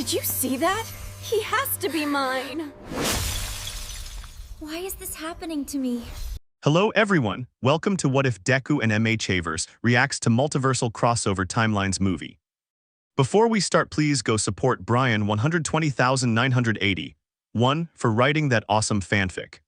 Did you see that? He has to be mine. Why is this happening to me? Hello everyone, welcome to What If Deku and MHAverse reacts to Multiversal Crossover Timelines movie. Before we start, please go support Brian 120,980 for writing that awesome fanfic.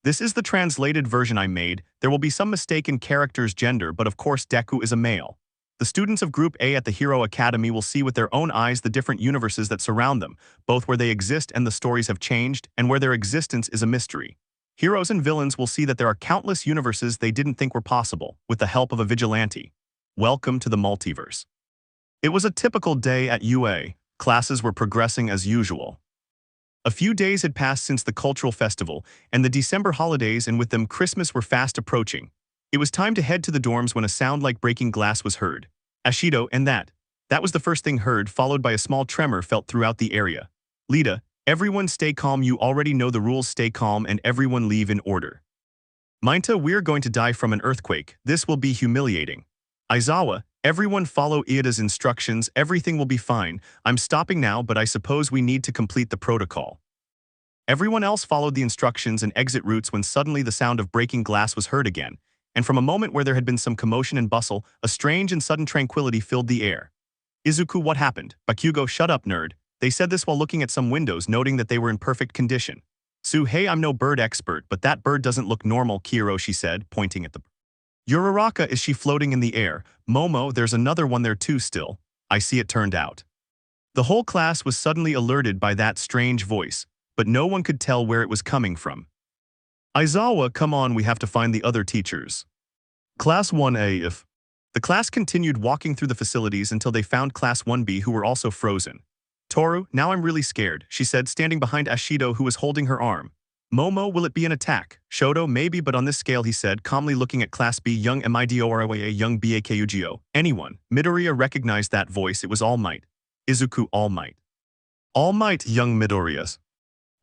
This is the translated version I made. There will be some mistake in character's gender, but of course Deku is a male. The students of Group A at the Hero Academy will see with their own eyes the different universes that surround them, both where they exist and the stories have changed, and where their existence is a mystery. Heroes and villains will see that there are countless universes they didn't think were possible, with the help of a vigilante. Welcome to the multiverse. It was a typical day at UA. Classes were progressing as usual. A few days had passed since the cultural festival, and the December holidays, and with them Christmas, were fast approaching. It was time to head to the dorms when a sound like breaking glass was heard. Ashido, and that was the first thing heard, followed by a small tremor felt throughout the area. Lita, everyone stay calm, you already know the rules, stay calm and everyone leave in order. Minta, we're going to die from an earthquake, this will be humiliating. Aizawa, everyone follow Iida's instructions, everything will be fine, I'm stopping now but I suppose we need to complete the protocol. Everyone else followed the instructions and exit routes when suddenly the sound of breaking glass was heard again. And from a moment where there had been some commotion and bustle, a strange and sudden tranquility filled the air. Izuku, what happened? Bakugo, shut up, nerd. They said this while looking at some windows, noting that they were in perfect condition. Su, hey, I'm no bird expert, but that bird doesn't look normal, Kiro, she said, pointing at the bird. Uraraka, is she floating in the air? Momo, there's another one there too still. I see, it turned out. The whole class was suddenly alerted by that strange voice, but no one could tell where it was coming from. Aizawa, come on, we have to find the other teachers. Class 1A, if. The class continued walking through the facilities until they found Class 1B, who were also frozen. Toru, now I'm really scared, she said, standing behind Ashido, who was holding her arm. Momo, will it be an attack? Shoto, maybe, but on this scale, he said, calmly looking at Class B, young Midora, young Bakugyo. Anyone. Midoriya recognized that voice, it was Almight. Izuku, Almight. Almight, young Midoriya.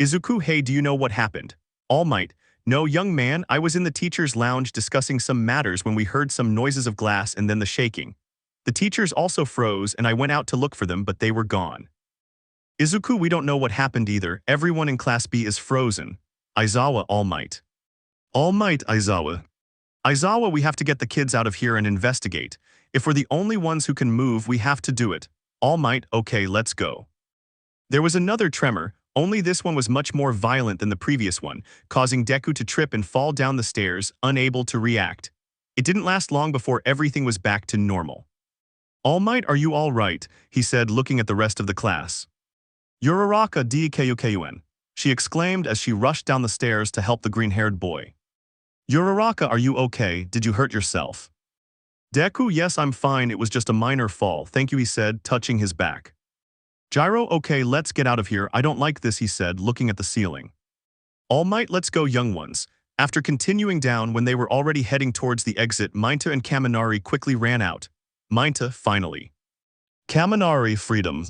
Izuku, hey, do you know what happened? Almight, no, young man, I was in the teacher's lounge discussing some matters when we heard some noises of glass and then the shaking. The teachers also froze and I went out to look for them, but they were gone. Izuku, we don't know what happened either, everyone in Class B is frozen. Aizawa, Almight. Almight, Aizawa. Aizawa, we have to get the kids out of here and investigate. If we're the only ones who can move, we have to do it. Almight, okay, let's go. There was another tremor, only this one was much more violent than the previous one, causing Deku to trip and fall down the stairs, unable to react. It didn't last long before everything was back to normal. Almight, are you all right? He said, looking at the rest of the class. Uraraka Dekun, she exclaimed as she rushed down the stairs to help the green-haired boy. Uraraka, are you okay? Did you hurt yourself? Deku, yes, I'm fine, it was just a minor fall, thank you, he said, touching his back. Gyro, okay, let's get out of here, I don't like this, he said, looking at the ceiling. Almight, let's go, young ones. After continuing down when they were already heading towards the exit, Minta and Kaminari quickly ran out. Minta, finally. Kaminari, freedom.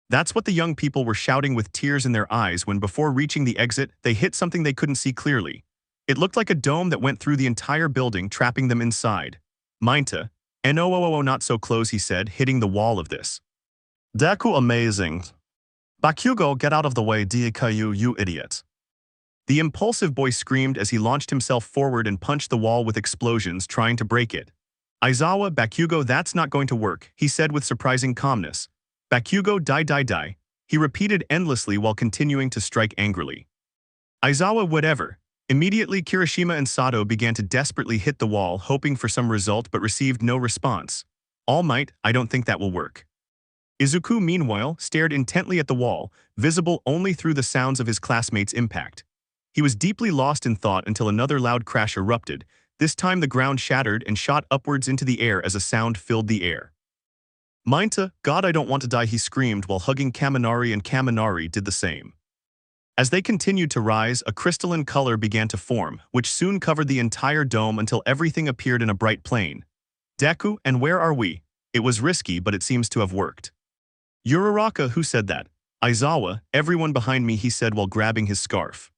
That's what the young people were shouting with tears in their eyes when, before reaching the exit, they hit something they couldn't see clearly. It looked like a dome that went through the entire building, trapping them inside. Minta, no, not so close, he said, hitting the wall of this. Deku, amazing. Bakugo, get out of the way, Deku, you idiot. The impulsive boy screamed as he launched himself forward and punched the wall with explosions, trying to break it. Aizawa, Bakugo, that's not going to work, he said with surprising calmness. Bakugo, die, he repeated endlessly while continuing to strike angrily. Aizawa, whatever. Immediately, Kirishima and Sato began to desperately hit the wall, hoping for some result but received no response. Almight, I don't think that will work. Izuku, meanwhile, stared intently at the wall, visible only through the sounds of his classmates' impact. He was deeply lost in thought until another loud crash erupted. This time the ground shattered and shot upwards into the air as a sound filled the air. Minta, God, I don't want to die, he screamed while hugging Kaminari, and Kaminari did the same. As they continued to rise, a crystalline color began to form, which soon covered the entire dome until everything appeared in a bright plane. Deku, and where are we? It was risky, but it seems to have worked. Uraraka, who said that? Aizawa, everyone behind me, he said while grabbing his scarf.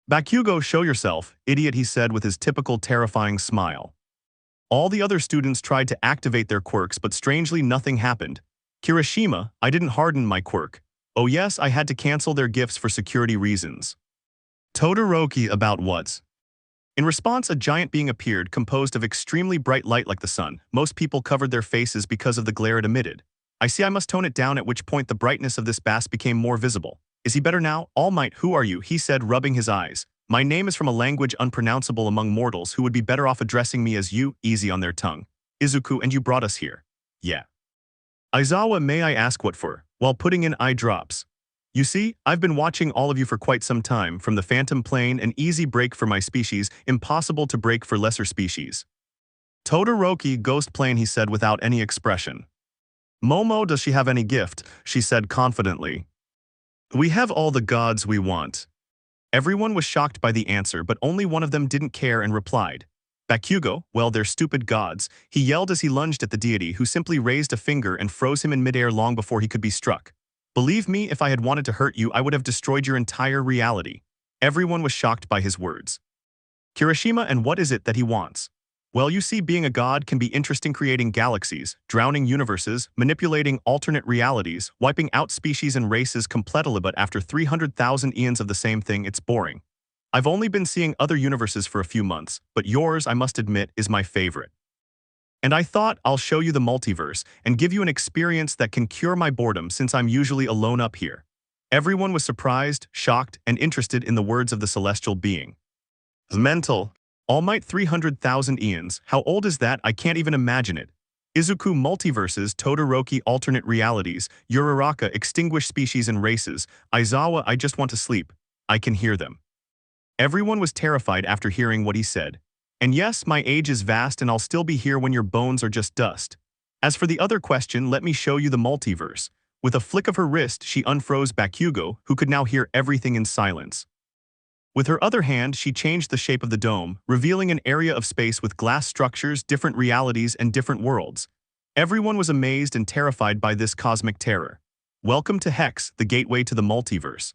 Bakugo, show yourself, idiot, he said with his typical terrifying smile. All the other students tried to activate their quirks, but strangely nothing happened. Kirishima, I didn't harden my quirk. Oh yes, I had to cancel their gifts for security reasons. Todoroki about what? In response, a giant being appeared, composed of extremely bright light like the sun. Most people covered their faces because of the glare it emitted. I see I must tone it down, at which point the brightness of this bass became more visible. Is he better now? Almight, who are you? He said, rubbing his eyes. My name is from a language unpronounceable among mortals who would be better off addressing me as you, easy on their tongue. Izuku, and you brought us here. Yeah. Aizawa, may I ask what for? While putting in eye drops. You see, I've been watching all of you for quite some time, from the Phantom Plane, an easy break for my species, impossible to break for lesser species. Todoroki, Ghost Plane, he said without any expression. Momo, does she have any gift? She said confidently. We have all the gods we want. Everyone was shocked by the answer, but only one of them didn't care and replied. Bakugo, well, they're stupid gods, he yelled as he lunged at the deity, who simply raised a finger and froze him in midair long before he could be struck. Believe me, if I had wanted to hurt you, I would have destroyed your entire reality. Everyone was shocked by his words. Kirishima, and what is it that he wants? Well, you see, being a god can be interesting, creating galaxies, drowning universes, manipulating alternate realities, wiping out species and races completely, but after 300,000 eons of the same thing, it's boring. I've only been seeing other universes for a few months, but yours, I must admit, is my favorite. And I thought I'll show you the multiverse and give you an experience that can cure my boredom, since I'm usually alone up here. Everyone was surprised, shocked, and interested in the words of the celestial being. Mental. Almight, 300,000 eons, how old is that? I can't even imagine it. Izuku, multiverses, Todoroki, alternate realities, Uraraka, extinguished species and races, Aizawa, I just want to sleep. I can hear them. Everyone was terrified after hearing what he said. And yes, my age is vast and I'll still be here when your bones are just dust. As for the other question, let me show you the multiverse. With a flick of her wrist, she unfroze Bakugo, who could now hear everything in silence. With her other hand, she changed the shape of the dome, revealing an area of space with glass structures, different realities, and different worlds. Everyone was amazed and terrified by this cosmic terror. Welcome to Hex, the gateway to the multiverse.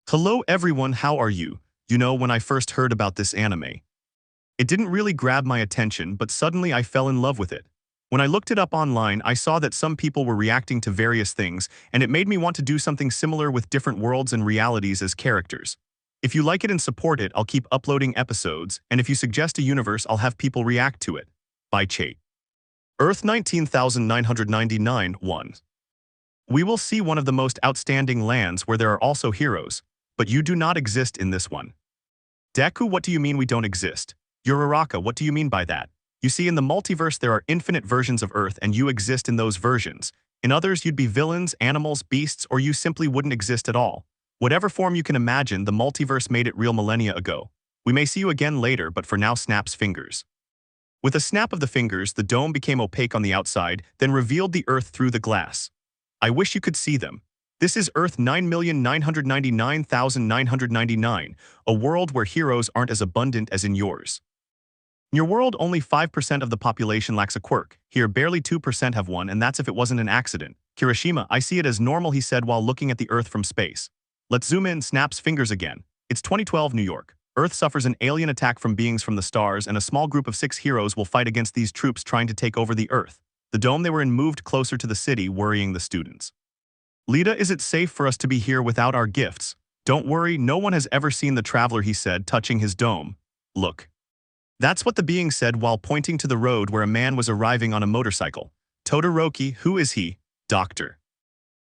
Hello everyone, how are you? You know, when I first heard about this anime, it didn't really grab my attention, but suddenly I fell in love with it. When I looked it up online, I saw that some people were reacting to various things, and it made me want to do something similar with different worlds and realities as characters. If you like it and support it, I'll keep uploading episodes, and if you suggest a universe, I'll have people react to it. By Chait. Earth 19,999 1. We will see one of the most outstanding lands where there are also heroes, but you do not exist in this one. Deku, what do you mean we don't exist? Uraraka, what do you mean by that? You see, in the multiverse there are infinite versions of Earth and you exist in those versions. In others, you'd be villains, animals, beasts, or you simply wouldn't exist at all. Whatever form you can imagine, the multiverse made it real millennia ago. We may see you again later, but for now, snaps fingers. With a snap of the fingers, the dome became opaque on the outside, then revealed the Earth through the glass. I wish you could see them. This is Earth 9,999,999, a world where heroes aren't as abundant as in yours. In your world, only 5% of the population lacks a quirk. Here, barely 2% have one, and that's if it wasn't an accident. Kirishima, I see it as normal, he said while looking at the Earth from space. Let's zoom in, snaps fingers again. It's 2012 New York. Earth suffers an alien attack from beings from the stars, and a small group of 6 heroes will fight against these troops trying to take over the Earth. The dome they were in moved closer to the city, worrying the students. Lita, is it safe for us to be here without our gifts? Don't worry, no one has ever seen the traveler, he said, touching his dome. Look. That's what the being said while pointing to the road where a man was arriving on a motorcycle. Todoroki, who is he? Doctor.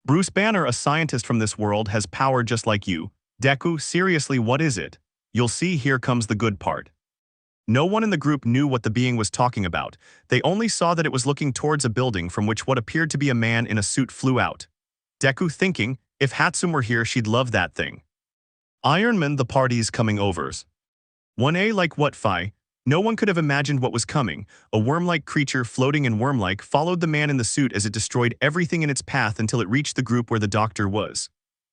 Bruce Banner, a scientist from this world, has power just like you. Deku, seriously, what is it? You'll see, here comes the good part. No one in the group knew what the being was talking about. They only saw that it was looking towards a building from which what appeared to be a man in a suit flew out. Deku thinking, if Hatsum were here, she'd love that thing. Iron Man, the party's coming overs. 1A, like what, Phi? No one could have imagined what was coming. A worm-like creature floating in worm-like followed the man in the suit as it destroyed everything in its path until it reached the group where the doctor was.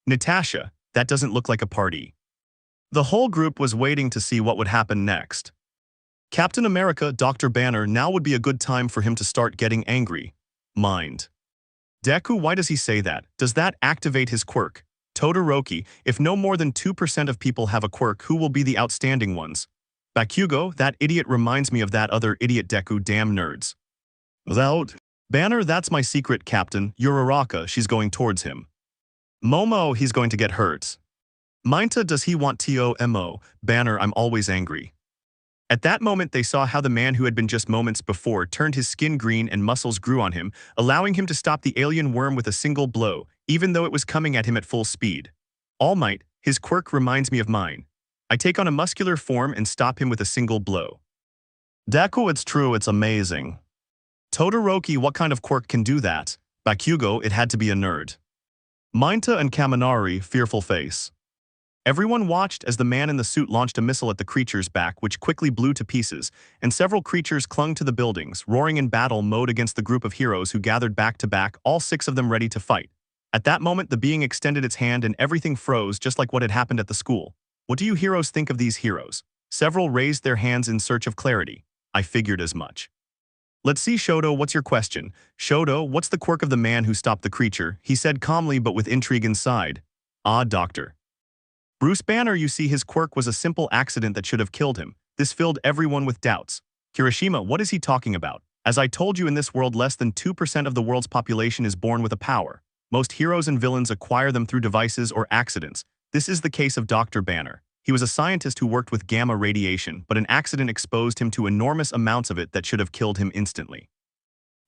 Natasha, that doesn't look like a party. The whole group was waiting to see what would happen next. Captain America, Dr. Banner, now would be a good time for him to start getting angry. Mind. Deku, why does he say that? Does that activate his quirk? Todoroki, if no more than 2% of people have a quirk, who will be the outstanding ones? Bakugo, that idiot reminds me of that other idiot Deku, damn nerds. Without Banner, that's my secret, Captain. Uraraka, she's going towards him. Momo, he's going to get hurt. Minta, does he want TOMO? Banner, I'm always angry. At that moment, they saw how the man who had been just moments before turned his skin green and muscles grew on him, allowing him to stop the alien worm with a single blow, even though it was coming at him at full speed. Almight, his quirk reminds me of mine. I take on a muscular form and stop him with a single blow. Deku, it's true, it's amazing. Todoroki, what kind of quirk can do that? Bakugo, it had to be a nerd. Minta and Kaminari, fearful face. Everyone watched as the man in the suit launched a missile at the creature's back, which quickly blew to pieces, and several creatures clung to the buildings, roaring in battle mode against the group of heroes who gathered back to back, all 6 of them ready to fight. At that moment, the being extended its hand and everything froze, just like what had happened at the school. What do you heroes think of these heroes? Several raised their hands in search of clarity. I figured as much. Let's see, Shoto, what's your question? Shoto, what's the quirk of the man who stopped the creature? He said calmly but with intrigue inside. Ah, doctor. Bruce Banner, you see, his quirk was a simple accident that should have killed him. This filled everyone with doubts. Kirishima, what is he talking about? As I told you, in this world, less than 2% of the world's population is born with a power. Most heroes and villains acquire them through devices or accidents. This is the case of Dr. Banner. He was a scientist who worked with gamma radiation, but an accident exposed him to enormous amounts of it that should have killed him instantly.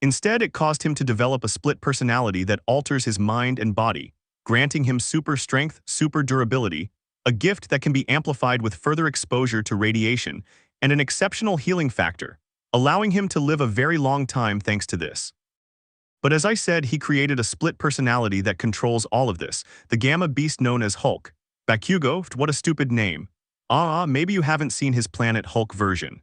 Instead, it caused him to develop a split personality that alters his mind and body, granting him super strength, super durability, a gift that can be amplified with further exposure to radiation, and an exceptional healing factor, allowing him to live a very long time thanks to this. But as I said, he created a split personality that controls all of this, the gamma beast known as Hulk. Bakugo, what a stupid name. Maybe you haven't seen his Planet Hulk version.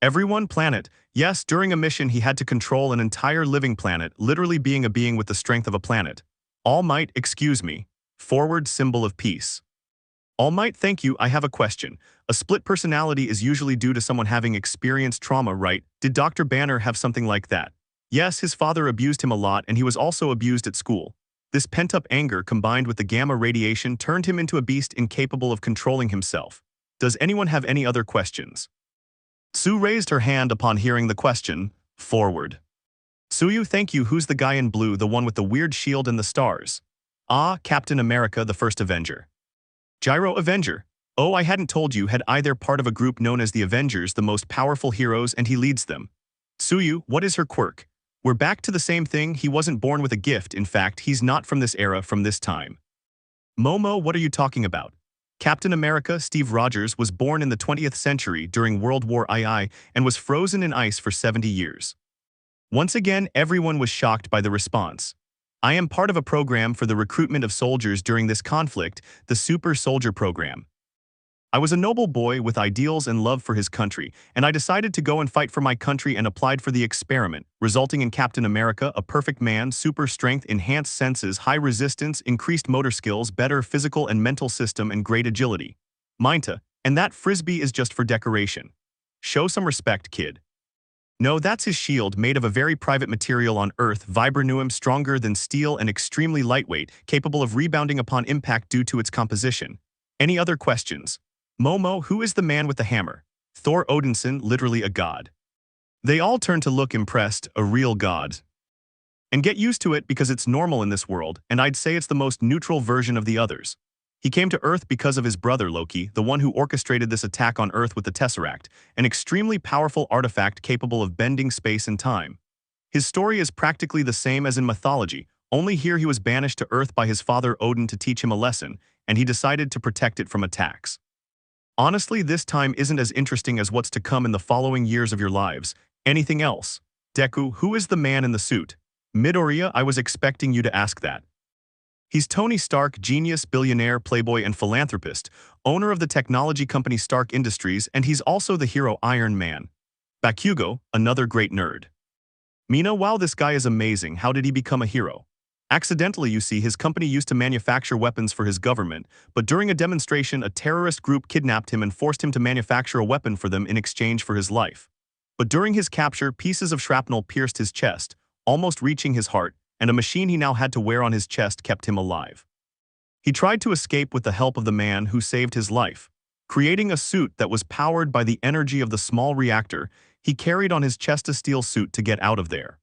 Everyone, planet. Yes, during a mission he had to control an entire living planet, literally being a being with the strength of a planet. Almight, excuse me. Forward symbol of peace. Almight, thank you, I have a question. A split personality is usually due to someone having experienced trauma, right? Did Dr. Banner have something like that? Yes, his father abused him a lot and he was also abused at school. This pent-up anger combined with the gamma radiation turned him into a beast incapable of controlling himself. Does anyone have any other questions? Sue raised her hand upon hearing the question. Forward. Suyu, thank you. Who's the guy in blue, the one with the weird shield and the stars? Ah, Captain America, the first Avenger. Gyro Avenger. Oh, I hadn't told you, had either part of a group known as the Avengers, the most powerful heroes, and he leads them. Suyu, what is her quirk? We're back to the same thing, he wasn't born with a gift, in fact, he's not from this era, from this time. Momo, what are you talking about? Captain America, Steve Rogers, was born in the 20th century during World War II and was frozen in ice for 70 years. Once again, everyone was shocked by the response. I am part of a program for the recruitment of soldiers during this conflict, the Super Soldier Program. I was a noble boy with ideals and love for his country, and I decided to go and fight for my country and applied for the experiment, resulting in Captain America, a perfect man, super strength, enhanced senses, high resistance, increased motor skills, better physical and mental system, and great agility. Minta, and that frisbee is just for decoration. Show some respect, kid. No, that's his shield, made of a very private material on Earth, vibranium, stronger than steel and extremely lightweight, capable of rebounding upon impact due to its composition. Any other questions? Momo, who is the man with the hammer? Thor Odinson, literally a god. They all turn to look impressed, a real god. And get used to it because it's normal in this world, and I'd say it's the most neutral version of the others. He came to Earth because of his brother Loki, the one who orchestrated this attack on Earth with the Tesseract, an extremely powerful artifact capable of bending space and time. His story is practically the same as in mythology, only here he was banished to Earth by his father Odin to teach him a lesson, and he decided to protect it from attacks. Honestly, this time isn't as interesting as what's to come in the following years of your lives. Anything else? Deku, who is the man in the suit? Midoriya, I was expecting you to ask that. He's Tony Stark, genius, billionaire, playboy, and philanthropist, owner of the technology company Stark Industries, and he's also the hero Iron Man. Bakugo, another great nerd. Mina, wow, this guy is amazing. How did he become a hero? Accidentally, you see, his company used to manufacture weapons for his government, but during a demonstration, a terrorist group kidnapped him and forced him to manufacture a weapon for them in exchange for his life. But during his capture, pieces of shrapnel pierced his chest, almost reaching his heart, and a machine he now had to wear on his chest kept him alive. He tried to escape with the help of the man who saved his life. Creating a suit that was powered by the energy of the small reactor, he carried on his chest a steel suit to get out of there.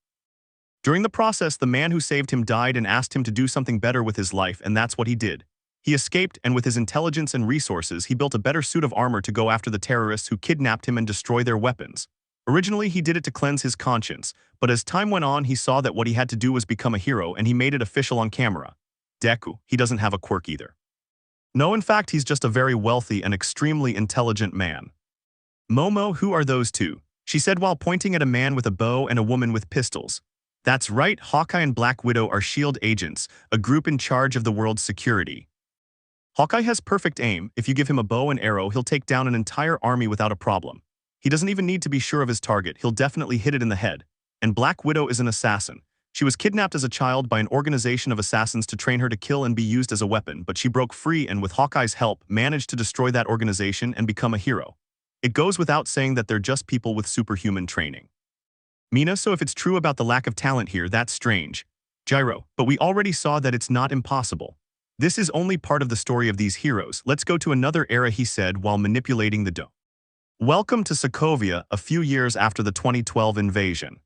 During the process, the man who saved him died and asked him to do something better with his life, and that's what he did. He escaped, and with his intelligence and resources, he built a better suit of armor to go after the terrorists who kidnapped him and destroy their weapons. Originally, he did it to cleanse his conscience, but as time went on, he saw that what he had to do was become a hero, and he made it official on camera. Deku, he doesn't have a quirk either. No, in fact, he's just a very wealthy and extremely intelligent man. Momo, who are those two? She said while pointing at a man with a bow and a woman with pistols. That's right, Hawkeye and Black Widow are S.H.I.E.L.D. agents, a group in charge of the world's security. Hawkeye has perfect aim. If you give him a bow and arrow, he'll take down an entire army without a problem. He doesn't even need to be sure of his target, he'll definitely hit it in the head. And Black Widow is an assassin. She was kidnapped as a child by an organization of assassins to train her to kill and be used as a weapon, but she broke free and with Hawkeye's help managed to destroy that organization and become a hero. It goes without saying that they're just people with superhuman training. Mina, so if it's true about the lack of talent here, that's strange. Gyro, but we already saw that it's not impossible. This is only part of the story of these heroes. Let's go to another era, he said while manipulating the dome. Welcome to Sokovia, a few years after the 2012 invasion.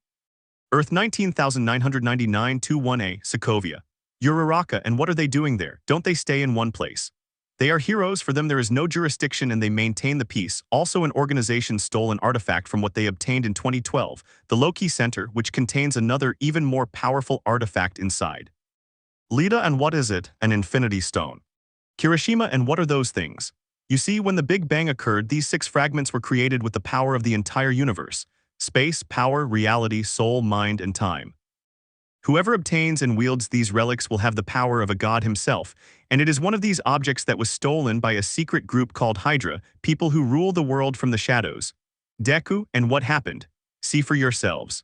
Earth 19,999-1A, Sokovia. Uraraka, and what are they doing there? Don't they stay in one place? They are heroes, for them there is no jurisdiction and they maintain the peace. Also, an organization stole an artifact from what they obtained in 2012, the Loki Center, which contains another, even more powerful artifact inside. Lita, and what is it? An Infinity Stone. Kirishima, and what are those things? You see, when the Big Bang occurred, these 6 fragments were created with the power of the entire universe. Space, power, reality, soul, mind, and time. Whoever obtains and wields these relics will have the power of a god himself, and it is one of these objects that was stolen by a secret group called Hydra, people who rule the world from the shadows. Deku, and what happened? See for yourselves.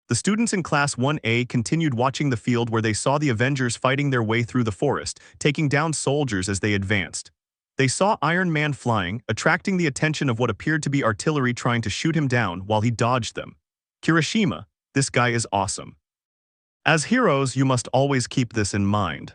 The students in Class 1A continued watching the field where they saw the Avengers fighting their way through the forest, taking down soldiers as they advanced. They saw Iron Man flying, attracting the attention of what appeared to be artillery trying to shoot him down while he dodged them. Kirishima, this guy is awesome. As heroes, you must always keep this in mind.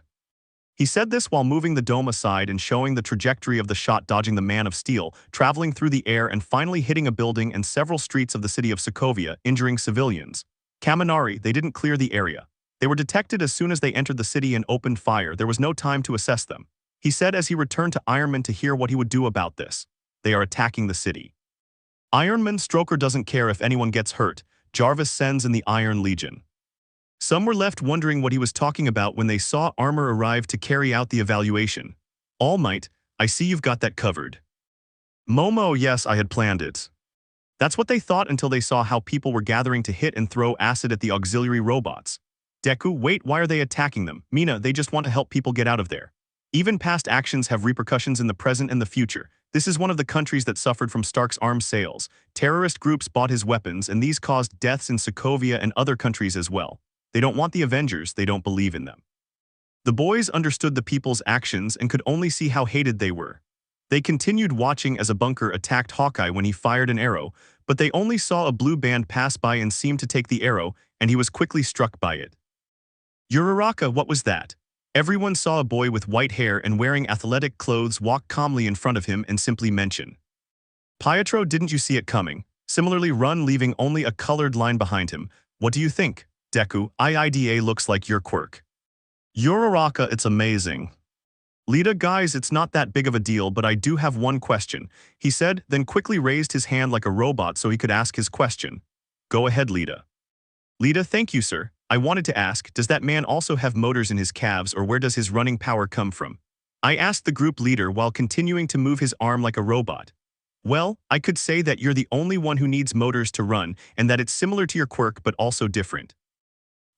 He said this while moving the dome aside and showing the trajectory of the shot, dodging the Man of Steel, traveling through the air and finally hitting a building and several streets of the city of Sokovia, injuring civilians. Kaminari, they didn't clear the area. They were detected as soon as they entered the city and opened fire. There was no time to assess them. He said as he returned to Iron Man to hear what he would do about this. They are attacking the city. Iron Man, Stroker doesn't care if anyone gets hurt. Jarvis sends in the Iron Legion. Some were left wondering what he was talking about when they saw armor arrive to carry out the evaluation. Almight, I see you've got that covered. Momo, yes, I had planned it. That's what they thought until they saw how people were gathering to hit and throw acid at the auxiliary robots. Deku, wait, why are they attacking them? Mina, they just want to help people get out of there. Even past actions have repercussions in the present and the future. This is one of the countries that suffered from Stark's arms sales. Terrorist groups bought his weapons, and these caused deaths in Sokovia and other countries as well. They don't want the Avengers, they don't believe in them. The boys understood the people's actions and could only see how hated they were. They continued watching as a bunker attacked Hawkeye when he fired an arrow, but they only saw a blue band pass by and seemed to take the arrow, and he was quickly struck by it. Uraraka, what was that? Everyone saw a boy with white hair and wearing athletic clothes walk calmly in front of him and simply mention. Pietro, didn't you see it coming? Similarly, run, leaving only a colored line behind him. What do you think? Deku, IIDA looks like your Quirk. Uraraka, it's amazing. Lita, guys, it's not that big of a deal, but I do have one question, he said, then quickly raised his hand like a robot so he could ask his question. Go ahead, Lita. Lita, thank you, sir. I wanted to ask, does that man also have motors in his calves, or where does his running power come from? I asked the group leader while continuing to move his arm like a robot. Well, I could say that you're the only one who needs motors to run, and that it's similar to your Quirk but also different.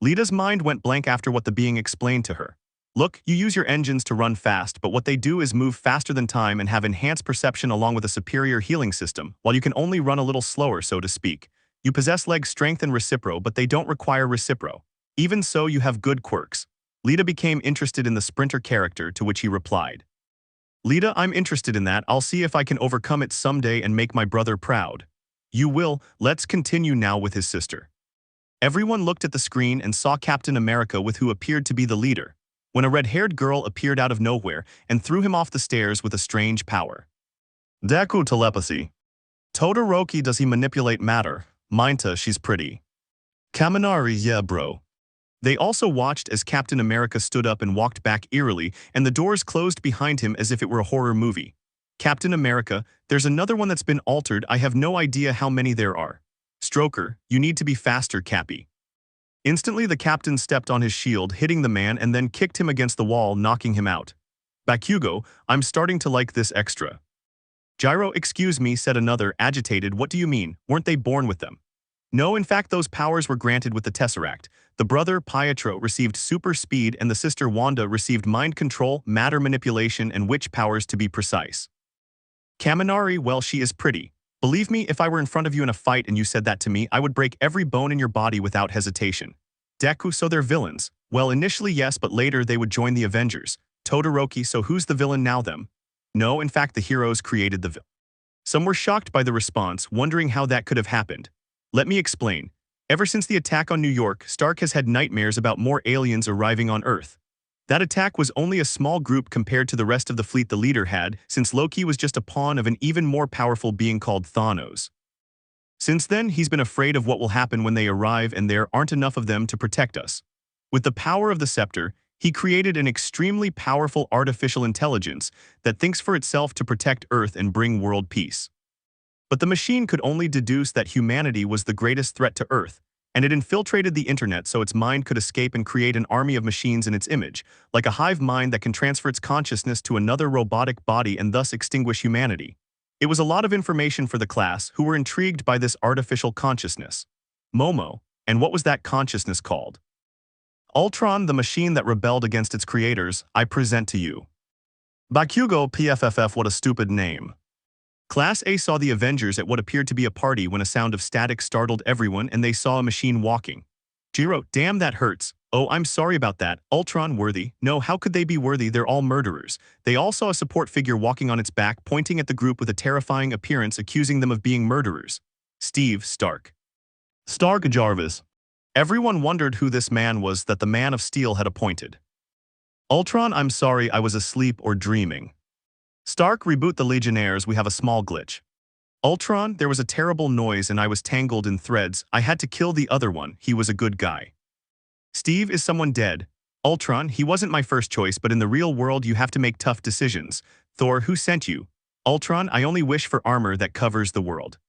Lita's mind went blank after what the being explained to her. Look, you use your engines to run fast, but what they do is move faster than time and have enhanced perception along with a superior healing system, while you can only run a little slower, so to speak. You possess leg strength and recipro, but they don't require recipro. Even so, you have good quirks. Lita became interested in the sprinter character, to which he replied. Lita, I'm interested in that. I'll see if I can overcome it someday and make my brother proud. You will. Let's continue now with his sister. Everyone looked at the screen and saw Captain America with who appeared to be the leader, when a red-haired girl appeared out of nowhere and threw him off the stairs with a strange power. Deku telepathy. Todoroki, does he manipulate matter? Minta, she's pretty. Kaminari, yeah bro. They also watched as Captain America stood up and walked back eerily, and the doors closed behind him as if it were a horror movie. Captain America, there's another one that's been altered. I have no idea how many there are. Stroker, you need to be faster, Cappy. Instantly the captain stepped on his shield, hitting the man and then kicked him against the wall, knocking him out. Bakugo, I'm starting to like this extra. Gyro, excuse me, said another, agitated. What do you mean? Weren't they born with them? No, in fact those powers were granted with the Tesseract. The brother, Pietro, received super speed and the sister Wanda received mind control, matter manipulation, and witch powers to be precise. Kaminari, well, she is pretty. Believe me, if I were in front of you in a fight and you said that to me, I would break every bone in your body without hesitation. Deku, so they're villains. Well, initially yes, but later they would join the Avengers. Todoroki, so who's the villain now them? No, in fact the heroes created the villain. Some were shocked by the response, wondering how that could have happened. Let me explain. Ever since the attack on New York, Stark has had nightmares about more aliens arriving on Earth. That attack was only a small group compared to the rest of the fleet the leader had, since Loki was just a pawn of an even more powerful being called Thanos. Since then, he's been afraid of what will happen when they arrive and there aren't enough of them to protect us. With the power of the scepter, he created an extremely powerful artificial intelligence that thinks for itself to protect Earth and bring world peace. But the machine could only deduce that humanity was the greatest threat to Earth, and it infiltrated the internet so its mind could escape and create an army of machines in its image, like a hive mind that can transfer its consciousness to another robotic body and thus extinguish humanity. It was a lot of information for the class, who were intrigued by this artificial consciousness. Momo, and what was that consciousness called? Ultron, the machine that rebelled against its creators, I present to you. Bakugo PFFF, what a stupid name. Class A saw the Avengers at what appeared to be a party when a sound of static startled everyone and they saw a machine walking. Jiro, damn that hurts. Oh, I'm sorry about that. Ultron worthy? No, how could they be worthy? They're all murderers. They all saw a support figure walking on its back, pointing at the group with a terrifying appearance, accusing them of being murderers. Steve Stark. Stark Jarvis. Everyone wondered who this man was that the Man of Steel had appointed. Ultron, I'm sorry, I was asleep or dreaming. Stark, reboot the Legionnaires, we have a small glitch. Ultron, there was a terrible noise and I was tangled in threads. I had to kill the other one, he was a good guy. Steve, is someone dead? Ultron, he wasn't my first choice, but in the real world you have to make tough decisions. Thor, who sent you? Ultron, I only wish for armor that covers the world.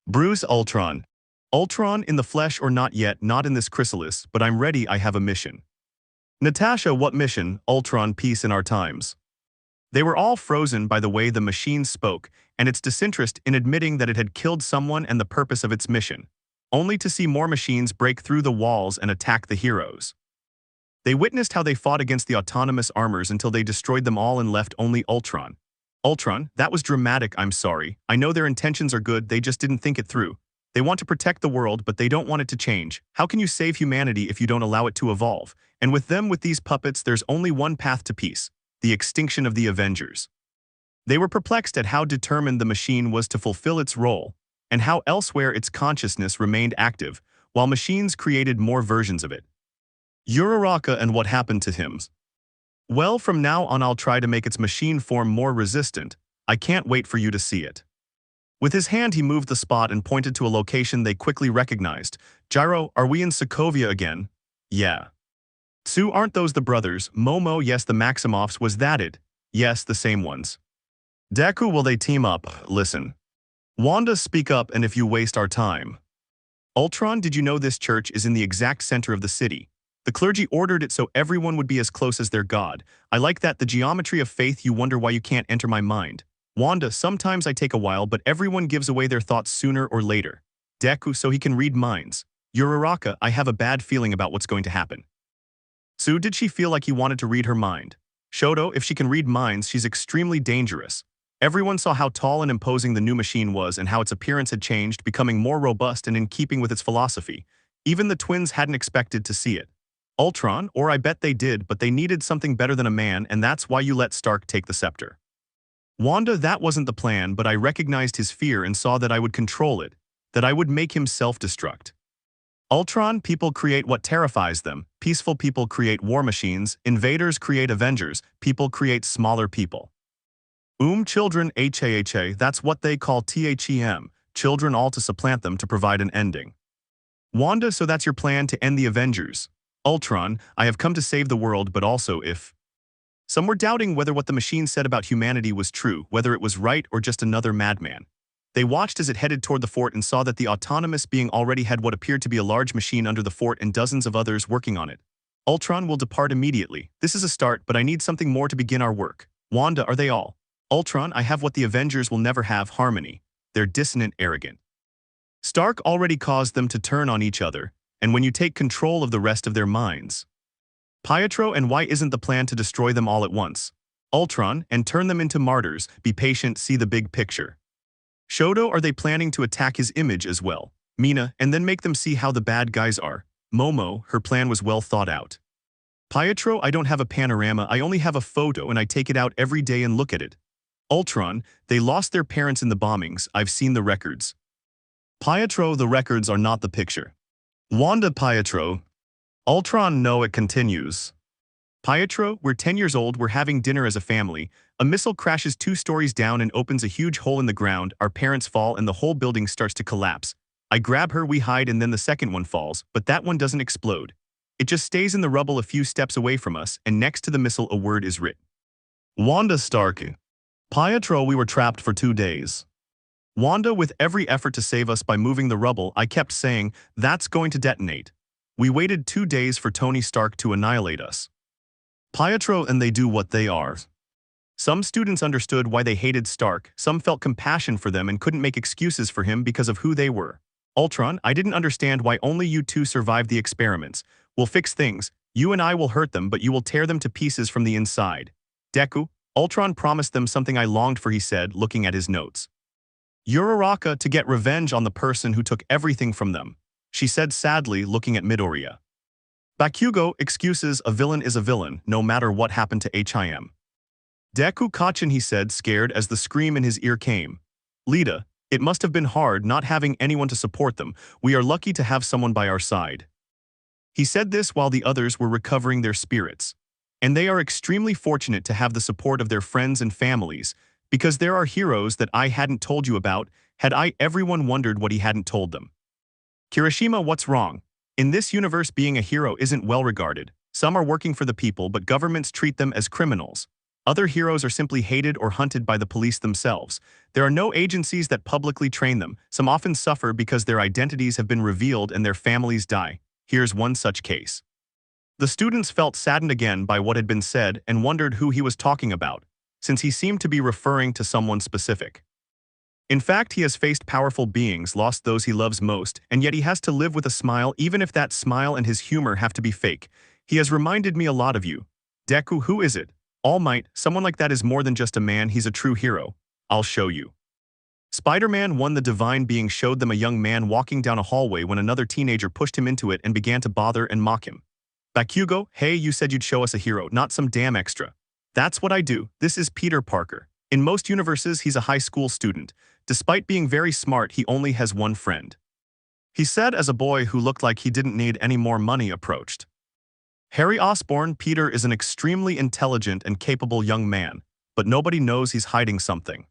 Bruce, Ultron. Ultron, in the flesh or not yet, not in this chrysalis, but I'm ready, I have a mission. Natasha, what mission? Ultron, peace in our times. They were all frozen by the way the machine spoke and its disinterest in admitting that it had killed someone and the purpose of its mission, only to see more machines break through the walls and attack the heroes. They witnessed how they fought against the autonomous armors until they destroyed them all and left only Ultron. Ultron, that was dramatic, I'm sorry. I know their intentions are good, they just didn't think it through. They want to protect the world, but they don't want it to change. How can you save humanity if you don't allow it to evolve? And with them, with these puppets, there's only one path to peace. The extinction of the Avengers. They were perplexed at how determined the machine was to fulfill its role, and how elsewhere its consciousness remained active, while machines created more versions of it. Uraraka, and what happened to him? Well, from now on I'll try to make its machine form more resistant. I can't wait for you to see it. With his hand he moved the spot and pointed to a location they quickly recognized. Gyro, are we in Sokovia again? Yeah. Tsu, aren't those the brothers? Momo, yes, the Maximoffs, was that it? Yes, the same ones. Deku, will they team up? Listen. Wanda, speak up, and if you waste our time. Ultron, did you know this church is in the exact center of the city? The clergy ordered it so everyone would be as close as their god. I like that, the geometry of faith. You wonder why you can't enter my mind. Wanda, sometimes I take a while, but everyone gives away their thoughts sooner or later. Deku, so he can read minds. Uraraka, I have a bad feeling about what's going to happen. Tsu, did she feel like he wanted to read her mind? Shoto, if she can read minds, she's extremely dangerous. Everyone saw how tall and imposing the new machine was and how its appearance had changed, becoming more robust and in keeping with its philosophy. Even the twins hadn't expected to see it. Ultron, or I bet they did, but they needed something better than a man, and that's why you let Stark take the scepter. Wanda, that wasn't the plan, but I recognized his fear and saw that I would control it, that I would make him self-destruct. Ultron, people create what terrifies them. Peaceful people create war machines. Invaders create Avengers. People create smaller people. Children, HAHA, that's what they call THEM. Children, all to supplant them to provide an ending. Wanda, so that's your plan to end the Avengers. Ultron, I have come to save the world, but also if... Some were doubting whether what the machine said about humanity was true, whether it was right or just another madman. They watched as it headed toward the fort and saw that the autonomous being already had what appeared to be a large machine under the fort and dozens of others working on it. Ultron will depart immediately. This is a start, but I need something more to begin our work. Wanda, are they all? Ultron, I have what the Avengers will never have, harmony. They're dissonant, arrogant. Stark already caused them to turn on each other, and when you take control of the rest of their minds. Pietro, and why isn't the plan to destroy them all at once? Ultron, and turn them into martyrs, be patient, see the big picture. Shoto, are they planning to attack his image as well? Mina, and then make them see how the bad guys are. Momo, her plan was well thought out. Pietro, I don't have a panorama, I only have a photo and I take it out every day and look at it. Ultron, they lost their parents in the bombings, I've seen the records. Pietro, the records are not the picture. Wanda, Pietro. Ultron, no, it continues. Pietro, we're 10 years old, we're having dinner as a family. A missile crashes 2 stories down and opens a huge hole in the ground, our parents fall and the whole building starts to collapse. I grab her, we hide, and then the second one falls, but that one doesn't explode. It just stays in the rubble a few steps away from us, and next to the missile a word is written. Wanda, Stark. Pietro, we were trapped for 2 days. Wanda, with every effort to save us by moving the rubble, I kept saying, that's going to detonate. We waited 2 days for Tony Stark to annihilate us. Pietro, and they do what they are. Some students understood why they hated Stark, some felt compassion for them and couldn't make excuses for him because of who they were. Ultron, I didn't understand why only you two survived the experiments. We'll fix things. You and I will hurt them, but you will tear them to pieces from the inside. Deku, Ultron promised them something I longed for, he said, looking at his notes. Uraraka, to get revenge on the person who took everything from them. She said sadly, looking at Midoriya. Bakugo, excuses, a villain is a villain, no matter what happened to Him. Deku Kachin, he said, scared as the scream in his ear came. Lita, it must have been hard not having anyone to support them. We are lucky to have someone by our side. He said this while the others were recovering their spirits. And they are extremely fortunate to have the support of their friends and families, because there are heroes that I hadn't told you about, had everyone wondered what he hadn't told them. Kirishima, what's wrong? In this universe, being a hero isn't well regarded. Some are working for the people, but governments treat them as criminals. Other heroes are simply hated or hunted by the police themselves. There are no agencies that publicly train them. Some often suffer because their identities have been revealed and their families die. Here's one such case. The students felt saddened again by what had been said and wondered who he was talking about, since he seemed to be referring to someone specific. In fact, he has faced powerful beings, lost those he loves most, and yet he has to live with a smile even if that smile and his humor have to be fake. He has reminded me a lot of you. Deku, who is it? Almight, someone like that is more than just a man, he's a true hero. I'll show you. Spider-Man 1, the divine being showed them a young man walking down a hallway when another teenager pushed him into it and began to bother and mock him. Bakugo, hey, you said you'd show us a hero, not some damn extra. That's what I do. This is Peter Parker. In most universes, he's a high school student. Despite being very smart, he only has one friend. He said as a boy who looked like he didn't need any more money approached. Harry Osborn, Peter is an extremely intelligent and capable young man, but nobody knows he's hiding something.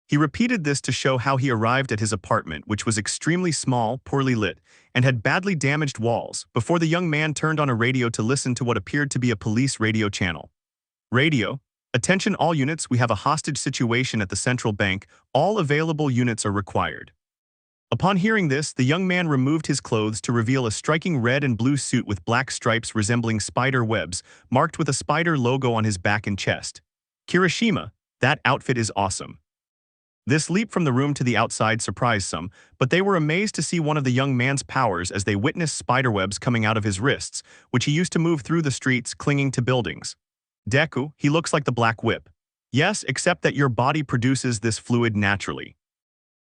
He repeated this to show how he arrived at his apartment, which was extremely small, poorly lit, and had badly damaged walls, before the young man turned on a radio to listen to what appeared to be a police radio channel. Radio, attention all units, we have a hostage situation at the central bank, all available units are required. Upon hearing this, the young man removed his clothes to reveal a striking red and blue suit with black stripes resembling spider webs, marked with a spider logo on his back and chest. Kirishima, that outfit is awesome. This leap from the room to the outside surprised some, but they were amazed to see one of the young man's powers as they witnessed spiderwebs coming out of his wrists, which he used to move through the streets, clinging to buildings. Deku, he looks like the Black Whip. Yes, except that your body produces this fluid naturally.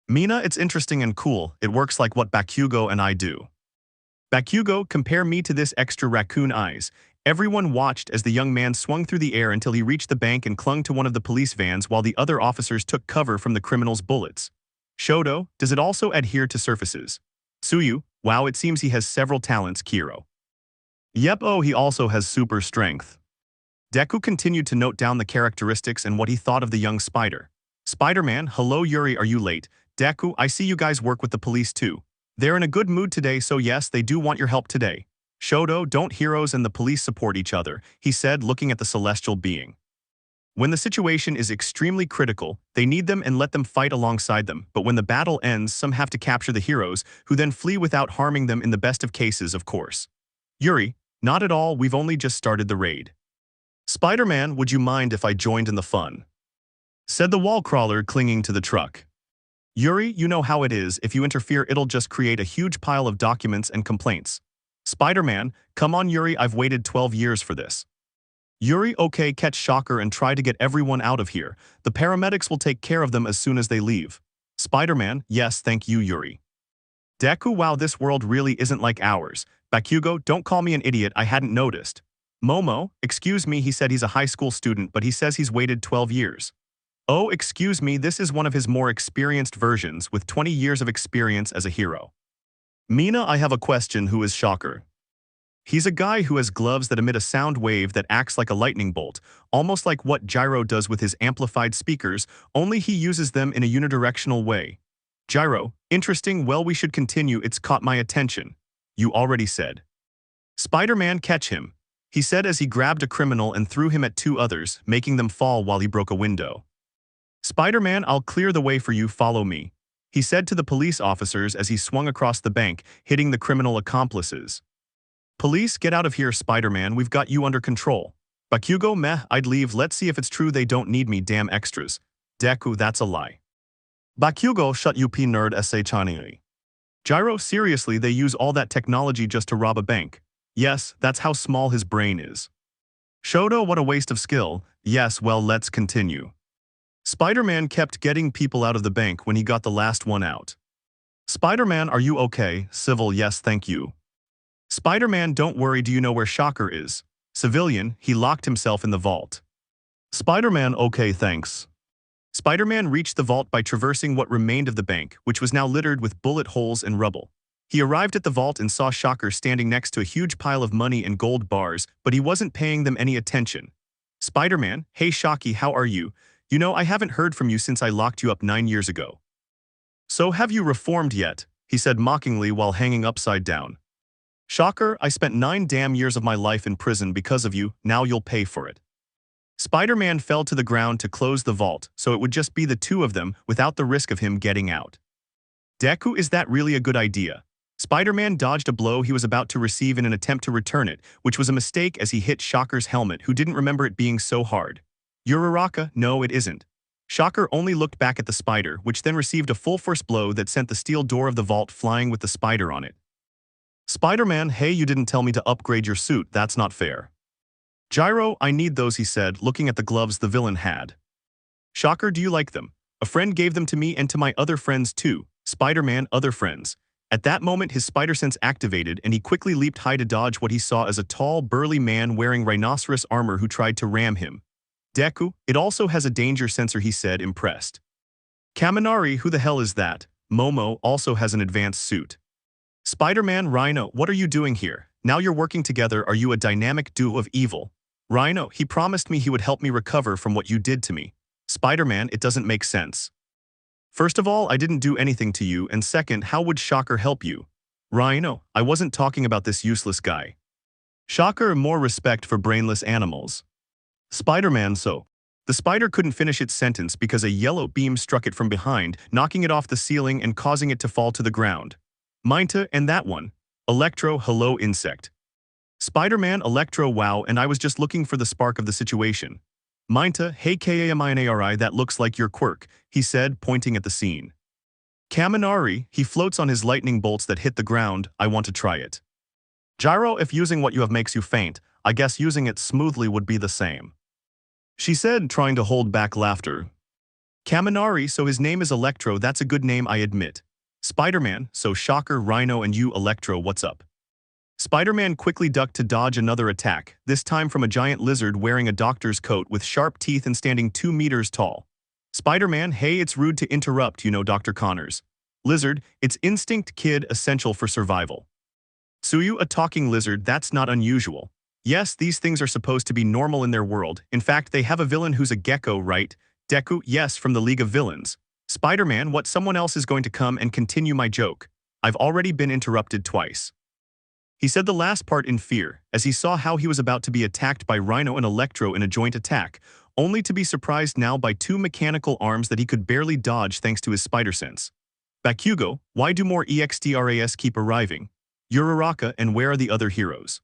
Mina, it's interesting and cool, it works like what Bakugo and I do. Bakugo, compare me to this extra raccoon eyes. Everyone watched as the young man swung through the air until he reached the bank and clung to one of the police vans while the other officers took cover from the criminals' bullets. Shoto, does it also adhere to surfaces? Tsuyu, wow, it seems he has several talents, Kiro. Yep, oh, he also has super strength. Deku continued to note down the characteristics and what he thought of the young spider. Spider-Man, hello Yuri, are you late? Deku, I see you guys work with the police too. They're in a good mood today, so yes, they do want your help today. Shoto, don't heroes and the police support each other, he said, looking at the celestial being. When the situation is extremely critical, they need them and let them fight alongside them, but when the battle ends, some have to capture the heroes, who then flee without harming them in the best of cases, of course. Yuri, not at all, we've only just started the raid. Spider-Man, would you mind if I joined in the fun? Said the wall crawler clinging to the truck. Yuri, you know how it is, if you interfere it'll just create a huge pile of documents and complaints. Spider-Man, come on Yuri, I've waited 12 years for this. Yuri, okay, catch Shocker and try to get everyone out of here. The paramedics will take care of them as soon as they leave. Spider-Man, yes, thank you Yuri. Deku, wow, this world really isn't like ours. Bakugo, don't call me an idiot, I hadn't noticed. Momo, excuse me, he said he's a high school student but he says he's waited 12 years. Oh, excuse me, this is one of his more experienced versions with 20 years of experience as a hero. Mina, I have a question, who is Shocker? He's a guy who has gloves that emit a sound wave that acts like a lightning bolt, almost like what Gyro does with his amplified speakers, only he uses them in a unidirectional way. Gyro, interesting, well we should continue, it's caught my attention. You already said. Spider-Man, catch him, he said as he grabbed a criminal and threw him at two others, making them fall while he broke a window. Spider-Man, I'll clear the way for you, follow me, he said to the police officers as he swung across the bank, hitting the criminal accomplices. Police, get out of here, Spider-Man, we've got you under control. Bakugo, meh, I'd leave, let's see if it's true they don't need me, damn extras. Deku, that's a lie. Bakugo, shut up nerd sa. Gyro, seriously, they use all that technology just to rob a bank. Yes, that's how small his brain is. Shoto, what a waste of skill. Yes, well, let's continue. Spider-Man kept getting people out of the bank when he got the last one out. Spider-Man, are you okay? Civil, yes, thank you. Spider-Man, don't worry, do you know where Shocker is? Civilian, he locked himself in the vault. Spider-Man, okay, thanks. Spider-Man reached the vault by traversing what remained of the bank, which was now littered with bullet holes and rubble. He arrived at the vault and saw Shocker standing next to a huge pile of money and gold bars, but he wasn't paying them any attention. Spider-Man, hey Shocky, how are you? You know, I haven't heard from you since I locked you up 9 years ago. So have you reformed yet? He said mockingly while hanging upside down. Shocker, I spent 9 damn years of my life in prison because of you, now you'll pay for it. Spider-Man fell to the ground to close the vault, so it would just be the two of them without the risk of him getting out. Deku, is that really a good idea? Spider-Man dodged a blow he was about to receive in an attempt to return it, which was a mistake as he hit Shocker's helmet, who didn't remember it being so hard. Uraraka, no it isn't. Shocker only looked back at the spider, which then received a full-force blow that sent the steel door of the vault flying with the spider on it. Spider-Man, hey, you didn't tell me to upgrade your suit, that's not fair. Gyro, I need those, he said, looking at the gloves the villain had. Shocker, do you like them? A friend gave them to me and to my other friends too. Spider-Man, other friends. At that moment his spider sense activated and he quickly leaped high to dodge what he saw as a tall, burly man wearing rhinoceros armor who tried to ram him. Deku, it also has a danger sensor, he said, impressed. Kaminari, who the hell is that? Momo also has an advanced suit. Spider-Man, Rhino, what are you doing here? Now you're working together, are you a dynamic duo of evil? Rhino, he promised me he would help me recover from what you did to me. Spider-Man, it doesn't make sense. First of all, I didn't do anything to you, and second, how would Shocker help you? Rhino, I wasn't talking about this useless guy. Shocker, more respect for brainless animals. Spider-Man, so. The spider couldn't finish its sentence because a yellow beam struck it from behind, knocking it off the ceiling and causing it to fall to the ground. Minta, and that one. Electro, hello insect. Spider-Man, Electro, wow, and I was just looking for the spark of the situation. Minta, hey Kaminari, that looks like your Quirk, he said, pointing at the scene. Kaminari, he floats on his lightning bolts that hit the ground, I want to try it. Gyro, if using what you have makes you faint, I guess using it smoothly would be the same. She said, trying to hold back laughter. Kaminari, so his name is Electro, that's a good name I admit. Spider-Man, so Shocker, Rhino, and you Electro, what's up? Spider-Man quickly ducked to dodge another attack, this time from a giant lizard wearing a doctor's coat with sharp teeth and standing 2 meters tall. Spider-Man, hey, it's rude to interrupt, you know, Dr. Connors. Lizard, it's instinct, kid, essential for survival. Suyu, a talking lizard, that's not unusual. Yes, these things are supposed to be normal in their world. In fact, they have a villain who's a gecko, right? Deku, yes, from the League of Villains. Spider-Man, what, someone else is going to come and continue my joke. I've already been interrupted twice. He said the last part in fear, as he saw how he was about to be attacked by Rhino and Electro in a joint attack, only to be surprised now by two mechanical arms that he could barely dodge thanks to his spider sense. Bakugo, why do more EXTRAS keep arriving? Uraraka, and where are the other heroes?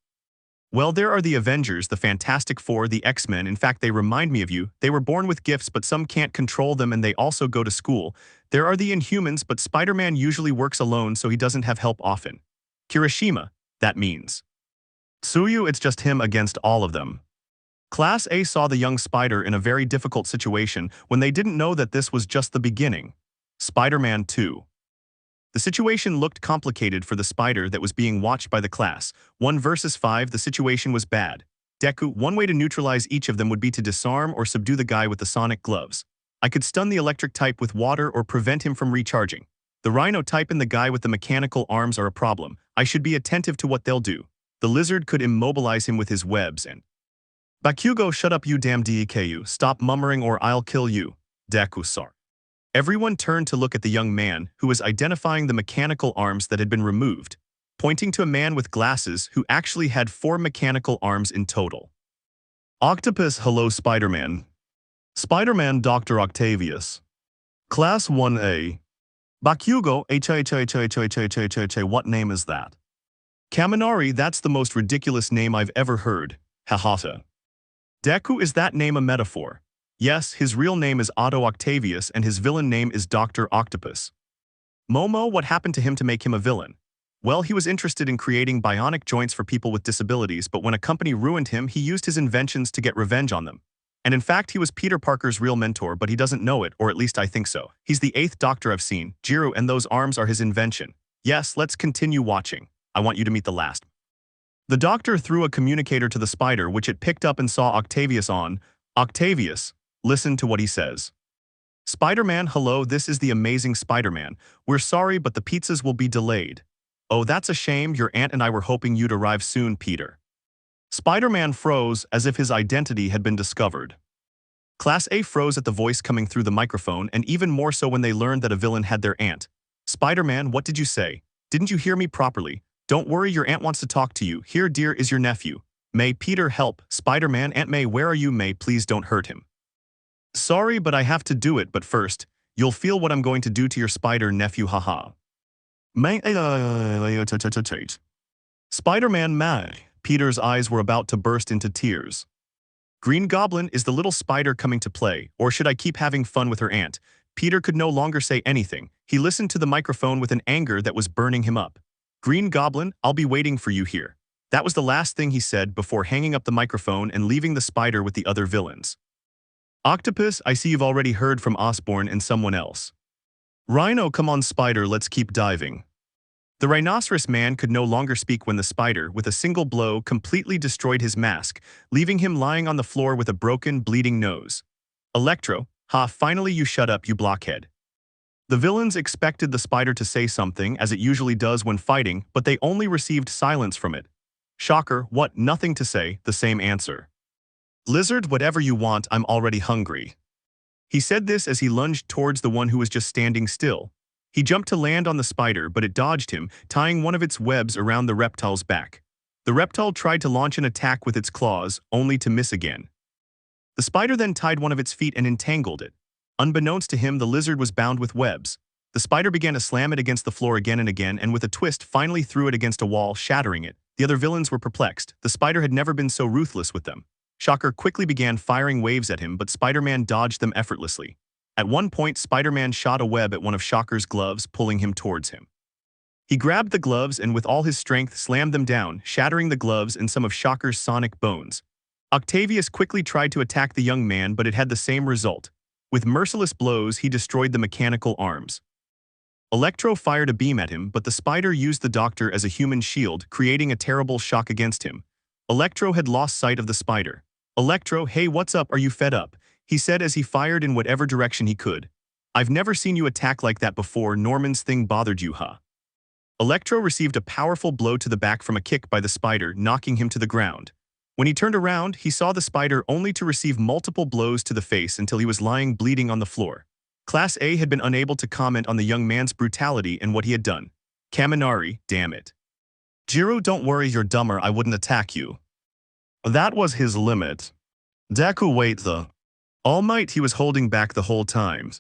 Well, there are the Avengers, the Fantastic Four, the X-Men. In fact, they remind me of you. They were born with gifts, but some can't control them and they also go to school. There are the Inhumans, but Spider-Man usually works alone, so he doesn't have help often. Kirishima, that means. Tsuyu, it's just him against all of them. Class A saw the young Spider in a very difficult situation when they didn't know that this was just the beginning. Spider-Man 2. The situation looked complicated for the Spider that was being watched by the class. 1 versus 5, the situation was bad. Deku, one way to neutralize each of them would be to disarm or subdue the guy with the sonic gloves. I could stun the electric type with water or prevent him from recharging. The Rhino type and the guy with the mechanical arms are a problem. I should be attentive to what they'll do. The lizard could immobilize him with his webs and... Bakugo, shut up you damn Deku, stop mummering or I'll kill you. Deku, sorry. Everyone turned to look at the young man, who was identifying the mechanical arms that had been removed, pointing to a man with glasses who actually had 4 mechanical arms in total. Octopus, hello Spider-Man. Spider-Man, Dr. Octavius. Class 1A. Bakugo, what name is that? Kaminari, that's the most ridiculous name I've ever heard. Hahata. Deku, is that name a metaphor? Yes, his real name is Otto Octavius and his villain name is Dr. Octopus. Momo, what happened to him to make him a villain? Well, he was interested in creating bionic joints for people with disabilities, but when a company ruined him, he used his inventions to get revenge on them. And in fact, he was Peter Parker's real mentor, but he doesn't know it, or at least I think so. He's the 8th Doctor I've seen. Jiro, and those arms are his invention. Yes, let's continue watching. I want you to meet the last. The Doctor threw a communicator to the Spider, which it picked up and saw Octavius on. Octavius, listen to what he says. Spider-Man, hello, this is the amazing Spider-Man. We're sorry, but the pizzas will be delayed. Oh, that's a shame. Your aunt and I were hoping you'd arrive soon, Peter. Spider-Man froze as if his identity had been discovered. Class A froze at the voice coming through the microphone, and even more so when they learned that a villain had their aunt. Spider-Man, what did you say? Didn't you hear me properly? Don't worry, your aunt wants to talk to you. Here, dear, is your nephew. May, Peter, help. Spider-Man, Aunt May, where are you? May, please don't hurt him. Sorry, but I have to do it, but first, you'll feel what I'm going to do to your spider nephew, haha. May, Spider-Man, may. Peter's eyes were about to burst into tears. Green Goblin, is the little spider coming to play, or should I keep having fun with her aunt? Peter could no longer say anything. He listened to the microphone with an anger that was burning him up. Green Goblin, I'll be waiting for you here. That was the last thing he said before hanging up the microphone and leaving the spider with the other villains. Octopus, I see you've already heard from Osborn and someone else. Rhino, come on Spider, let's keep diving. The rhinoceros man could no longer speak when the spider, with a single blow, completely destroyed his mask, leaving him lying on the floor with a broken, bleeding nose. Electro, ha, finally you shut up, you blockhead. The villains expected the spider to say something, as it usually does when fighting, but they only received silence from it. Shocker, what, nothing to say, the same answer. Lizard, whatever you want, I'm already hungry. He said this as he lunged towards the one who was just standing still. He jumped to land on the spider, but it dodged him, tying one of its webs around the reptile's back. The reptile tried to launch an attack with its claws, only to miss again. The spider then tied one of its feet and entangled it. Unbeknownst to him, the lizard was bound with webs. The spider began to slam it against the floor again and again, and with a twist finally threw it against a wall, shattering it. The other villains were perplexed. The spider had never been so ruthless with them. Shocker quickly began firing waves at him, but Spider-Man dodged them effortlessly. At one point, Spider-Man shot a web at one of Shocker's gloves, pulling him towards him. He grabbed the gloves and with all his strength slammed them down, shattering the gloves and some of Shocker's sonic bones. Octavius quickly tried to attack the young man, but it had the same result. With merciless blows, he destroyed the mechanical arms. Electro fired a beam at him, but the spider used the Doctor as a human shield, creating a terrible shock against him. Electro had lost sight of the spider. Electro, hey, what's up, are you fed up? He said as he fired in whatever direction he could. I've never seen you attack like that before, Norman's thing bothered you, huh? Electro received a powerful blow to the back from a kick by the spider, knocking him to the ground. When he turned around, he saw the spider only to receive multiple blows to the face until he was lying bleeding on the floor. Class A had been unable to comment on the young man's brutality and what he had done. Kaminari, damn it. Jiro, don't worry, you're dumber, I wouldn't attack you. That was his limit. Deku, wait, the Almight he was holding back the whole time.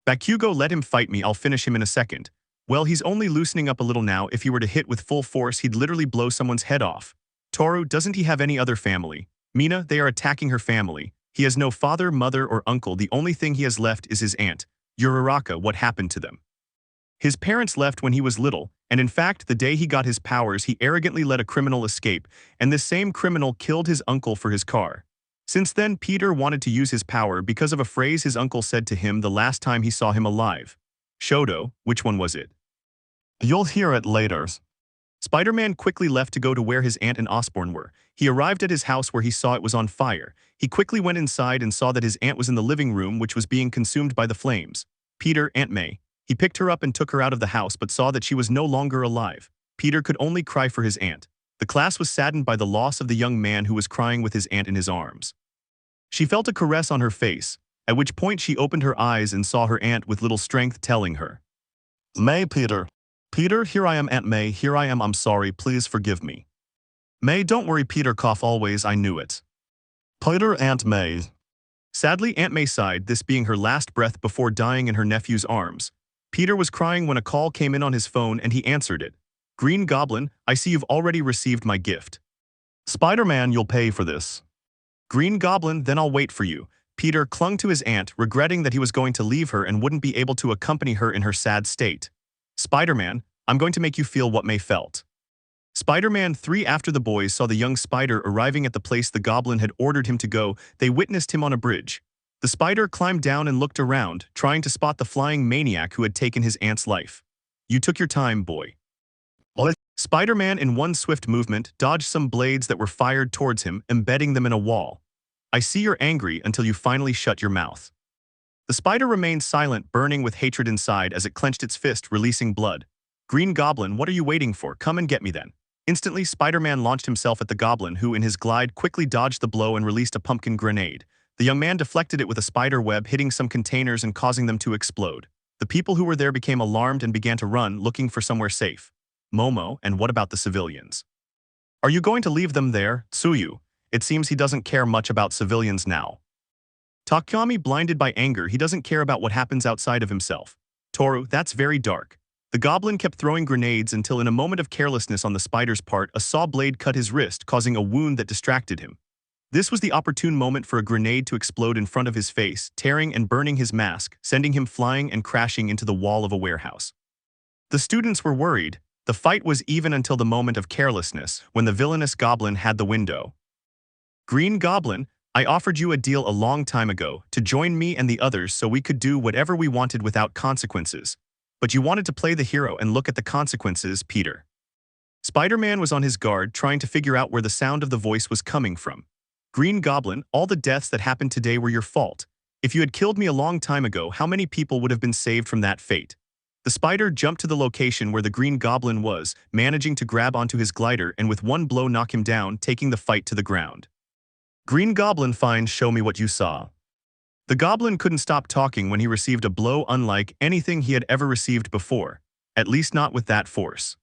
Bakugo, let him fight me, I'll finish him in a second. Well, he's only loosening up a little now. If he were to hit with full force, he'd literally blow someone's head off. Toru, doesn't he have any other family? Mina, they are attacking her family. He has no father, mother, or uncle. The only thing he has left is his aunt. Uraraka, what happened to them? His parents left when he was little, and in fact, the day he got his powers, he arrogantly let a criminal escape, and this same criminal killed his uncle for his car. Since then, Peter wanted to use his power because of a phrase his uncle said to him the last time he saw him alive. Shoto, which one was it? You'll hear it later. Spider-Man quickly left to go to where his aunt and Osborn were. He arrived at his house where he saw it was on fire. He quickly went inside and saw that his aunt was in the living room, which was being consumed by the flames. Peter, Aunt May. He picked her up and took her out of the house but saw that she was no longer alive. Peter could only cry for his aunt. The class was saddened by the loss of the young man who was crying with his aunt in his arms. She felt a caress on her face, at which point she opened her eyes and saw her aunt with little strength telling her, May, Peter. Peter, here I am, Aunt May, here I am, I'm sorry, please forgive me. May, don't worry, Peter, cough always, I knew it. Peter, Aunt May. Sadly, Aunt May sighed, this being her last breath before dying in her nephew's arms. Peter was crying when a call came in on his phone and he answered it. Green Goblin, I see you've already received my gift. Spider-Man, you'll pay for this. Green Goblin, then I'll wait for you. Peter clung to his aunt, regretting that he was going to leave her and wouldn't be able to accompany her in her sad state. Spider-Man, I'm going to make you feel what May felt. Spider-Man 3. After the boys saw the young spider arriving at the place the goblin had ordered him to go, they witnessed him on a bridge. The spider climbed down and looked around, trying to spot the flying maniac who had taken his aunt's life. You took your time, boy. Spider-Man, in one swift movement, dodged some blades that were fired towards him, embedding them in a wall. I see you're angry until you finally shut your mouth. The spider remained silent, burning with hatred inside as it clenched its fist, releasing blood. Green Goblin, what are you waiting for? Come and get me then. Instantly, Spider-Man launched himself at the goblin, who in his glide quickly dodged the blow and released a pumpkin grenade. The young man deflected it with a spider web, hitting some containers and causing them to explode. The people who were there became alarmed and began to run, looking for somewhere safe. Momo, and what about the civilians? Are you going to leave them there, Tsuyu? It seems he doesn't care much about civilians now. Takami, blinded by anger, he doesn't care about what happens outside of himself. Toru, that's very dark. The goblin kept throwing grenades until in a moment of carelessness on the spider's part, a saw blade cut his wrist, causing a wound that distracted him. This was the opportune moment for a grenade to explode in front of his face, tearing and burning his mask, sending him flying and crashing into the wall of a warehouse. The students were worried. The fight was even until the moment of carelessness, when the villainous goblin had the window. Green Goblin, I offered you a deal a long time ago to join me and the others so we could do whatever we wanted without consequences. But you wanted to play the hero and look at the consequences, Peter. Spider-Man was on his guard, trying to figure out where the sound of the voice was coming from. Green Goblin, all the deaths that happened today were your fault. If you had killed me a long time ago, how many people would have been saved from that fate? The spider jumped to the location where the Green Goblin was, managing to grab onto his glider and with one blow knock him down, taking the fight to the ground. Green Goblin, fine, show me what you saw. The goblin couldn't stop talking when he received a blow unlike anything he had ever received before, at least not with that force.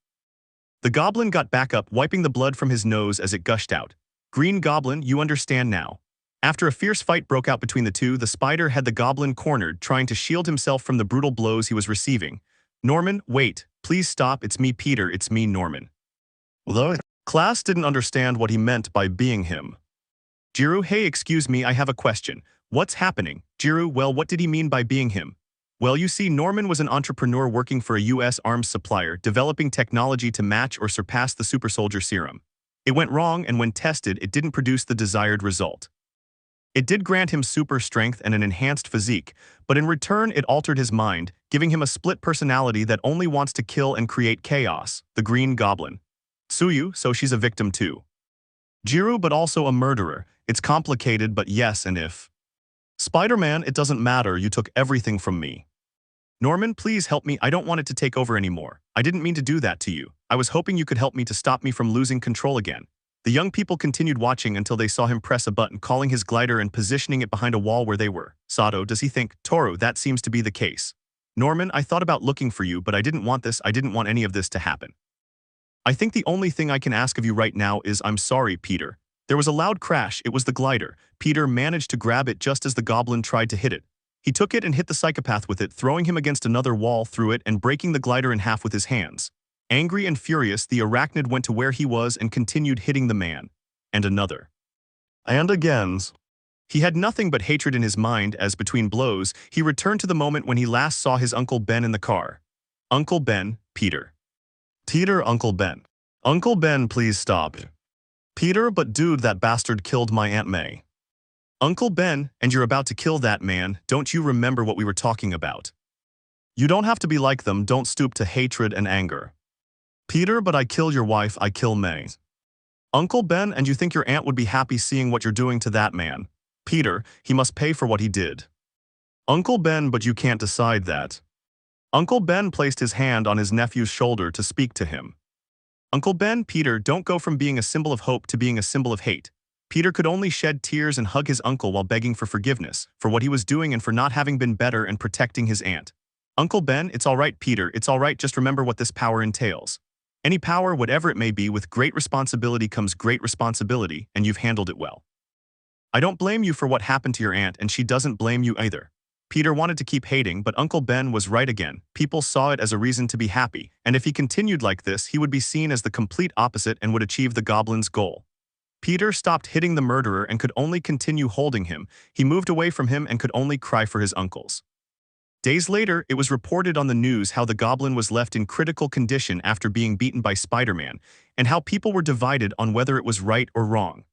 The goblin got back up, wiping the blood from his nose as it gushed out. Green Goblin, you understand now. After a fierce fight broke out between the two, the spider had the goblin cornered, trying to shield himself from the brutal blows he was receiving. Norman, wait, please stop, it's me, Peter, it's me, Norman. The class didn't understand what he meant by being him. Jiru, hey, excuse me, I have a question. What's happening? Jiru, well, what did he mean by being him? Well, you see, Norman was an entrepreneur working for a US arms supplier, developing technology to match or surpass the super soldier serum. It went wrong, and when tested, it didn't produce the desired result. It did grant him super strength and an enhanced physique, but in return it altered his mind, giving him a split personality that only wants to kill and create chaos, the Green Goblin. Tsuyu, so she's a victim too. Jiru, but also a murderer. It's complicated, but yes, and if. Spider-Man, it doesn't matter, you took everything from me. Norman, please help me, I don't want it to take over anymore. I didn't mean to do that to you. I was hoping you could help me to stop me from losing control again. The young people continued watching until they saw him press a button, calling his glider and positioning it behind a wall where they were. Sato, does he think? Toru, that seems to be the case. Norman, I thought about looking for you, but I didn't want this, I didn't want any of this to happen. I think the only thing I can ask of you right now is I'm sorry, Peter. There was a loud crash. It was the glider. Peter managed to grab it just as the goblin tried to hit it. He took it and hit the psychopath with it, throwing him against another wall through it and breaking the glider in half with his hands. Angry and furious, the arachnid went to where he was and continued hitting the man. And another. And again. He had nothing but hatred in his mind as, between blows, he returned to the moment when he last saw his Uncle Ben in the car. Uncle Ben, Peter. Peter, Uncle Ben. Uncle Ben, please stop. Peter, but dude, that bastard killed my Aunt May. Uncle Ben, and you're about to kill that man, don't you remember what we were talking about? You don't have to be like them, don't stoop to hatred and anger. Peter, but I kill your wife, I kill May. Uncle Ben, and you think your aunt would be happy seeing what you're doing to that man? Peter, he must pay for what he did. Uncle Ben, but you can't decide that. Uncle Ben placed his hand on his nephew's shoulder to speak to him. Uncle Ben, Peter, don't go from being a symbol of hope to being a symbol of hate. Peter could only shed tears and hug his uncle while begging for forgiveness, for what he was doing and for not having been better and protecting his aunt. Uncle Ben, it's all right, Peter, it's all right, just remember what this power entails. Any power, whatever it may be, with great responsibility comes great responsibility, and you've handled it well. I don't blame you for what happened to your aunt, and she doesn't blame you either. Peter wanted to keep hating, but Uncle Ben was right again. People saw it as a reason to be happy, and if he continued like this, he would be seen as the complete opposite and would achieve the goblin's goal. Peter stopped hitting the murderer and could only continue holding him. He moved away from him and could only cry for his uncles. Days later, it was reported on the news how the goblin was left in critical condition after being beaten by Spider-Man, and how people were divided on whether it was right or wrong.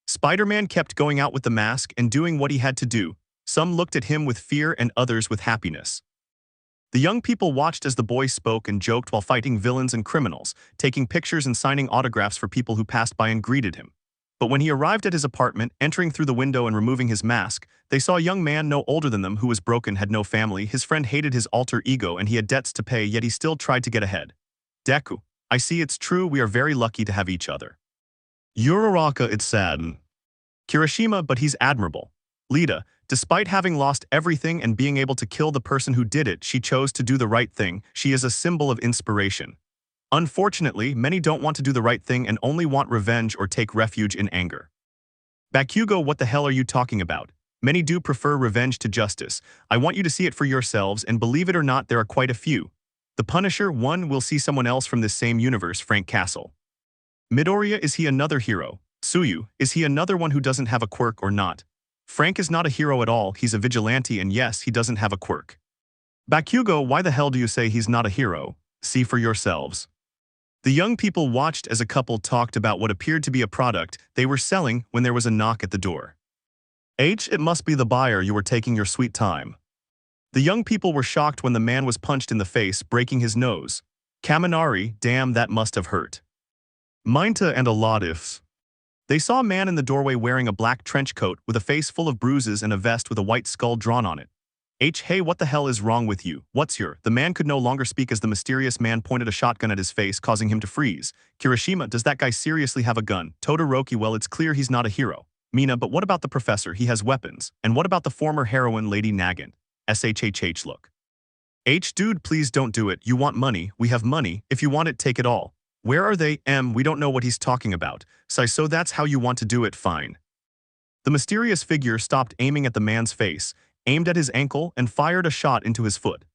Spider-Man kept going out with the mask and doing what he had to do. Some looked at him with fear and others with happiness. The young people watched as the boy spoke and joked while fighting villains and criminals, taking pictures and signing autographs for people who passed by and greeted him. But when he arrived at his apartment, entering through the window and removing his mask, they saw a young man no older than them who was broken, had no family, his friend hated his alter ego, and he had debts to pay, yet he still tried to get ahead. Deku, I see it's true, we are very lucky to have each other. Uraraka, it's sad. Kirishima, but he's admirable. Lita, despite having lost everything and being able to kill the person who did it, she chose to do the right thing. She is a symbol of inspiration. Unfortunately, many don't want to do the right thing and only want revenge or take refuge in anger. Bakugo, what the hell are you talking about? Many do prefer revenge to justice. I want you to see it for yourselves, and believe it or not, there are quite a few. The Punisher, one will see someone else from this same universe, Frank Castle. Midoriya, is he another hero? Tsuyu, is he another one who doesn't have a quirk or not? Frank is not a hero at all, he's a vigilante, and yes, he doesn't have a quirk. Bakugo, why the hell do you say he's not a hero? See for yourselves. The young people watched as a couple talked about what appeared to be a product they were selling when there was a knock at the door. It must be the buyer, you were taking your sweet time. The young people were shocked when the man was punched in the face, breaking his nose. Kaminari, damn, that must have hurt. Minta and a lot ifs. They saw a man in the doorway wearing a black trench coat with a face full of bruises and a vest with a white skull drawn on it. Hey, what the hell is wrong with you? What's your? The man could no longer speak as the mysterious man pointed a shotgun at his face, causing him to freeze. Kirishima, does that guy seriously have a gun? Todoroki, well, it's clear he's not a hero. Mina, but what about the professor? He has weapons. And what about the former heroine, Lady Nagant? SHHH, look. Dude, please don't do it. You want money. We have money. If you want it, take it all. Where are they? We don't know what he's talking about. So that's how you want to do it, fine. The mysterious figure stopped aiming at the man's face, aimed at his ankle, and fired a shot into his foot.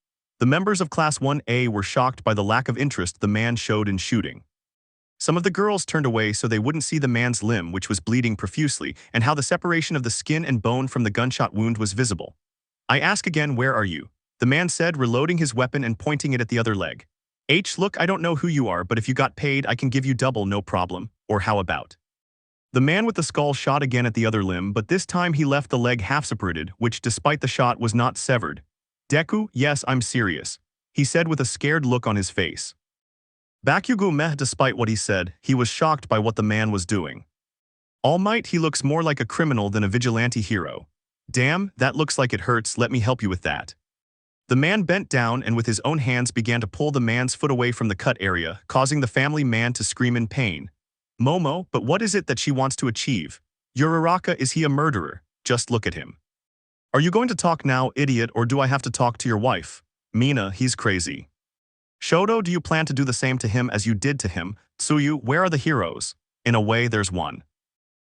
The members of Class 1A were shocked by the lack of interest the man showed in shooting. Some of the girls turned away so they wouldn't see the man's limb, which was bleeding profusely, and how the separation of the skin and bone from the gunshot wound was visible. I ask again, where are you? The man said, reloading his weapon and pointing it at the other leg. Look, I don't know who you are, but if you got paid, I can give you double, no problem. Or how about? The man with the skull shot again at the other limb, but this time he left the leg half-separated, which, despite the shot, was not severed. Deku, yes, I'm serious, he said with a scared look on his face. Bakugo meh, despite what he said, he was shocked by what the man was doing. Almight, he looks more like a criminal than a vigilante hero. Damn, that looks like it hurts, let me help you with that. The man bent down and with his own hands began to pull the man's foot away from the cut area, causing the family man to scream in pain. Momo, but what is it that she wants to achieve? Uraraka, is he a murderer? Just look at him. Are you going to talk now, idiot, or do I have to talk to your wife? Mina, he's crazy. Shoto, do you plan to do the same to him as you did to him? Tsuyu, where are the heroes? In a way, there's one.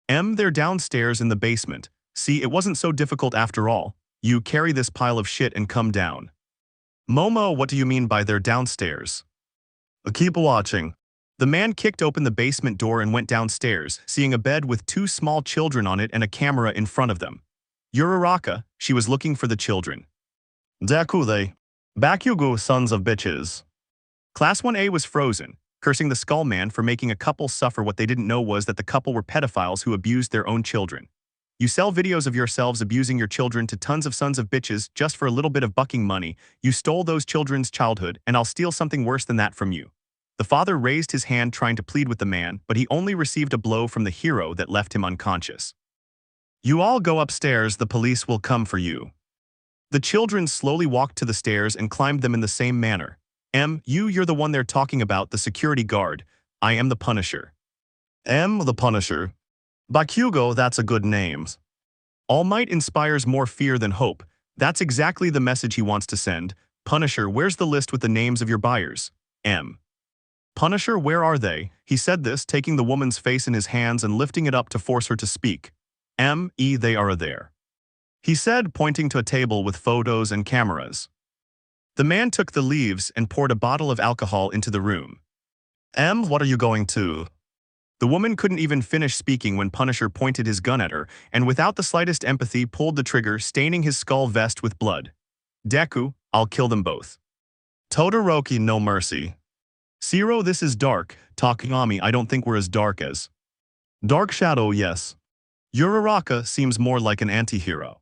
They're downstairs in the basement. See, it wasn't so difficult after all. You carry this pile of shit and come down. Momo, what do you mean by they're downstairs? Keep watching. The man kicked open the basement door and went downstairs, seeing a bed with 2 small children on it and a camera in front of them. Uraraka, she was looking for the children. Deku they. Back you go, sons of bitches. Class 1A was frozen, cursing the Skull Man for making a couple suffer. What they didn't know was that the couple were pedophiles who abused their own children. You sell videos of yourselves abusing your children to tons of sons of bitches just for a little bit of bucking money. You stole those children's childhood, and I'll steal something worse than that from you. The father raised his hand trying to plead with the man, but he only received a blow from the hero that left him unconscious. You all go upstairs, the police will come for you. The children slowly walked to the stairs and climbed them in the same manner. You're the one they're talking about, the security guard. I am the Punisher. The Punisher. Bakugo, that's a good name. Almight inspires more fear than hope. That's exactly the message he wants to send. Punisher, where's the list with the names of your buyers? Punisher, where are they? He said this, taking the woman's face in his hands and lifting it up to force her to speak. They are there. He said, pointing to a table with photos and cameras. The man took the leaves and poured a bottle of alcohol into the room. What are you going to? The woman couldn't even finish speaking when Punisher pointed his gun at her, and without the slightest empathy pulled the trigger, staining his skull vest with blood. Deku, I'll kill them both. Todoroki, no mercy. Zero, this is dark. Takagami, I don't think we're as dark as. Dark Shadow, yes. Uraraka seems more like an anti-hero.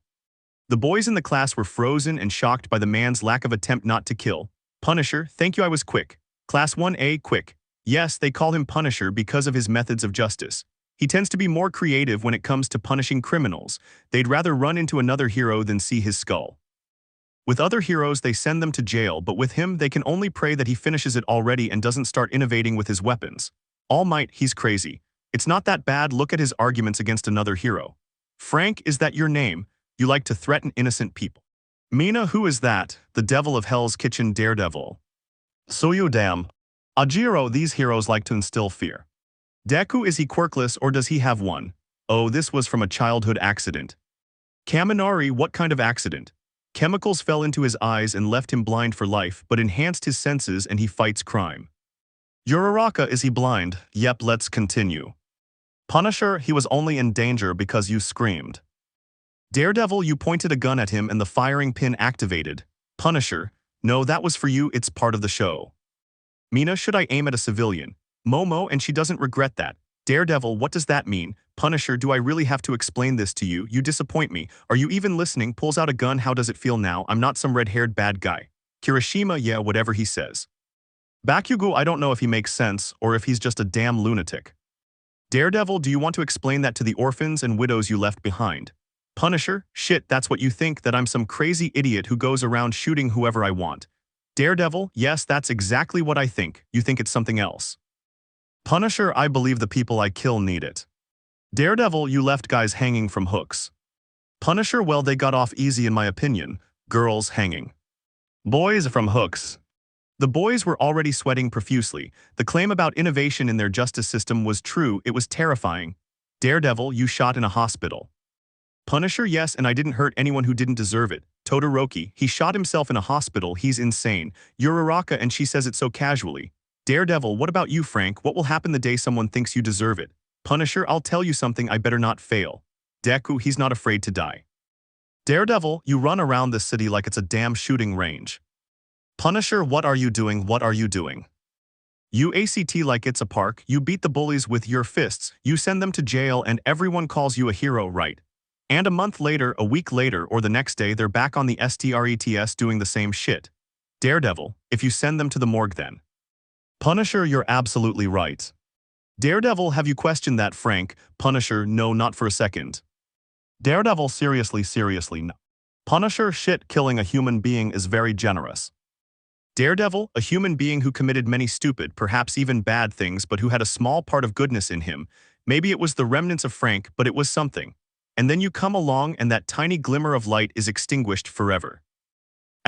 The boys in the class were frozen and shocked by the man's lack of attempt not to kill. Punisher, thank you, I was quick. Class 1A, quick. Yes, they call him Punisher because of his methods of justice. He tends to be more creative when it comes to punishing criminals. They'd rather run into another hero than see his skull. With other heroes, they send them to jail, but with him, they can only pray that he finishes it already and doesn't start innovating with his weapons. Almight, he's crazy. It's not that bad, look at his arguments against another hero. Frank, is that your name? You like to threaten innocent people. Mina, who is that? The devil of Hell's Kitchen daredevil. So you damn. Ajiro, these heroes like to instill fear. Deku, is he quirkless or does he have one? Oh, this was from a childhood accident. Kaminari, what kind of accident? Chemicals fell into his eyes and left him blind for life, but enhanced his senses and he fights crime. Uraraka, is he blind? Yep, let's continue. Punisher, he was only in danger because you screamed. Daredevil, you pointed a gun at him and the firing pin activated. Punisher, no, that was for you, it's part of the show. Mina, should I aim at a civilian? Momo, and she doesn't regret that. Daredevil, what does that mean? Punisher, do I really have to explain this to you? You disappoint me. Are you even listening? Pulls out a gun, how does it feel now? I'm not some red-haired bad guy. Kirishima, yeah, whatever he says. Bakugo, I don't know if he makes sense or if he's just a damn lunatic. Daredevil, do you want to explain that to the orphans and widows you left behind? Punisher, shit, that's what you think, that I'm some crazy idiot who goes around shooting whoever I want. Daredevil, yes, that's exactly what I think. You think it's something else. Punisher, I believe the people I kill need it. Daredevil, you left guys hanging from hooks. Punisher, well, they got off easy in my opinion. Girls hanging. Boys from hooks. The boys were already sweating profusely. The claim about innovation in their justice system was true, it was terrifying. Daredevil, you shot in a hospital. Punisher, yes, and I didn't hurt anyone who didn't deserve it. Todoroki, he shot himself in a hospital, he's insane. Uraraka, and she says it so casually. Daredevil, what about you, Frank? What will happen the day someone thinks you deserve it? Punisher, I'll tell you something, I better not fail. Deku, he's not afraid to die. Daredevil, you run around this city like it's a damn shooting range. Punisher, what are you doing? What are you doing? You act like it's a park, you beat the bullies with your fists, you send them to jail and everyone calls you a hero, right? And a month later, a week later, or the next day, they're back on the STRETS doing the same shit. Daredevil, if you send them to the morgue then. Punisher, you're absolutely right. Daredevil, have you questioned that, Frank? Punisher, no, not for a second. Daredevil, seriously, no. Punisher, shit, killing a human being is very generous. Daredevil, a human being who committed many stupid, perhaps even bad things, but who had a small part of goodness in him. Maybe it was the remnants of Frank, but it was something. And then you come along and that tiny glimmer of light is extinguished forever.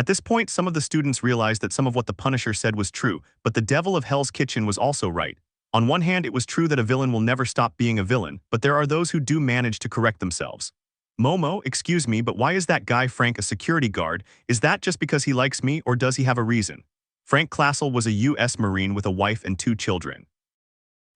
At this point, some of the students realized that some of what the Punisher said was true, but the devil of Hell's Kitchen was also right. On one hand, it was true that a villain will never stop being a villain, but there are those who do manage to correct themselves. Momo, excuse me, but why is that guy Frank a security guard? Is that just because he likes me, or does he have a reason? Frank Classel was a U.S. Marine with a wife and 2 children.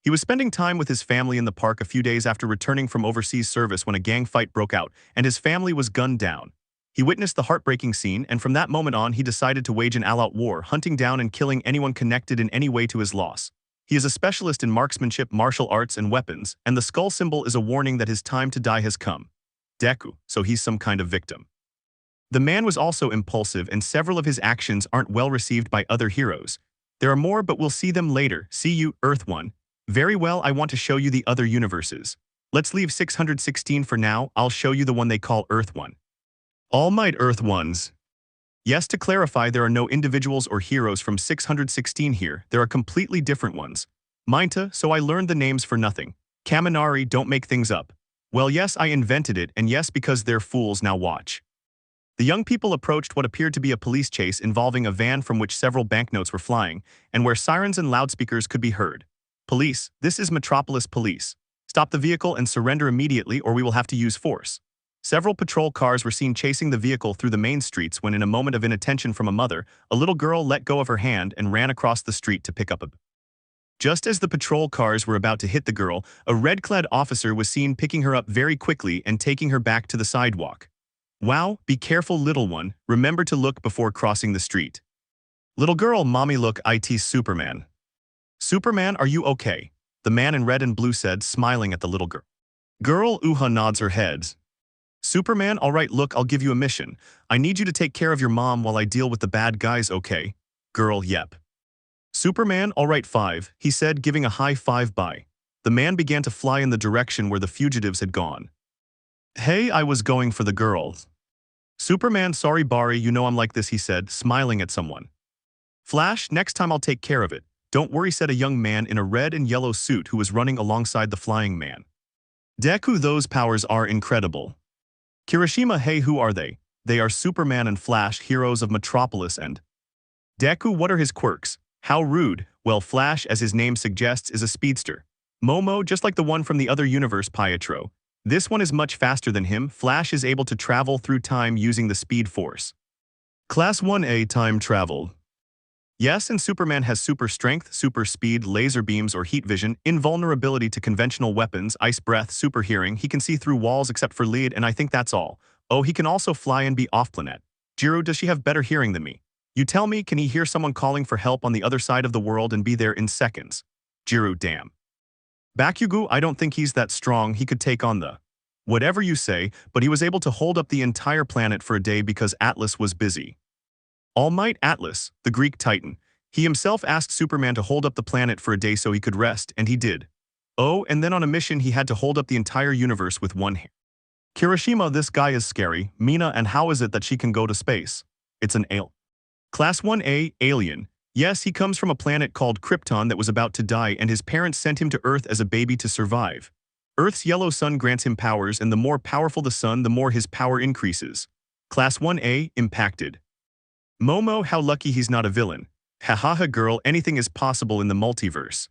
He was spending time with his family in the park a few days after returning from overseas service when a gang fight broke out, and his family was gunned down. He witnessed the heartbreaking scene, and from that moment on, he decided to wage an all-out war, hunting down and killing anyone connected in any way to his loss. He is a specialist in marksmanship, martial arts, and weapons, and the skull symbol is a warning that his time to die has come. Deku, so he's some kind of victim. The man was also impulsive, and several of his actions aren't well received by other heroes. There are more, but we'll see them later. See you, Earth 1. Very well, I want to show you the other universes. Let's leave 616 for now, I'll show you the one they call Earth 1. Almight Earth 1s. Yes, to clarify, there are no individuals or heroes from 616 here, there are completely different ones. Minta, so I learned the names for nothing. Kaminari, don't make things up. Well, yes, I invented it, and yes, because they're fools, now watch. The young people approached what appeared to be a police chase involving a van from which several banknotes were flying, and where sirens and loudspeakers could be heard. Police, this is Metropolis Police. Stop the vehicle and surrender immediately, or we will have to use force. Several patrol cars were seen chasing the vehicle through the main streets when, in a moment of inattention from a mother, a little girl let go of her hand and ran across the street to pick up a... Just as the patrol cars were about to hit the girl, a red-clad officer was seen picking her up very quickly and taking her back to the sidewalk. Wow, be careful, little one, remember to look before crossing the street. Little girl, mommy, look, it's Superman. Superman, are you okay? The man in red and blue said, smiling at the little girl. Girl, Uha nods her head. Superman, alright, look, I'll give you a mission. I need you to take care of your mom while I deal with the bad guys, okay? Girl, yep. Superman, alright, 5, he said, giving a high five bye. The man began to fly in the direction where the fugitives had gone. Hey, I was going for the girls. Superman, sorry Barry, you know I'm like this, he said, smiling at someone. Flash, next time I'll take care of it. Don't worry, said a young man in a red and yellow suit who was running alongside the flying man. Deku, those powers are incredible. Kirishima, hey, who are they? They are Superman and Flash, heroes of Metropolis, and... Deku, what are his quirks? How rude. Well, Flash, as his name suggests, is a speedster. Momo, just like the one from the other universe, Pietro. This one is much faster than him. Flash is able to travel through time using the Speed Force. Class 1A, time travel. Yes, and Superman has super strength, super speed, laser beams or heat vision, invulnerability to conventional weapons, ice breath, super hearing, he can see through walls except for lead, and I think that's all. Oh, he can also fly and be off-planet. Jiro, does she have better hearing than me? You tell me, can he hear someone calling for help on the other side of the world and be there in seconds? Jiro, damn. Bakugo, I don't think he's that strong, he could take on the... Whatever you say, but he was able to hold up the entire planet for a day because Atlas was busy. Almight, Atlas, the Greek titan. He himself asked Superman to hold up the planet for a day so he could rest, and he did. Oh, and then on a mission he had to hold up the entire universe with one hand. Kirishima, this guy is scary. Mina, and how is it that she can go to space? It's an alien. Class 1A, alien. Yes, he comes from a planet called Krypton that was about to die, and his parents sent him to Earth as a baby to survive. Earth's yellow sun grants him powers, and the more powerful the sun, the more his power increases. Class 1A, impacted. Momo, how lucky he's not a villain. Hahaha girl, anything is possible in the multiverse.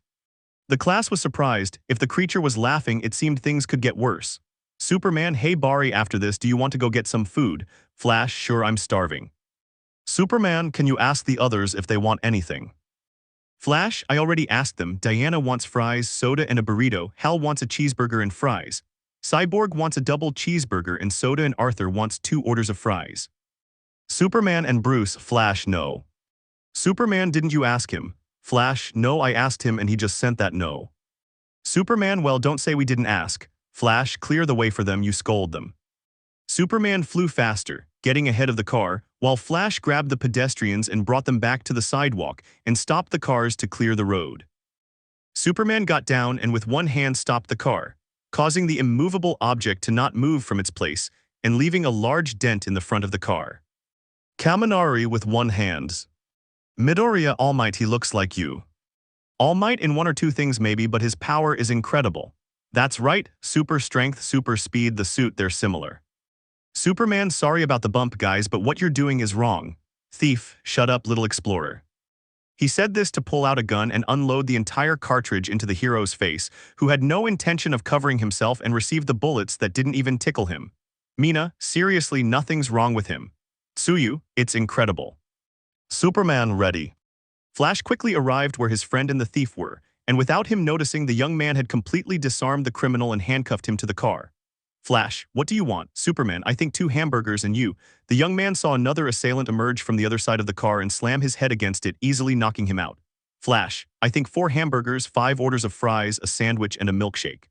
The class was surprised. If the creature was laughing, it seemed things could get worse. Superman, hey Barry, after this, do you want to go get some food? Flash, sure, I'm starving. Superman, can you ask the others if they want anything? Flash, I already asked them. Diana wants fries, soda, and a burrito. Hal wants a cheeseburger and fries. Cyborg wants a double cheeseburger and soda, and Arthur wants 2 orders of fries. Superman and Bruce, Flash, no. Superman, didn't you ask him? Flash, no, I asked him and he just sent that no. Superman, well, don't say we didn't ask. Flash, clear the way for them, you scold them. Superman flew faster, getting ahead of the car, while Flash grabbed the pedestrians and brought them back to the sidewalk and stopped the cars to clear the road. Superman got down and with one hand stopped the car, causing the immovable object to not move from its place and leaving a large dent in the front of the car. Kaminari with one hand. Midoriya, Almight, he looks like you. Almight in 1 or 2 things maybe, but his power is incredible. That's right, super strength, super speed, the suit, they're similar. Superman, sorry about the bump guys, but what you're doing is wrong. Thief, shut up, little explorer. He said this to pull out a gun and unload the entire cartridge into the hero's face, who had no intention of covering himself and received the bullets that didn't even tickle him. Mina, seriously, nothing's wrong with him. Tsuyu, it's incredible. Superman ready. Flash quickly arrived where his friend and the thief were, and without him noticing, the young man had completely disarmed the criminal and handcuffed him to the car. Flash, what do you want? Superman, I think 2 hamburgers and you. The young man saw another assailant emerge from the other side of the car and slam his head against it, easily knocking him out. Flash, I think 4 hamburgers, 5 orders of fries, a sandwich, and a milkshake.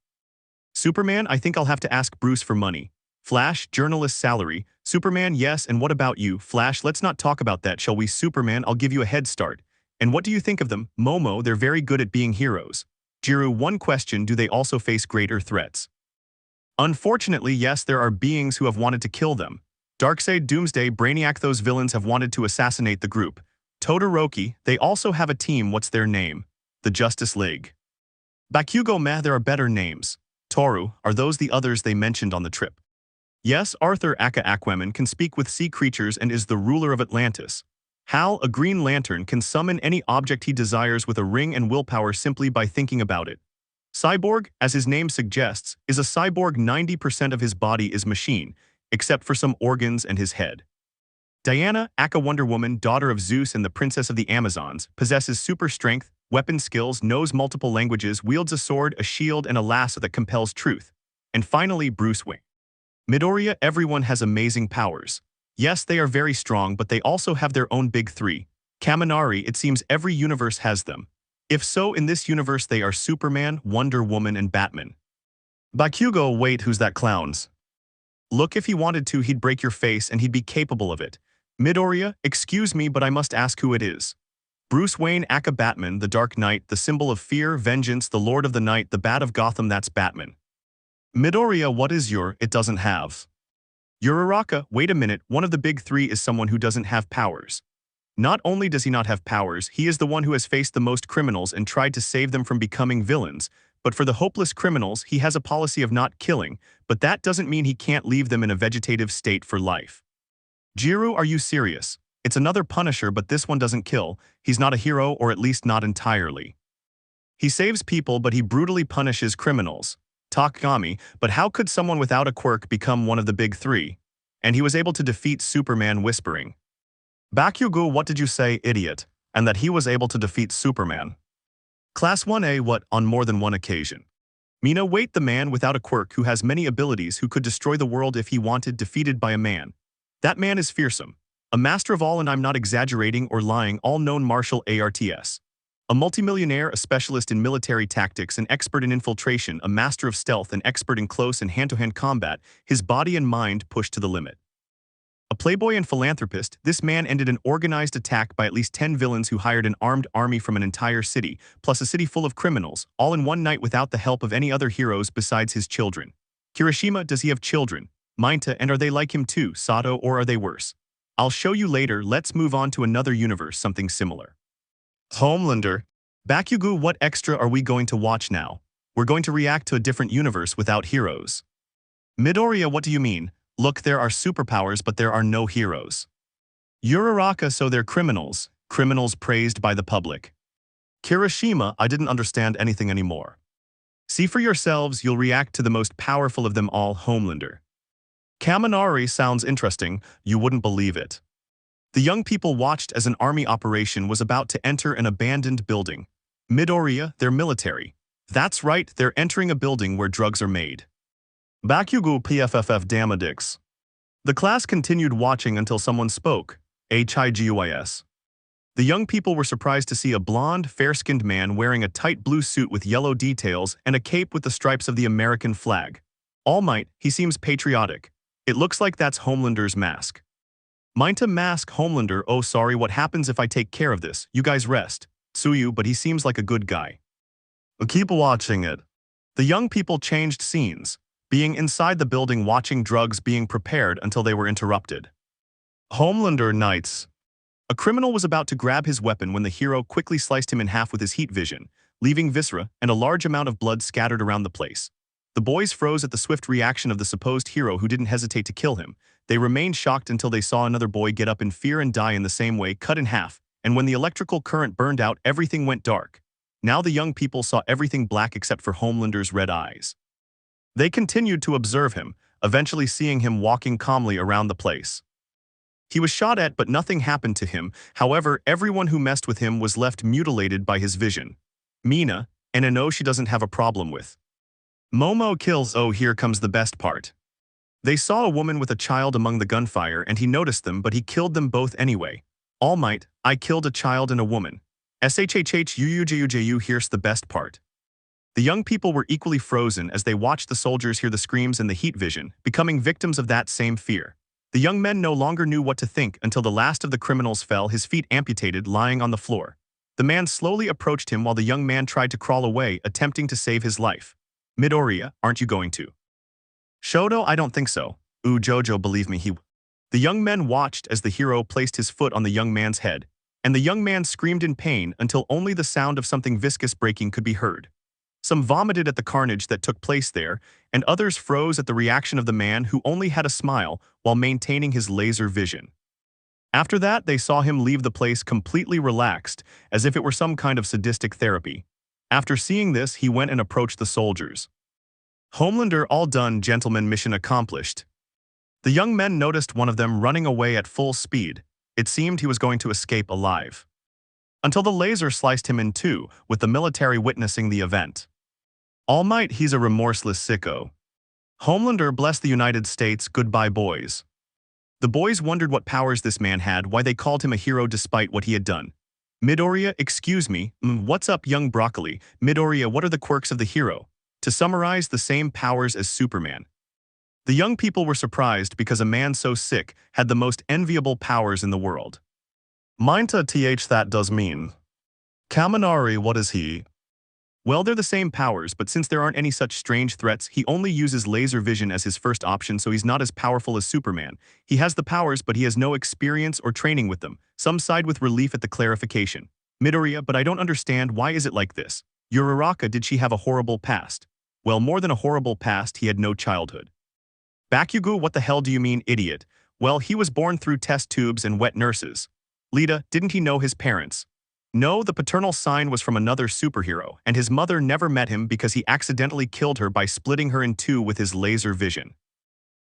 Superman, I think I'll have to ask Bruce for money. Flash, journalist salary. Superman, yes, and what about you? Flash, let's not talk about that, shall we? Superman, I'll give you a head start. And what do you think of them? Momo, they're very good at being heroes. Jiru, one question, do they also face greater threats? Unfortunately, yes, there are beings who have wanted to kill them. Darkseid, Doomsday, Brainiac, those villains have wanted to assassinate the group. Todoroki, they also have a team, what's their name? The Justice League. Bakugo, meh, there are better names. Toru, are those the others they mentioned on the trip? Yes, Arthur Aka Aquaman can speak with sea creatures and is the ruler of Atlantis. Hal, a Green Lantern, can summon any object he desires with a ring and willpower simply by thinking about it. Cyborg, as his name suggests, is a cyborg. 90% of his body is machine, except for some organs and his head. Diana, aka Wonder Woman, daughter of Zeus and the Princess of the Amazons, possesses super strength, weapon skills, knows multiple languages, wields a sword, a shield, and a lasso that compels truth. And finally, Bruce Wayne. Midoriya, everyone has amazing powers. Yes, they are very strong, but they also have their own big 3. Kaminari, it seems every universe has them. If so, in this universe they are Superman, Wonder Woman, and Batman. Bakugo, wait, who's that clowns? Look, if he wanted to, he'd break your face and he'd be capable of it. Midoriya, excuse me, but I must ask who it is. Bruce Wayne, aka Batman, the Dark Knight, the symbol of fear, vengeance, the Lord of the Night, the Bat of Gotham, that's Batman. Midoriya, what is your, it doesn't have? Uraraka, wait a minute, one of the big 3 is someone who doesn't have powers. Not only does he not have powers, he is the one who has faced the most criminals and tried to save them from becoming villains, but for the hopeless criminals, he has a policy of not killing, but that doesn't mean he can't leave them in a vegetative state for life. Jiru, are you serious? It's another Punisher, but this one doesn't kill. He's not a hero, or at least not entirely. He saves people, but he brutally punishes criminals. Takagami, but how could someone without a quirk become one of the big 3? And he was able to defeat Superman, whispering. Bakugo, what did you say, idiot? And that he was able to defeat Superman. Class 1A, what, on more than one occasion? Mina, wait, the man without a quirk who has many abilities who could destroy the world if he wanted, defeated by a man. That man is fearsome. A master of all, and I'm not exaggerating or lying, all-known martial arts. A multimillionaire, a specialist in military tactics, an expert in infiltration, a master of stealth, an expert in close and hand-to-hand combat, his body and mind pushed to the limit. A playboy and philanthropist, this man ended an organized attack by at least 10 villains who hired an armed army from an entire city, plus a city full of criminals, all in one night without the help of any other heroes besides his children. Kirishima, does he have children? Minta, and are they like him too, Sato, or are they worse? I'll show you later, let's move on to another universe, something similar. Homelander. Bakugo, what extra are we going to watch now? We're going to react to a different universe without heroes. Midoriya, what do you mean? Look, there are superpowers, but there are no heroes. Uraraka, so they're criminals. Criminals praised by the public. Kirishima, I didn't understand anything anymore. See for yourselves, you'll react to the most powerful of them all, Homelander. Kaminari sounds interesting, you wouldn't believe it. The young people watched as an army operation was about to enter an abandoned building. Midoriya, they're military. That's right, they're entering a building where drugs are made. Bakugo PFFF Damadix. The class continued watching until someone spoke. HIGUIS. The young people were surprised to see a blonde, fair-skinned man wearing a tight blue suit with yellow details and a cape with the stripes of the American flag. Almight, he seems patriotic. It looks like that's Homelander's mask. Minta, mask, Homelander, oh sorry, what happens if I take care of this? You guys rest. Tsuyu, but he seems like a good guy. Keep watching it. The young people changed scenes, being inside the building watching drugs being prepared until they were interrupted. Homelander Knights. A criminal was about to grab his weapon when the hero quickly sliced him in half with his heat vision, leaving viscera and a large amount of blood scattered around the place. The boys froze at the swift reaction of the supposed hero who didn't hesitate to kill him. They remained shocked until they saw another boy get up in fear and die in the same way, cut in half, and when the electrical current burned out, everything went dark. Now the young people saw everything black except for Homelander's red eyes. They continued to observe him, eventually seeing him walking calmly around the place. He was shot at, but nothing happened to him. However, everyone who messed with him was left mutilated by his vision. Mina, and I know she doesn't have a problem with. Momo kills. Oh, here comes the best part. They saw a woman with a child among the gunfire and he noticed them, but he killed them both anyway. Almight, I killed a child and a woman. SHHHUUJUJU. Here's the best part. The young people were equally frozen as they watched the soldiers hear the screams and the heat vision, becoming victims of that same fear. The young men no longer knew what to think until the last of the criminals fell, his feet amputated, lying on the floor. The man slowly approached him while the young man tried to crawl away, attempting to save his life. Midoriya, aren't you going to? Shoto, I don't think so. Ooh, Jojo, believe me, he... The young men watched as the hero placed his foot on the young man's head, and the young man screamed in pain until only the sound of something viscous breaking could be heard. Some vomited at the carnage that took place there, and others froze at the reaction of the man who only had a smile while maintaining his laser vision. After that, they saw him leave the place completely relaxed, as if it were some kind of sadistic therapy. After seeing this, he went and approached the soldiers. Homelander, all done, gentlemen, mission accomplished. The young men noticed one of them running away at full speed. It seemed he was going to escape alive. Until the laser sliced him in two, with the military witnessing the event. Almight, he's a remorseless sicko. Homelander, bless the United States, goodbye boys. The boys wondered what powers this man had, why they called him a hero despite what he had done. Midoriya, excuse me, what's up young broccoli? Midoriya, what are the quirks of the hero? To summarize, the same powers as Superman. The young people were surprised because a man so sick had the most enviable powers in the world. Minta th that does mean. Kaminari, what is he? Well, they're the same powers, but since there aren't any such strange threats, he only uses laser vision as his first option, so he's not as powerful as Superman. He has the powers, but he has no experience or training with them. Some side with relief at the clarification. Midoriya, but I don't understand, why is it like this? Uraraka, did she have a horrible past? Well, more than a horrible past, he had no childhood. Bakugo, what the hell do you mean, idiot? Well, he was born through test tubes and wet nurses. Lita, didn't he know his parents? No, the paternal sign was from another superhero, and his mother never met him because he accidentally killed her by splitting her in two with his laser vision.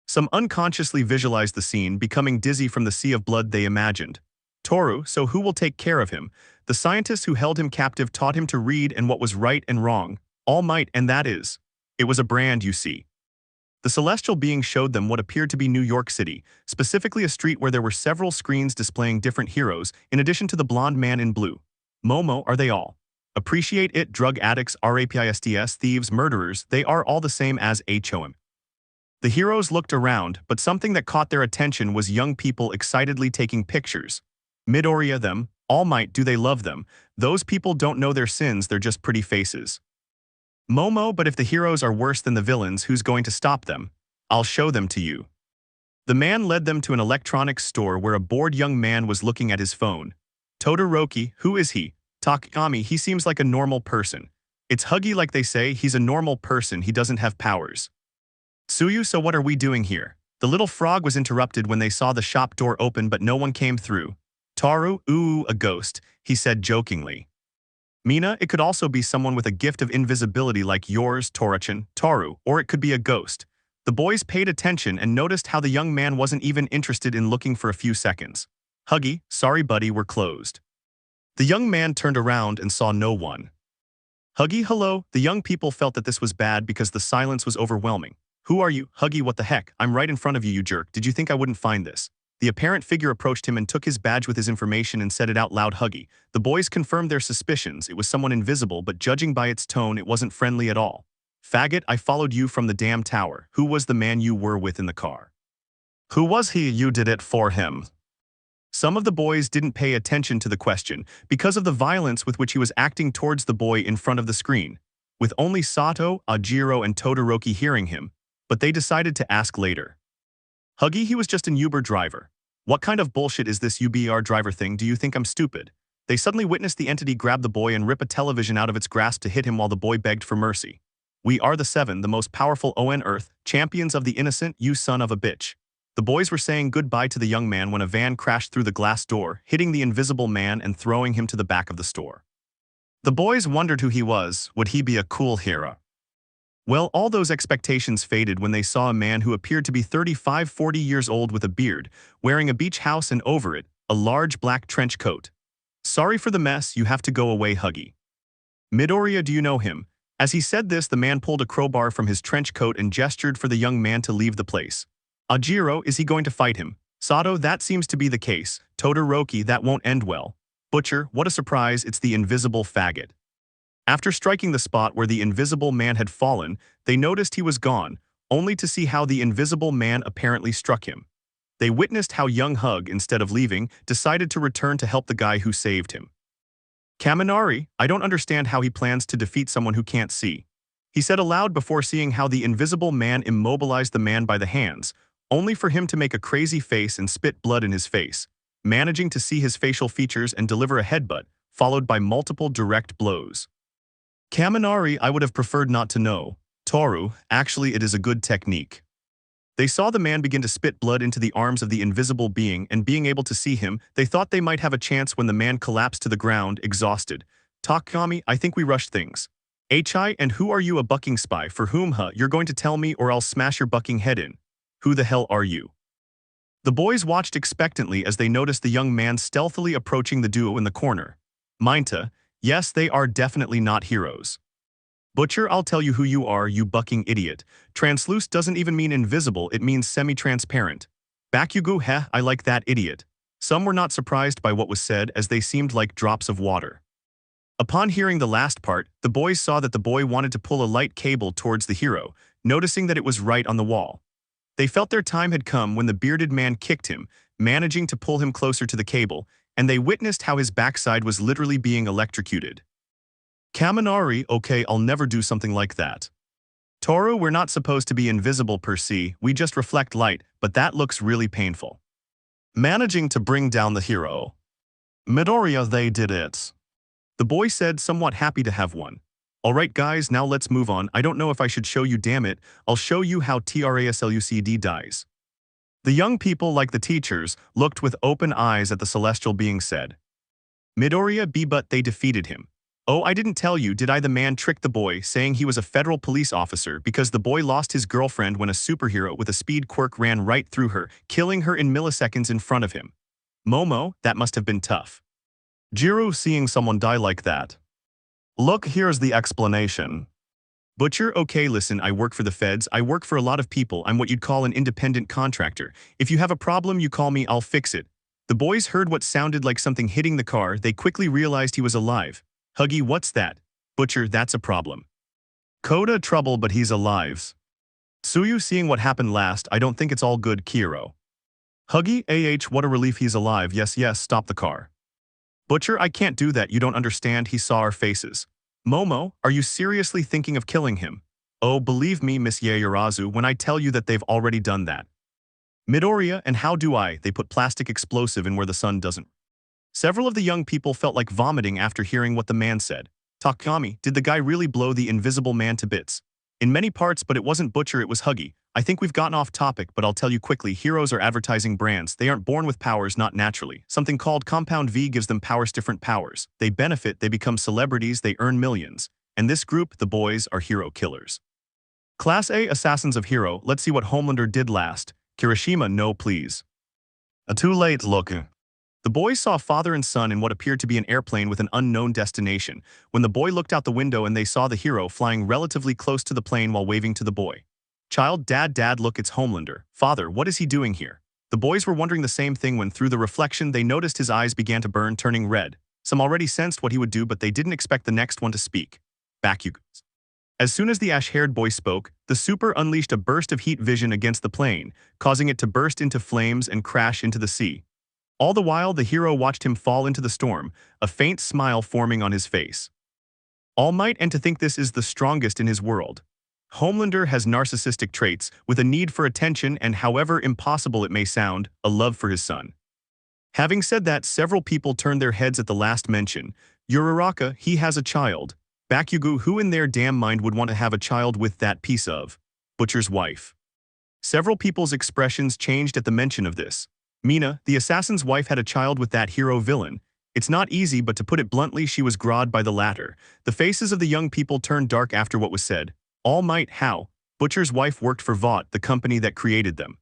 Some unconsciously visualized the scene, becoming dizzy from the sea of blood they imagined. Toru, so who will take care of him? The scientists who held him captive taught him to read and what was right and wrong. All Might, and that is. It was a brand, you see. The celestial being showed them what appeared to be New York City, specifically a street where there were several screens displaying different heroes, in addition to the blonde man in blue. Momo, are they all? Appreciate it, drug addicts, rapists, thieves, murderers, they are all the same as HOM. The heroes looked around, but something that caught their attention was young people excitedly taking pictures. Midoriya, them, All Might, do they love them? Those people don't know their sins, they're just pretty faces. Momo, but if the heroes are worse than the villains, who's going to stop them? I'll show them to you. The man led them to an electronics store where a bored young man was looking at his phone. Todoroki, who is he? Takami, he seems like a normal person. It's Huggy like they say, he's a normal person, he doesn't have powers. Tsuyu, so what are we doing here? The little frog was interrupted when they saw the shop door open but no one came through. Taru, ooh, a ghost, he said jokingly. Mina, it could also be someone with a gift of invisibility like yours, Torachan, Taru, or it could be a ghost. The boys paid attention and noticed how the young man wasn't even interested in looking for a few seconds. Huggy, sorry buddy, we're closed. The young man turned around and saw no one. Huggy, hello? The young people felt that this was bad because the silence was overwhelming. Who are you? Huggy, what the heck? I'm right in front of you, you jerk. Did you think I wouldn't find this? The apparent figure approached him and took his badge with his information and said it out loud. Huggy. The boys confirmed their suspicions. It was someone invisible, but judging by its tone, it wasn't friendly at all. Faggot, I followed you from the damn tower. Who was the man you were with in the car? Who was he? You did it for him. Some of the boys didn't pay attention to the question because of the violence with which he was acting towards the boy in front of the screen, with only Sato, Ajiro, and Todoroki hearing him, but they decided to ask later. Huggy, he was just an Uber driver. What kind of bullshit is this UBR driver thing? Do you think I'm stupid? They suddenly witnessed the entity grab the boy and rip a television out of its grasp to hit him while the boy begged for mercy. We are the seven, the most powerful ON Earth, champions of the innocent, you son of a bitch. The boys were saying goodbye to the young man when a van crashed through the glass door, hitting the invisible man and throwing him to the back of the store. The boys wondered who he was. Would he be a cool hero? Well, all those expectations faded when they saw a man who appeared to be 35-40 years old with a beard, wearing a beach house and over it, a large black trench coat. Sorry for the mess, you have to go away, Huggy. Midoriya, do you know him? As he said this, the man pulled a crowbar from his trench coat and gestured for the young man to leave the place. Ajiro, is he going to fight him? Sato, that seems to be the case. Todoroki, that won't end well. Butcher, what a surprise, it's the invisible faggot. After striking the spot where the invisible man had fallen, they noticed he was gone, only to see how the invisible man apparently struck him. They witnessed how young Hug, instead of leaving, decided to return to help the guy who saved him. Kaminari, I don't understand how he plans to defeat someone who can't see. He said aloud before seeing how the invisible man immobilized the man by the hands, only for him to make a crazy face and spit blood in his face, managing to see his facial features and deliver a headbutt, followed by multiple direct blows. Kaminari, I would have preferred not to know. Toru, actually it is a good technique. They saw the man begin to spit blood into the arms of the invisible being, and being able to see him, they thought they might have a chance when the man collapsed to the ground, exhausted. Takami, I think we rushed things. HI, and who are you, a bucking spy? For whom, you're going to tell me or I'll smash your bucking head in. Who the hell are you? The boys watched expectantly as they noticed the young man stealthily approaching the duo in the corner. Minta, yes, they are definitely not heroes. Butcher, I'll tell you who you are, you bucking idiot. Transluce doesn't even mean invisible, it means semi-transparent. Bakugo, heh, I like that, idiot. Some were not surprised by what was said as they seemed like drops of water. Upon hearing the last part, the boys saw that the boy wanted to pull a light cable towards the hero, noticing that it was right on the wall. They felt their time had come when the bearded man kicked him, managing to pull him closer to the cable, and they witnessed how his backside was literally being electrocuted. Kaminari, okay, I'll never do something like that. Toru, we're not supposed to be invisible per se, we just reflect light, but that looks really painful. Managing to bring down the hero. Midoriya, they did it. The boy said, somewhat happy to have one. Alright guys, now let's move on. I don't know if I should show you, damn it, I'll show you how Traslucd dies. The young people, like the teachers, looked with open eyes at the celestial being said. Midoriya B, but they defeated him. Oh, I didn't tell you, did I? The man tricked the boy, saying he was a federal police officer because the boy lost his girlfriend when a superhero with a speed quirk ran right through her, killing her in milliseconds in front of him. Momo, that must have been tough. Jiro, seeing someone die like that. Look, here's the explanation. Butcher, okay, listen, I work for the feds, I work for a lot of people, I'm what you'd call an independent contractor. If you have a problem, you call me, I'll fix it. The boys heard what sounded like something hitting the car, they quickly realized he was alive. Huggy, what's that? Butcher, that's a problem. Koda, trouble, but he's alive. Tsuyu, seeing what happened last, I don't think it's all good, Kiro. Huggy, what a relief he's alive, yes, stop the car. Butcher, I can't do that, you don't understand, he saw our faces. Momo, are you seriously thinking of killing him? Oh, believe me, Miss Yaoyorozu, when I tell you that they've already done that. Midoriya, and how do I? They put plastic explosive in where the sun doesn't. Several of the young people felt like vomiting after hearing what the man said. Takami, did the guy really blow the invisible man to bits? In many parts, but it wasn't Butcher, it was Huggy. I think we've gotten off topic, but I'll tell you quickly, heroes are advertising brands. They aren't born with powers, not naturally. Something called Compound V gives them powers, different powers. They benefit, they become celebrities, they earn millions. And this group, the boys, are hero killers. Class A Assassins of Hero, let's see what Homelander did last. Kirishima, no please. Too late, look. The boys saw father and son in what appeared to be an airplane with an unknown destination, when the boy looked out the window and they saw the hero flying relatively close to the plane while waving to the boy. Child, dad, look, it's Homelander. Father, what is he doing here? The boys were wondering the same thing when through the reflection they noticed his eyes began to burn, turning red. Some already sensed what he would do, but they didn't expect the next one to speak. Bakugo. As soon as the ash-haired boy spoke, the super unleashed a burst of heat vision against the plane, causing it to burst into flames and crash into the sea. All the while, the hero watched him fall into the storm, a faint smile forming on his face. Almight, and to think this is the strongest in his world. Homelander has narcissistic traits, with a need for attention and, however impossible it may sound, a love for his son. Having said that, several people turned their heads at the last mention. Uraraka, he has a child. Bakugo, who in their damn mind would want to have a child with that piece of Butcher's wife? Several people's expressions changed at the mention of this. Mina, the assassin's wife, had a child with that hero villain. It's not easy, but to put it bluntly, she was grawed by the latter. The faces of the young people turned dark after what was said. Almight, how? Butcher's wife worked for Vought, the company that created them.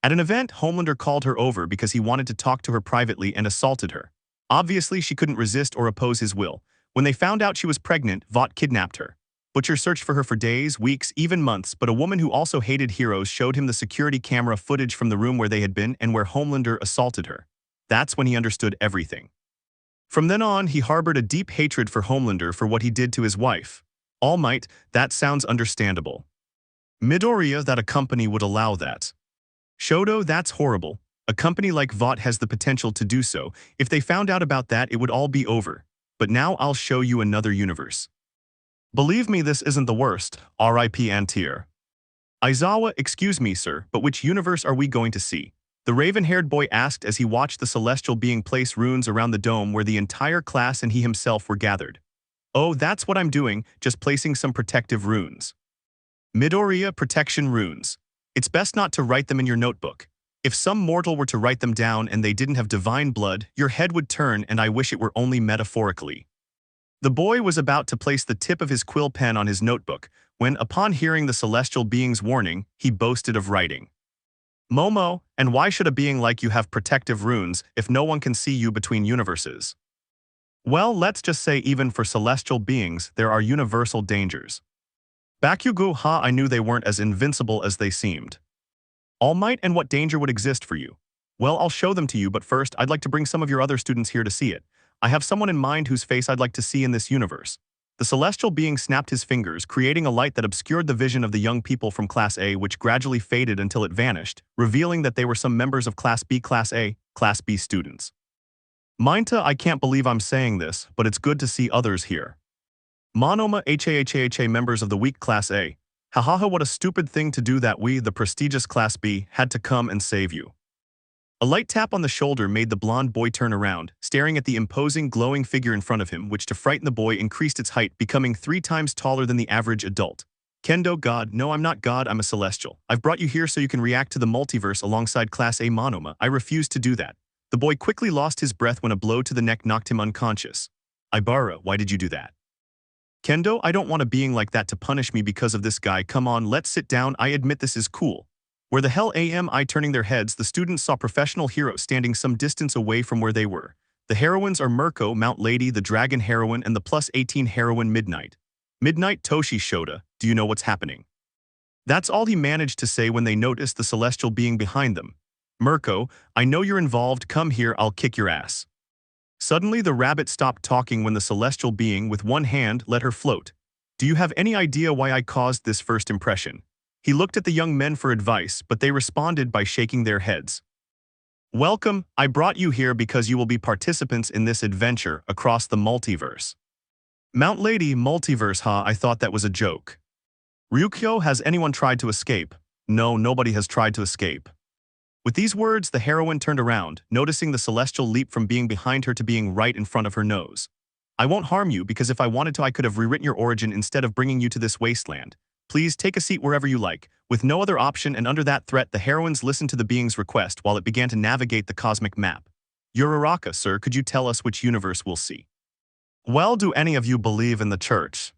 At an event, Homelander called her over because he wanted to talk to her privately and assaulted her. Obviously, she couldn't resist or oppose his will. When they found out she was pregnant, Vought kidnapped her. Butcher searched for her for days, weeks, even months, but a woman who also hated heroes showed him the security camera footage from the room where they had been and where Homelander assaulted her. That's when he understood everything. From then on, he harbored a deep hatred for Homelander for what he did to his wife. Almight, that sounds understandable. Midoriya, that a company would allow that. Shoto, that's horrible. A company like Vought has the potential to do so. If they found out about that, it would all be over. But now I'll show you another universe. Believe me, this isn't the worst. R.I.P. Antier. Aizawa, excuse me, sir, but which universe are we going to see? The raven-haired boy asked as he watched the celestial being place runes around the dome where the entire class and he himself were gathered. Oh, that's what I'm doing, just placing some protective runes. Midoriya, protection runes. It's best not to write them in your notebook. If some mortal were to write them down and they didn't have divine blood, your head would turn, and I wish it were only metaphorically. The boy was about to place the tip of his quill pen on his notebook when, upon hearing the celestial being's warning, he boasted of writing. Momo, and why should a being like you have protective runes if no one can see you between universes? Well, let's just say even for celestial beings, there are universal dangers. Bakugo, ha, I knew they weren't as invincible as they seemed. Almight, and what danger would exist for you? Well, I'll show them to you, but first, I'd like to bring some of your other students here to see it. I have someone in mind whose face I'd like to see in this universe. The celestial being snapped his fingers, creating a light that obscured the vision of the young people from Class A, which gradually faded until it vanished, revealing that they were some members of Class B, Class A, Class B students. Minta, I can't believe I'm saying this, but it's good to see others here. Monoma, HAHAHA, members of the weak Class A. Hahaha, what a stupid thing to do that we, the prestigious Class B, had to come and save you. A light tap on the shoulder made the blonde boy turn around, staring at the imposing, glowing figure in front of him, which to frighten the boy increased its height, becoming 3 times taller than the average adult. Kendo, God, no, I'm not God, I'm a celestial. I've brought you here so you can react to the multiverse alongside Class A Monoma. I refuse to do that. The boy quickly lost his breath when a blow to the neck knocked him unconscious. Ibara, why did you do that? Kendo, I don't want a being like that to punish me because of this guy. Come on, let's sit down. I admit this is cool. Where the hell am I? Turning their heads, the students saw professional heroes standing some distance away from where they were. The heroines are Mirko, Mount Lady, the Dragon Heroine, and the +18 heroine Midnight. Midnight, Toshi, Shota, do you know what's happening? That's all he managed to say when they noticed the celestial being behind them. Mirko, I know you're involved, come here, I'll kick your ass. Suddenly the rabbit stopped talking when the celestial being with one hand let her float. Do you have any idea why I caused this first impression? He looked at the young men for advice, but they responded by shaking their heads. Welcome, I brought you here because you will be participants in this adventure across the multiverse. Mount Lady, multiverse, ha, I thought that was a joke. Ryukyo, has anyone tried to escape? No, nobody has tried to escape. With these words, the heroine turned around, noticing the celestial leap from being behind her to being right in front of her nose. I won't harm you because if I wanted to I could have rewritten your origin instead of bringing you to this wasteland. Please take a seat wherever you like. With no other option and under that threat, the heroines listened to the being's request while it began to navigate the cosmic map. Uraraka, sir, could you tell us which universe we'll see? Well, do any of you believe in the church?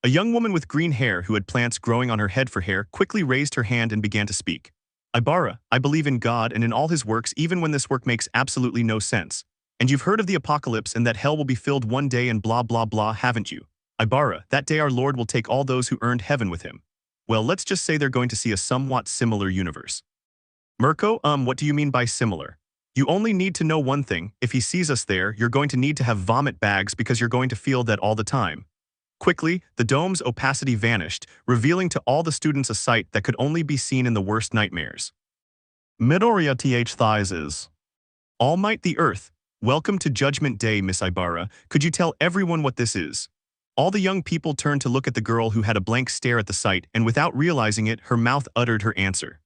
A young woman with green hair who had plants growing on her head for hair quickly raised her hand and began to speak. Ibara, I believe in God and in all his works even when this work makes absolutely no sense. And you've heard of the apocalypse and that hell will be filled one day and blah blah blah, haven't you? Ibara, that day our Lord will take all those who earned heaven with him. Well, let's just say they're going to see a somewhat similar universe. Mirko, what do you mean by similar? You only need to know one thing, if he sees us there, you're going to need to have vomit bags because you're going to feel that all the time. Quickly, the dome's opacity vanished, revealing to all the students a sight that could only be seen in the worst nightmares. Midoriya th thighs is. Almight the Earth, welcome to Judgment Day, Miss Ibara. Could you tell everyone what this is? All the young people turned to look at the girl who had a blank stare at the sight, and without realizing it, her mouth uttered her answer.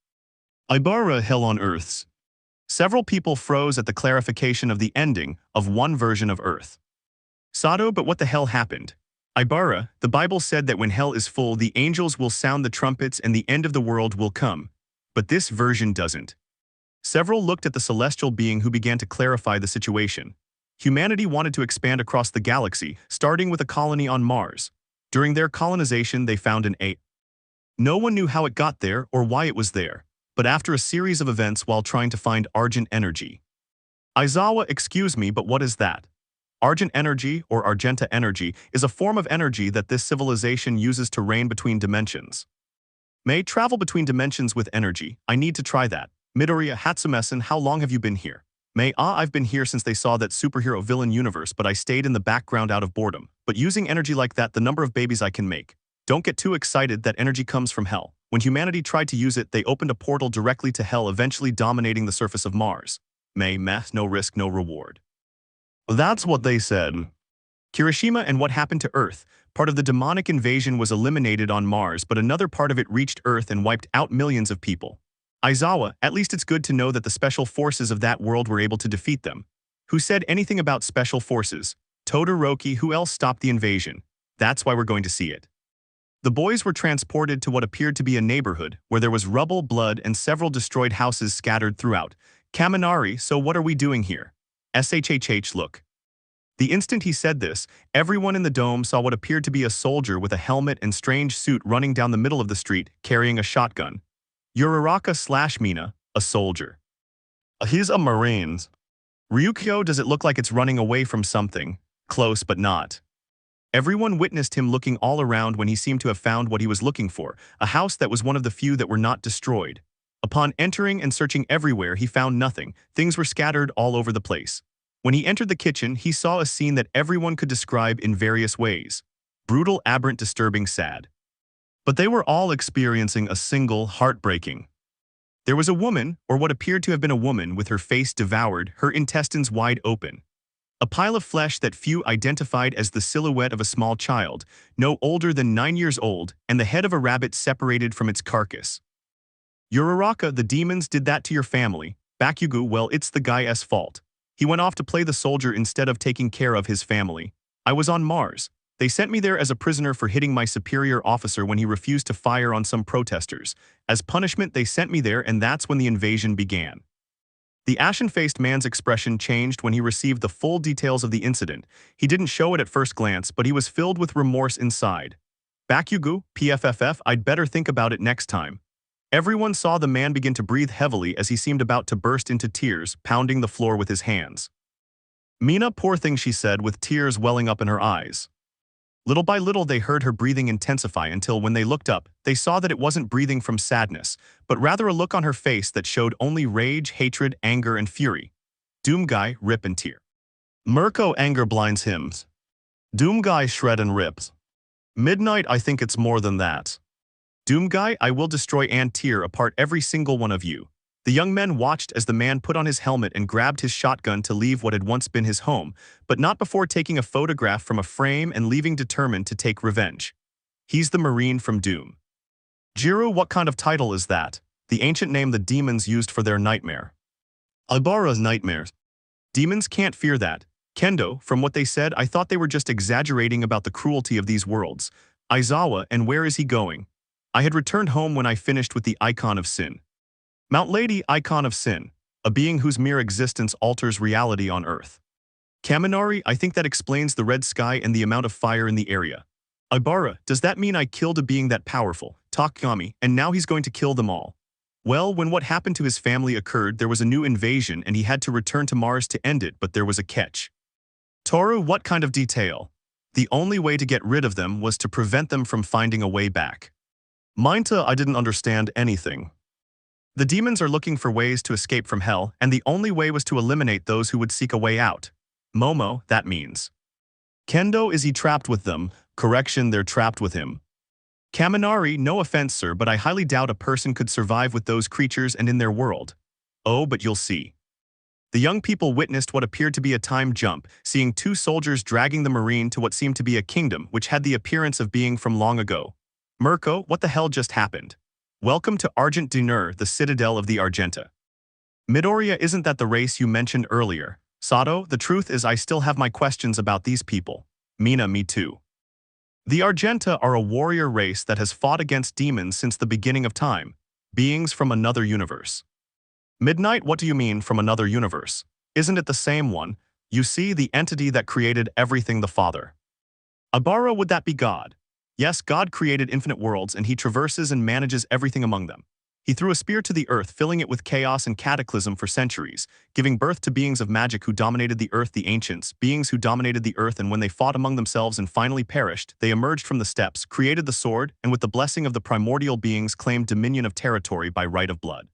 Ibara, hell on Earths. Several people froze at the clarification of the ending of one version of Earth. Sato, but what the hell happened? Ibara, the Bible said that when hell is full, the angels will sound the trumpets and the end of the world will come. But this version doesn't. Several looked at the celestial being who began to clarify the situation. Humanity wanted to expand across the galaxy, starting with a colony on Mars. During their colonization, they found an A. No one knew how it got there or why it was there, but after a series of events while trying to find Argent energy. Aizawa, excuse me, but what is that? Argent energy, or Argenta energy, is a form of energy that this civilization uses to reign between dimensions. May travel between dimensions with energy. I need to try that. Midoriya, Hatsumesan, how long have you been here? May, I've been here since they saw that superhero villain universe, but I stayed in the background out of boredom. But using energy like that, the number of babies I can make. Don't get too excited, that energy comes from hell. When humanity tried to use it, they opened a portal directly to hell, eventually dominating the surface of Mars. May, no risk, no reward. That's what they said. Kirishima, and what happened to Earth? Part of the demonic invasion was eliminated on Mars, but another part of it reached Earth and wiped out millions of people. Aizawa, at least it's good to know that the special forces of that world were able to defeat them. Who said anything about special forces? Todoroki, who else stopped the invasion? That's why we're going to see it. The boys were transported to what appeared to be a neighborhood, where there was rubble, blood, and several destroyed houses scattered throughout. Kaminari, so what are we doing here? SHHH, look. The instant he said this, everyone in the dome saw what appeared to be a soldier with a helmet and strange suit running down the middle of the street, carrying a shotgun. Uraraka / Mina, a soldier. He's a Marine. Ryukyo, does it look like it's running away from something? Close, but not. Everyone witnessed him looking all around when he seemed to have found what he was looking for, a house that was one of the few that were not destroyed. Upon entering and searching everywhere, he found nothing. Things were scattered all over the place. When he entered the kitchen, he saw a scene that everyone could describe in various ways. Brutal, aberrant, disturbing, sad. But they were all experiencing a single heartbreaking. There was a woman, or what appeared to have been a woman, with her face devoured, her intestines wide open. A pile of flesh that few identified as the silhouette of a small child, no older than 9 years old, and the head of a rabbit separated from its carcass. Uraraka, the demons did that to your family. Bakugo, well, it's the guy's fault. He went off to play the soldier instead of taking care of his family. I was on Mars. They sent me there as a prisoner for hitting my superior officer when he refused to fire on some protesters. As punishment, they sent me there, and that's when the invasion began. The ashen-faced man's expression changed when he received the full details of the incident. He didn't show it at first glance, but he was filled with remorse inside. Bakugo, PFFF, I'd better think about it next time. Everyone saw the man begin to breathe heavily as he seemed about to burst into tears, pounding the floor with his hands. Mina, poor thing, she said, with tears welling up in her eyes. Little by little they heard her breathing intensify until when they looked up, they saw that it wasn't breathing from sadness, but rather a look on her face that showed only rage, hatred, anger, and fury. Doomguy, rip and tear. Mirko, anger blinds him. Doomguy, shred and rips. Midnight, I think it's more than that. Doomguy, I will destroy and tear apart every single one of you. The young men watched as the man put on his helmet and grabbed his shotgun to leave what had once been his home, but not before taking a photograph from a frame and leaving determined to take revenge. He's the Marine from Doom. Jiro, what kind of title is that? The ancient name the demons used for their nightmare. Ibara's nightmares. Demons can't fear that. Kendo, from what they said, I thought they were just exaggerating about the cruelty of these worlds. Aizawa, and where is he going? I had returned home when I finished with the Icon of Sin. Mount Lady, Icon of Sin, a being whose mere existence alters reality on Earth. Kaminari, I think that explains the red sky and the amount of fire in the area. Ibara, does that mean I killed a being that powerful, Takami, and now he's going to kill them all? Well, when what happened to his family occurred, there was a new invasion and he had to return to Mars to end it, but there was a catch. Toru, what kind of detail? The only way to get rid of them was to prevent them from finding a way back. Minta, I didn't understand anything. The demons are looking for ways to escape from hell, and the only way was to eliminate those who would seek a way out. Momo, that means. Kendo, is he trapped with them? Correction, they're trapped with him. Kaminari, no offense, sir, but I highly doubt a person could survive with those creatures and in their world. Oh, but you'll see. The young people witnessed what appeared to be a time jump, seeing two soldiers dragging the Marine to what seemed to be a kingdom which had the appearance of being from long ago. Mirko, what the hell just happened? Welcome to Argent D'nur, the citadel of the Argenta. Midoriya, isn't that the race you mentioned earlier? Sato, the truth is I still have my questions about these people. Mina, me too. The Argenta are a warrior race that has fought against demons since the beginning of time, beings from another universe. Midnight, what do you mean from another universe? Isn't it the same one? You see, the entity that created everything, the Father. Ibarra, would that be God? Yes, God created infinite worlds and he traverses and manages everything among them. He threw a spear to the earth, filling it with chaos and cataclysm for centuries, giving birth to beings of magic who dominated the earth, the ancients, beings who dominated the earth, and when they fought among themselves and finally perished, they emerged from the steppes, created the sword, and with the blessing of the primordial beings claimed dominion of territory by right of blood.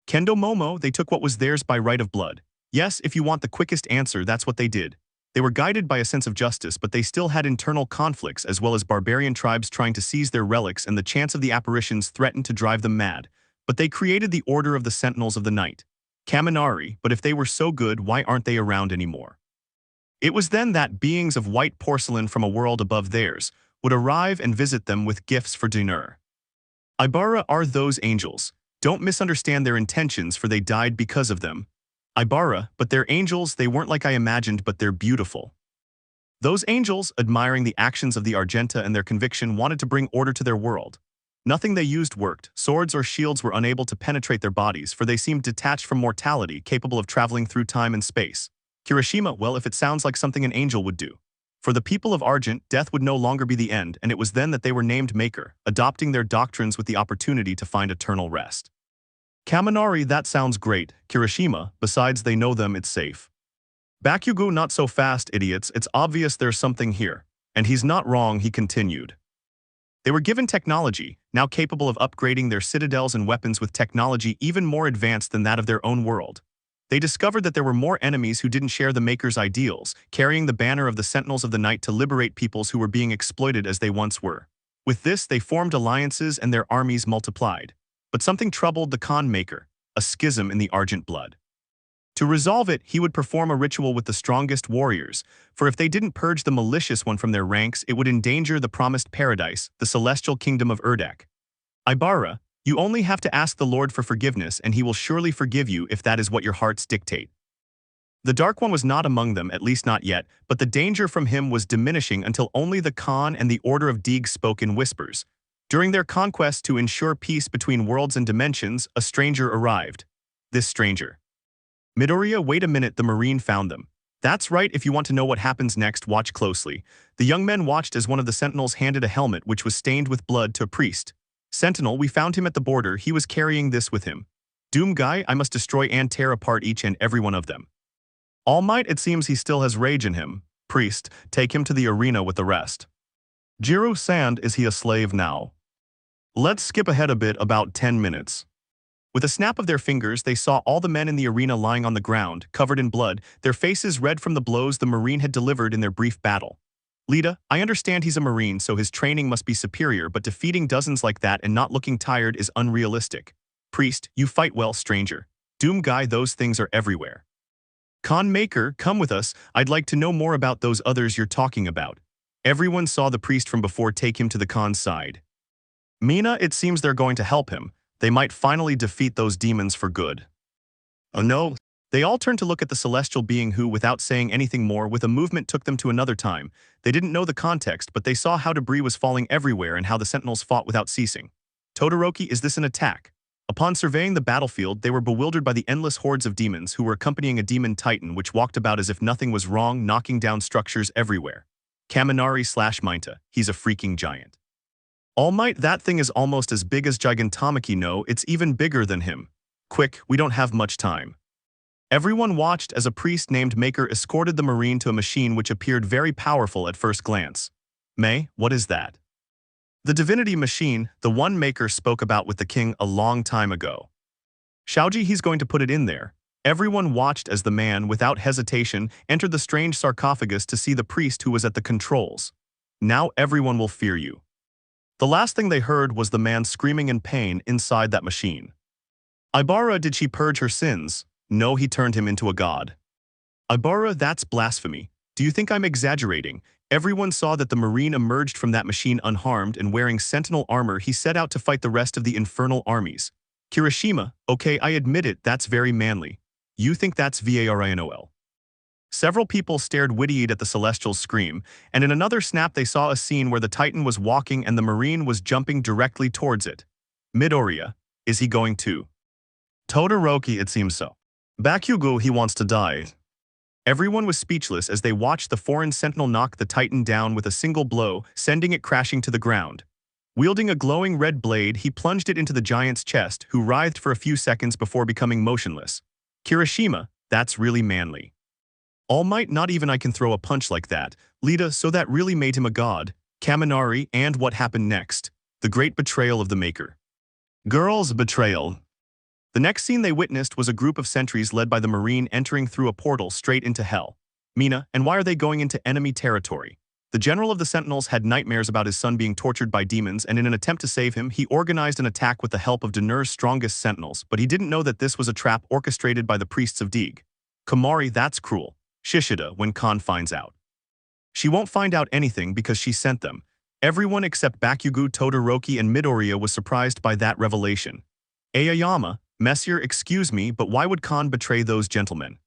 Kendo Momo, they took what was theirs by right of blood. Yes, if you want the quickest answer, that's what they did. They were guided by a sense of justice, but they still had internal conflicts as well as barbarian tribes trying to seize their relics, and the chance of the apparitions threatened to drive them mad. But they created the Order of the Sentinels of the Night. Kaminari, but if they were so good, why aren't they around anymore? It was then that beings of white porcelain from a world above theirs would arrive and visit them with gifts for D'nur. Ibarra are those angels. Don't misunderstand their intentions, for they died because of them. Ibarra, but they're angels, they weren't like I imagined, but they're beautiful. Those angels, admiring the actions of the Argenta and their conviction, wanted to bring order to their world. Nothing they used worked. Swords or shields were unable to penetrate their bodies, for they seemed detached from mortality, capable of traveling through time and space. Kirishima, well, if it sounds like something an angel would do. For the people of Argent, death would no longer be the end, and it was then that they were named Maker, adopting their doctrines with the opportunity to find eternal rest. Kaminari, that sounds great. Kirishima, besides they know them, it's safe. Bakugo, not so fast, idiots, it's obvious there's something here. And he's not wrong, he continued. They were given technology, now capable of upgrading their citadels and weapons with technology even more advanced than that of their own world. They discovered that there were more enemies who didn't share the Maker's ideals, carrying the banner of the Sentinels of the Night to liberate peoples who were being exploited as they once were. With this, they formed alliances and their armies multiplied. But something troubled the Khan Maker, a schism in the Argent blood. To resolve it, he would perform a ritual with the strongest warriors, for if they didn't purge the malicious one from their ranks, it would endanger the promised paradise, the celestial kingdom of Urdak. Ibarra, you only have to ask the Lord for forgiveness and he will surely forgive you if that is what your hearts dictate. The Dark One was not among them, at least not yet, but the danger from him was diminishing until only the Khan and the Order of Deeg spoke in whispers. During their conquest to ensure peace between worlds and dimensions, a stranger arrived. This stranger. Midoriya, wait a minute, the Marine found them. That's right, if you want to know what happens next, watch closely. The young men watched as one of the Sentinels handed a helmet which was stained with blood to a priest. Sentinel, we found him at the border, he was carrying this with him. Doom guy, I must destroy and tear apart each and every one of them. Almight, it seems he still has rage in him. Priest, take him to the arena with the rest. Jiro Sand, is he a slave now? Let's skip ahead a bit, about 10 minutes. With a snap of their fingers, they saw all the men in the arena lying on the ground, covered in blood, their faces red from the blows the Marine had delivered in their brief battle. Lita, I understand he's a Marine, so his training must be superior, but defeating dozens like that and not looking tired is unrealistic. Priest, you fight well, stranger. Doom guy, those things are everywhere. Khan Maker, come with us, I'd like to know more about those others you're talking about. Everyone saw the priest from before, take him to the Khan's side. Mina, it seems they're going to help him. They might finally defeat those demons for good. Oh no. They all turned to look at the celestial being who, without saying anything more, with a movement took them to another time. They didn't know the context, but they saw how debris was falling everywhere and how the Sentinels fought without ceasing. Todoroki, is this an attack? Upon surveying the battlefield, they were bewildered by the endless hordes of demons who were accompanying a demon titan which walked about as if nothing was wrong, knocking down structures everywhere. Kaminari/Minta, he's a freaking giant. Almight, that thing is almost as big as Gigantomachy, no, it's even bigger than him. Quick, we don't have much time. Everyone watched as a priest named Maker escorted the Marine to a machine which appeared very powerful at first glance. May, what is that? The divinity machine, the one Maker spoke about with the king a long time ago. Shaoji, he's going to put it in there. Everyone watched as the man, without hesitation, entered the strange sarcophagus to see the priest who was at the controls. Now everyone will fear you. The last thing they heard was the man screaming in pain inside that machine. Ibarra, did she purge her sins? No, he turned him into a god. Ibarra, that's blasphemy. Do you think I'm exaggerating? Everyone saw that the Marine emerged from that machine unharmed and wearing sentinel armor. He set out to fight the rest of the infernal armies. Kirishima, okay, I admit it, that's very manly. You think that's VARINOL. Several people stared wide-eyed at the Celestial's scream, and in another snap they saw a scene where the Titan was walking and the Marine was jumping directly towards it. Midoriya, is he going to? Todoroki, it seems so. Bakugo, he wants to die. Everyone was speechless as they watched the foreign sentinel knock the Titan down with a single blow, sending it crashing to the ground. Wielding a glowing red blade, he plunged it into the giant's chest, who writhed for a few seconds before becoming motionless. Kirishima, that's really manly. Almight, not even I can throw a punch like that. Lita, so that really made him a god. Kaminari, and what happened next? The great betrayal of the Maker. Girls' betrayal. The next scene they witnessed was a group of sentries led by the Marine entering through a portal straight into hell. Mina, and why are they going into enemy territory? The general of the Sentinels had nightmares about his son being tortured by demons, and in an attempt to save him, he organized an attack with the help of D'nur's strongest Sentinels, but he didn't know that this was a trap orchestrated by the priests of Deeg. Komari, that's cruel. Shishida, when Khan finds out. She won't find out anything because she sent them. Everyone except Bakugo, Todoroki, and Midoriya was surprised by that revelation. Aoyama, Messier, excuse me, but why would Khan betray those gentlemen?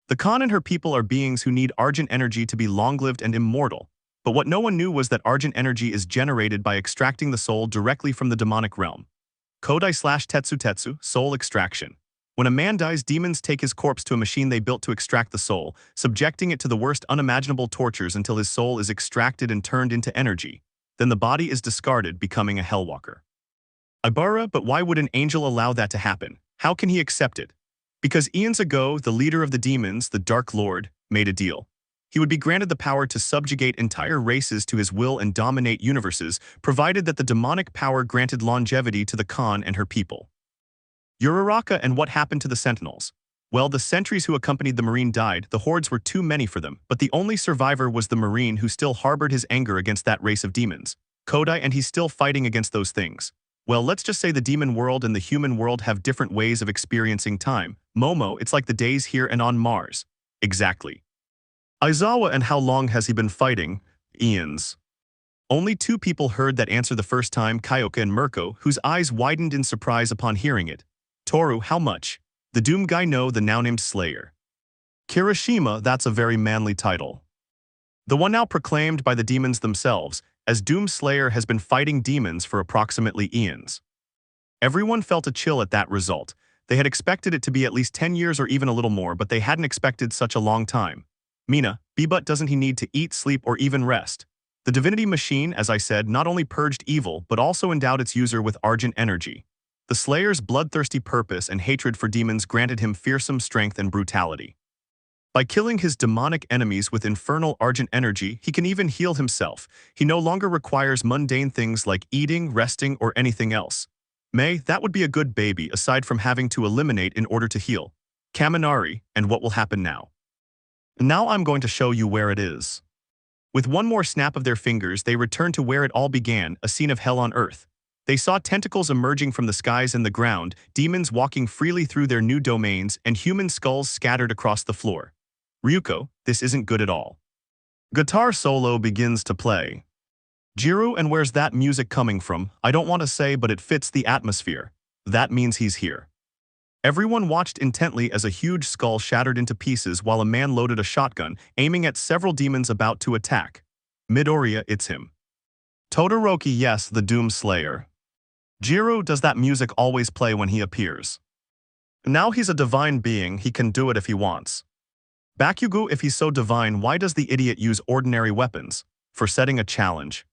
The Khan and her people are beings who need Argent energy to be long-lived and immortal, but what no one knew was that Argent energy is generated by extracting the soul directly from the demonic realm. Kodai/Tetsu, soul extraction. When a man dies, demons take his corpse to a machine they built to extract the soul, subjecting it to the worst unimaginable tortures until his soul is extracted and turned into energy. Then the body is discarded, becoming a hellwalker. Ibara, but why would an angel allow that to happen? How can he accept it? Because eons ago, the leader of the demons, the Dark Lord, made a deal. He would be granted the power to subjugate entire races to his will and dominate universes, provided that the demonic power granted longevity to the Khan and her people. Uraraka, and what happened to the Sentinels? Well, the sentries who accompanied the Marine died, the hordes were too many for them, but the only survivor was the Marine who still harbored his anger against that race of demons. Kodai, and he's still fighting against those things. Well, let's just say the demon world and the human world have different ways of experiencing time. Momo, it's like the days here and on Mars. Exactly. Aizawa, and how long has he been fighting? Eons. Only two people heard that answer the first time, Kyoka and Mirko, whose eyes widened in surprise upon hearing it. Toru, how much? The Doom Guy, no, the now-named Slayer. Kirishima, that's a very manly title. The one now proclaimed by the demons themselves, as Doom Slayer, has been fighting demons for approximately eons. Everyone felt a chill at that result. They had expected it to be at least 10 years or even a little more, but they hadn't expected such a long time. Mina, but doesn't he need to eat, sleep, or even rest? The divinity machine, as I said, not only purged evil, but also endowed its user with Argent energy. The Slayer's bloodthirsty purpose and hatred for demons granted him fearsome strength and brutality. By killing his demonic enemies with infernal Argent energy, he can even heal himself. He no longer requires mundane things like eating, resting, or anything else. That would be a good baby, aside from having to eliminate in order to heal. Kaminari, and what will happen now? Now I'm going to show you where it is. With one more snap of their fingers, they returned to where it all began, a scene of hell on earth. They saw tentacles emerging from the skies and the ground, demons walking freely through their new domains, and human skulls scattered across the floor. Ryuko, this isn't good at all. Guitar solo begins to play. Jiro, and where's that music coming from? I don't want to say, but it fits the atmosphere. That means he's here. Everyone watched intently as a huge skull shattered into pieces while a man loaded a shotgun, aiming at several demons about to attack. Midoriya, it's him. Todoroki, yes, the Doom Slayer. Jiro, does that music always play when he appears? Now he's a divine being, he can do it if he wants. Bakugo, if he's so divine, why does the idiot use ordinary weapons? For setting a challenge.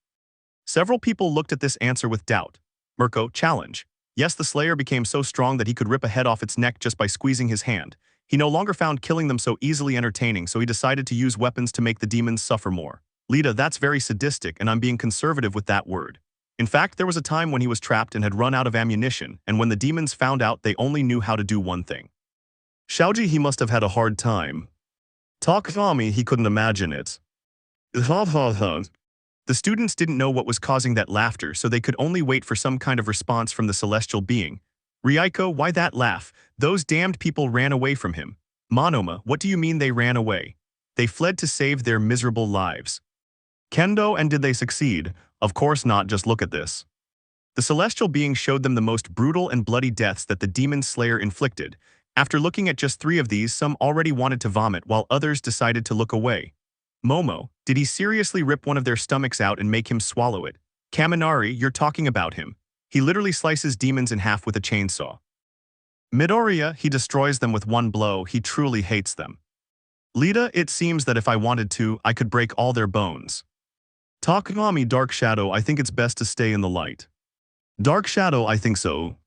Several people looked at this answer with doubt. Mirko, challenge. Yes, the Slayer became so strong that he could rip a head off its neck just by squeezing his hand. He no longer found killing them so easily entertaining, so he decided to use weapons to make the demons suffer more. Lita, that's very sadistic, and I'm being conservative with that word. In fact, there was a time when he was trapped and had run out of ammunition, and when the demons found out, they only knew how to do one thing. Shaoji, he must have had a hard time. Takami, he couldn't imagine it. The students didn't know what was causing that laughter, so they could only wait for some kind of response from the celestial being. Ryuko, why that laugh? Those damned people ran away from him. Monoma, what do you mean they ran away? They fled to save their miserable lives. Kendo, and did they succeed? Of course not, just look at this. The celestial being showed them the most brutal and bloody deaths that the demon slayer inflicted. After looking at just 3 of these, some already wanted to vomit while others decided to look away. Momo, did he seriously rip one of their stomachs out and make him swallow it? Kaminari, you're talking about him. He literally slices demons in half with a chainsaw. Midoriya, he destroys them with one blow, he truly hates them. Lita, it seems that if I wanted to, I could break all their bones. Takamami, Dark Shadow, I think it's best to stay in the light. Dark Shadow, I think so.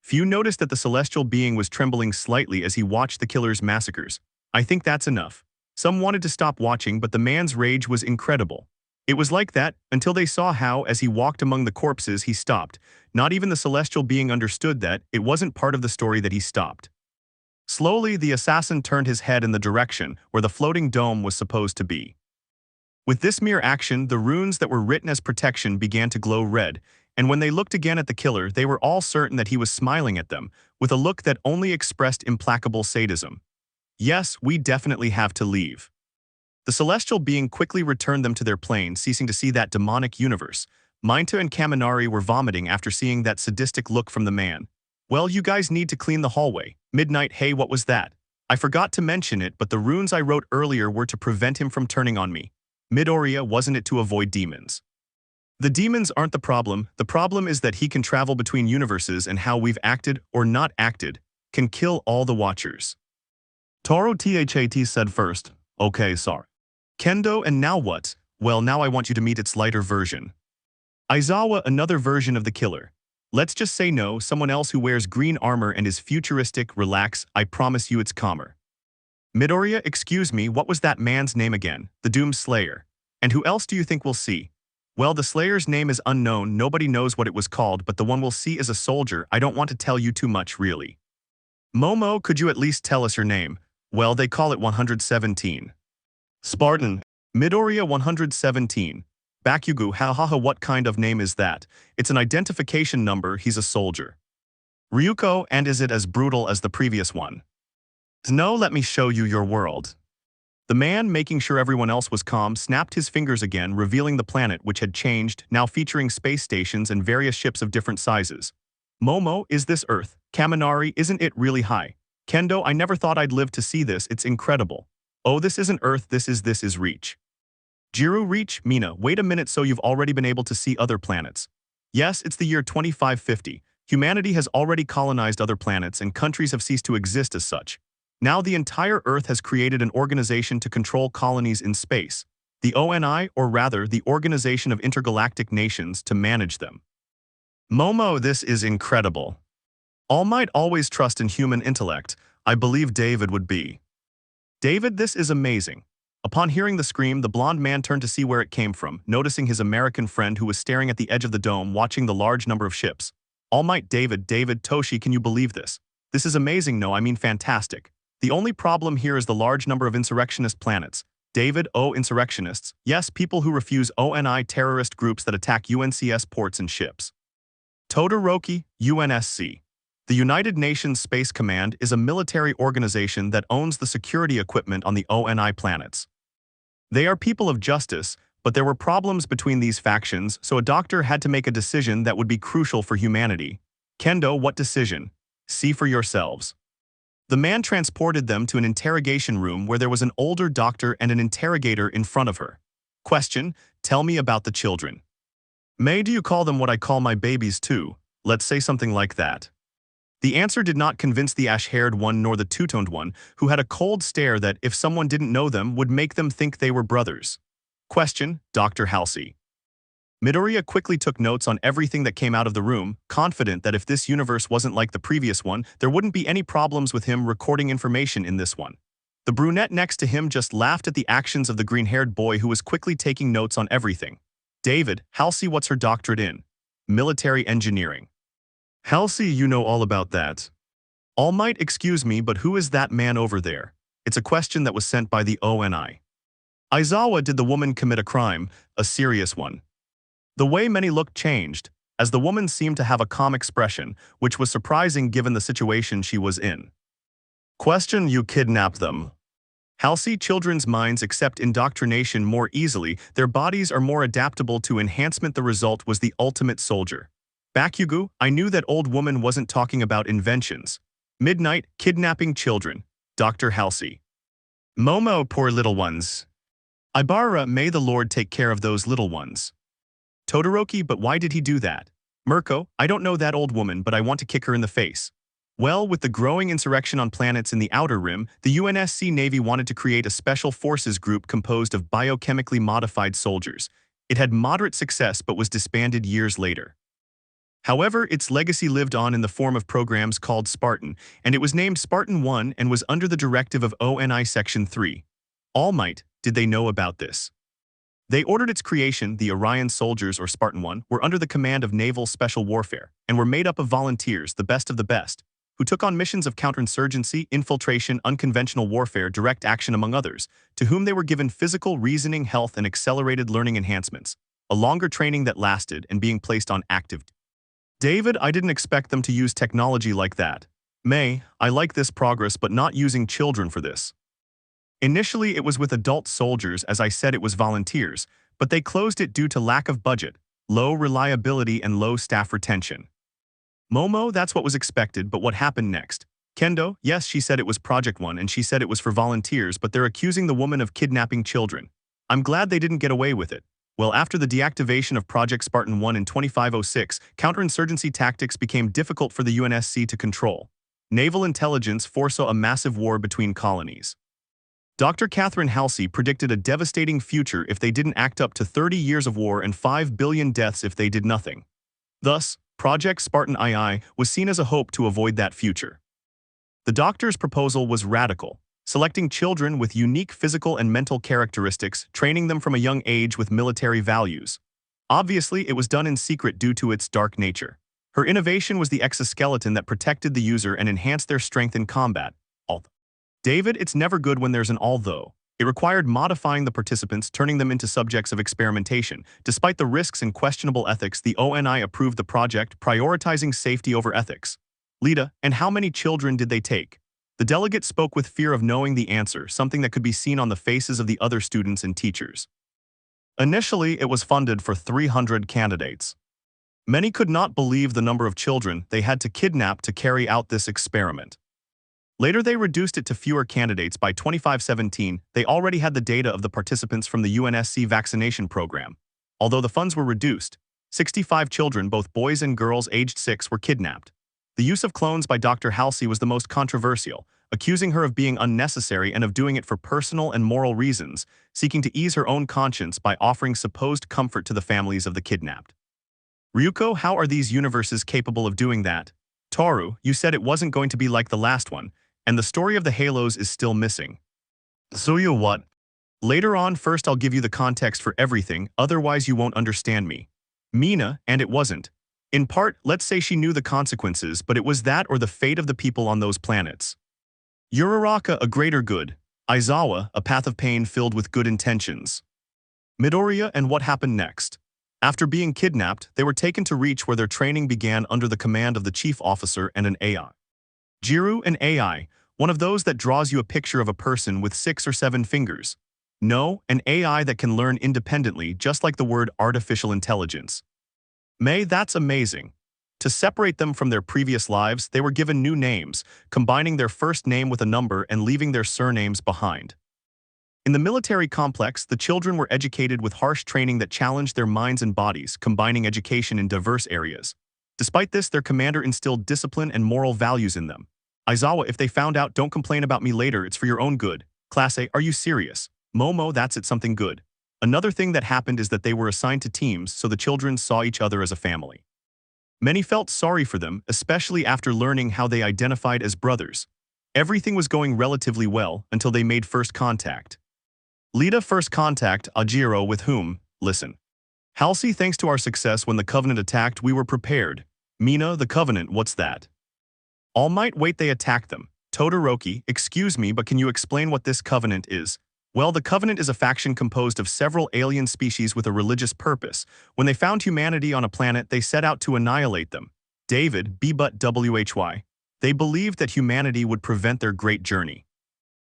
Few noticed that the celestial being was trembling slightly as he watched the killer's massacres. I think that's enough. Some wanted to stop watching, but the man's rage was incredible. It was like that until they saw how, as he walked among the corpses, he stopped. Not even the celestial being understood that it wasn't part of the story that he stopped. Slowly, the assassin turned his head in the direction where the floating dome was supposed to be. With this mere action, the runes that were written as protection began to glow red, and when they looked again at the killer, they were all certain that he was smiling at them, with a look that only expressed implacable sadism. Yes, we definitely have to leave. The celestial being quickly returned them to their plane, ceasing to see that demonic universe. Mainta and Kaminari were vomiting after seeing that sadistic look from the man. Well, you guys need to clean the hallway. Midnight, hey, what was that? I forgot to mention it, but the runes I wrote earlier were to prevent him from turning on me. Midoriya, wasn't it to avoid demons? The demons aren't the problem is that he can travel between universes, and how we've acted or not acted can kill all the Watchers. Taro That said first, okay, sorry. Kendo, and now what? Well, now I want you to meet its lighter version. Aizawa, another version of the killer. Let's just say no, someone else who wears green armor and is futuristic. Relax, I promise you it's calmer. Midoriya, excuse me, what was that man's name again? The Doom Slayer. And who else do you think we'll see? Well, the Slayer's name is unknown, nobody knows what it was called, but the one we'll see is a soldier. I don't want to tell you too much, really. Momo, could you at least tell us your name? Well, they call it 117. Spartan. Midoriya, 117. Bakugo, hahaha, what kind of name is that? It's an identification number, he's a soldier. Ryuko, and is it as brutal as the previous one? No, let me show you your world. The man, making sure everyone else was calm, snapped his fingers again, revealing the planet, which had changed, now featuring space stations and various ships of different sizes. Momo, is this Earth? Kaminari, isn't it really high? Kendo, I never thought I'd live to see this, it's incredible. Oh, this isn't Earth, this is Reach. Jiru, Reach, Mina, wait a minute, so you've already been able to see other planets. Yes, it's the year 2550. Humanity has already colonized other planets and countries have ceased to exist as such. Now the entire Earth has created an organization to control colonies in space, the ONI, or rather the Organization of Intergalactic Nations, to manage them. Momo, this is incredible. Almight, always trust in human intellect. I believe David would be. David, this is amazing. Upon hearing the scream, the blonde man turned to see where it came from, noticing his American friend who was staring at the edge of the dome watching the large number of ships. Almight, David, Toshi, can you believe this? This is amazing, no, I mean fantastic. The only problem here is the large number of insurrectionist planets. David, insurrectionists. Yes, people who refuse ONI, terrorist groups that attack UNCS ports and ships. Todoroki, UNSC. The United Nations Space Command is a military organization that owns the security equipment on the ONI planets. They are people of justice, but there were problems between these factions, so a doctor had to make a decision that would be crucial for humanity. Kendo, what decision? See for yourselves. The man transported them to an interrogation room where there was an older doctor and an interrogator in front of her. Question, tell me about the children. May, do you call them what I call my babies too? Let's say something like that. The answer did not convince the ash-haired one nor the two-toned one, who had a cold stare that, if someone didn't know them, would make them think they were brothers. Question, Dr. Halsey. Midoriya quickly took notes on everything that came out of the room, confident that if this universe wasn't like the previous one, there wouldn't be any problems with him recording information in this one. The brunette next to him just laughed at the actions of the green-haired boy who was quickly taking notes on everything. David, Halsey, what's her doctorate in? Military engineering. Halsey, you know all about that. Almight, excuse me, but who is that man over there? It's a question that was sent by the ONI. Aizawa, did the woman commit a crime, a serious one? The way many looked changed, as the woman seemed to have a calm expression, which was surprising given the situation she was in. Question, you kidnapped them. Halsey, children's minds accept indoctrination more easily, their bodies are more adaptable to enhancement. The result was the ultimate soldier. Bakugo, I knew that old woman wasn't talking about inventions. Midnight, kidnapping children. Dr. Halsey. Momo, poor little ones. Ibara, may the Lord take care of those little ones. Todoroki, but why did he do that? Mirko, I don't know that old woman, but I want to kick her in the face. Well, with the growing insurrection on planets in the Outer Rim, the UNSC Navy wanted to create a special forces group composed of biochemically modified soldiers. It had moderate success but was disbanded years later. However, its legacy lived on in the form of programs called Spartan, and it was named Spartan 1 and was under the directive of ONI Section 3. Almight, did they know about this? They ordered its creation. The Orion soldiers, or Spartan 1, were under the command of Naval Special Warfare, and were made up of volunteers, the best of the best, who took on missions of counterinsurgency, infiltration, unconventional warfare, direct action among others, to whom they were given physical, reasoning, health, and accelerated learning enhancements, a longer training that lasted, and being placed on active. David, I didn't expect them to use technology like that. May, I like this progress but not using children for this. Initially it was with adult soldiers, as I said it was volunteers, but they closed it due to lack of budget, low reliability, and low staff retention. Momo, that's what was expected, but what happened next? Kendo, yes, she said it was Project 1 and she said it was for volunteers, but they're accusing the woman of kidnapping children. I'm glad they didn't get away with it. Well, after the deactivation of Project Spartan 1 in 2506, counterinsurgency tactics became difficult for the UNSC to control. Naval intelligence foresaw a massive war between colonies. Dr. Catherine Halsey predicted a devastating future if they didn't act up to 30 years of war and 5 billion deaths if they did nothing. Thus, Project Spartan II was seen as a hope to avoid that future. The doctor's proposal was radical, selecting children with unique physical and mental characteristics, training them from a young age with military values. Obviously, it was done in secret due to its dark nature. Her innovation was the exoskeleton that protected the user and enhanced their strength in combat. David, it's never good when there's an although. It required modifying the participants, turning them into subjects of experimentation. Despite the risks and questionable ethics, the ONI approved the project, prioritizing safety over ethics. Lita, and how many children did they take? The delegate spoke with fear of knowing the answer, something that could be seen on the faces of the other students and teachers. Initially, it was funded for 300 candidates. Many could not believe the number of children they had to kidnap to carry out this experiment. Later, they reduced it to fewer candidates. By 2517, they already had the data of the participants from the UNSC vaccination program. Although the funds were reduced, 65 children, both boys and girls aged 6, were kidnapped. The use of clones by Dr. Halsey was the most controversial, accusing her of being unnecessary and of doing it for personal and moral reasons, seeking to ease her own conscience by offering supposed comfort to the families of the kidnapped. Ryuko, how are these universes capable of doing that? Toru, you said it wasn't going to be like the last one, and the story of the Halos is still missing. So you what? Later on, first I'll give you the context for everything, otherwise you won't understand me. Mina, and it wasn't. In part, let's say she knew the consequences, but it was that or the fate of the people on those planets. Uraraka, a greater good. Aizawa, a path of pain filled with good intentions. Midoriya, and what happened next? After being kidnapped, they were taken to Reach, where their training began under the command of the chief officer and an AI. Jiru, an AI, one of those that draws you a picture of a person with 6 or 7 fingers. No, an AI that can learn independently, just like the word artificial intelligence. May, that's amazing. To separate them from their previous lives, they were given new names, combining their first name with a number and leaving their surnames behind. In the military complex, the children were educated with harsh training that challenged their minds and bodies, combining education in diverse areas. Despite this, their commander instilled discipline and moral values in them. Aizawa, if they found out, don't complain about me later, it's for your own good. Class A, are you serious? Momo, that's it, something good. Another thing that happened is that they were assigned to teams, so the children saw each other as a family. Many felt sorry for them, especially after learning how they identified as brothers. Everything was going relatively well until they made first contact. Lita, first contact, Ajiro, with whom? Listen. Halsey, thanks to our success when the Covenant attacked, we were prepared. Mina, the Covenant, what's that? Almight, wait, they attacked them. Todoroki, excuse me, but can you explain what this Covenant is? Well, the Covenant is a faction composed of several alien species with a religious purpose. When they found humanity on a planet, they set out to annihilate them. David, why? They believed that humanity would prevent their great journey.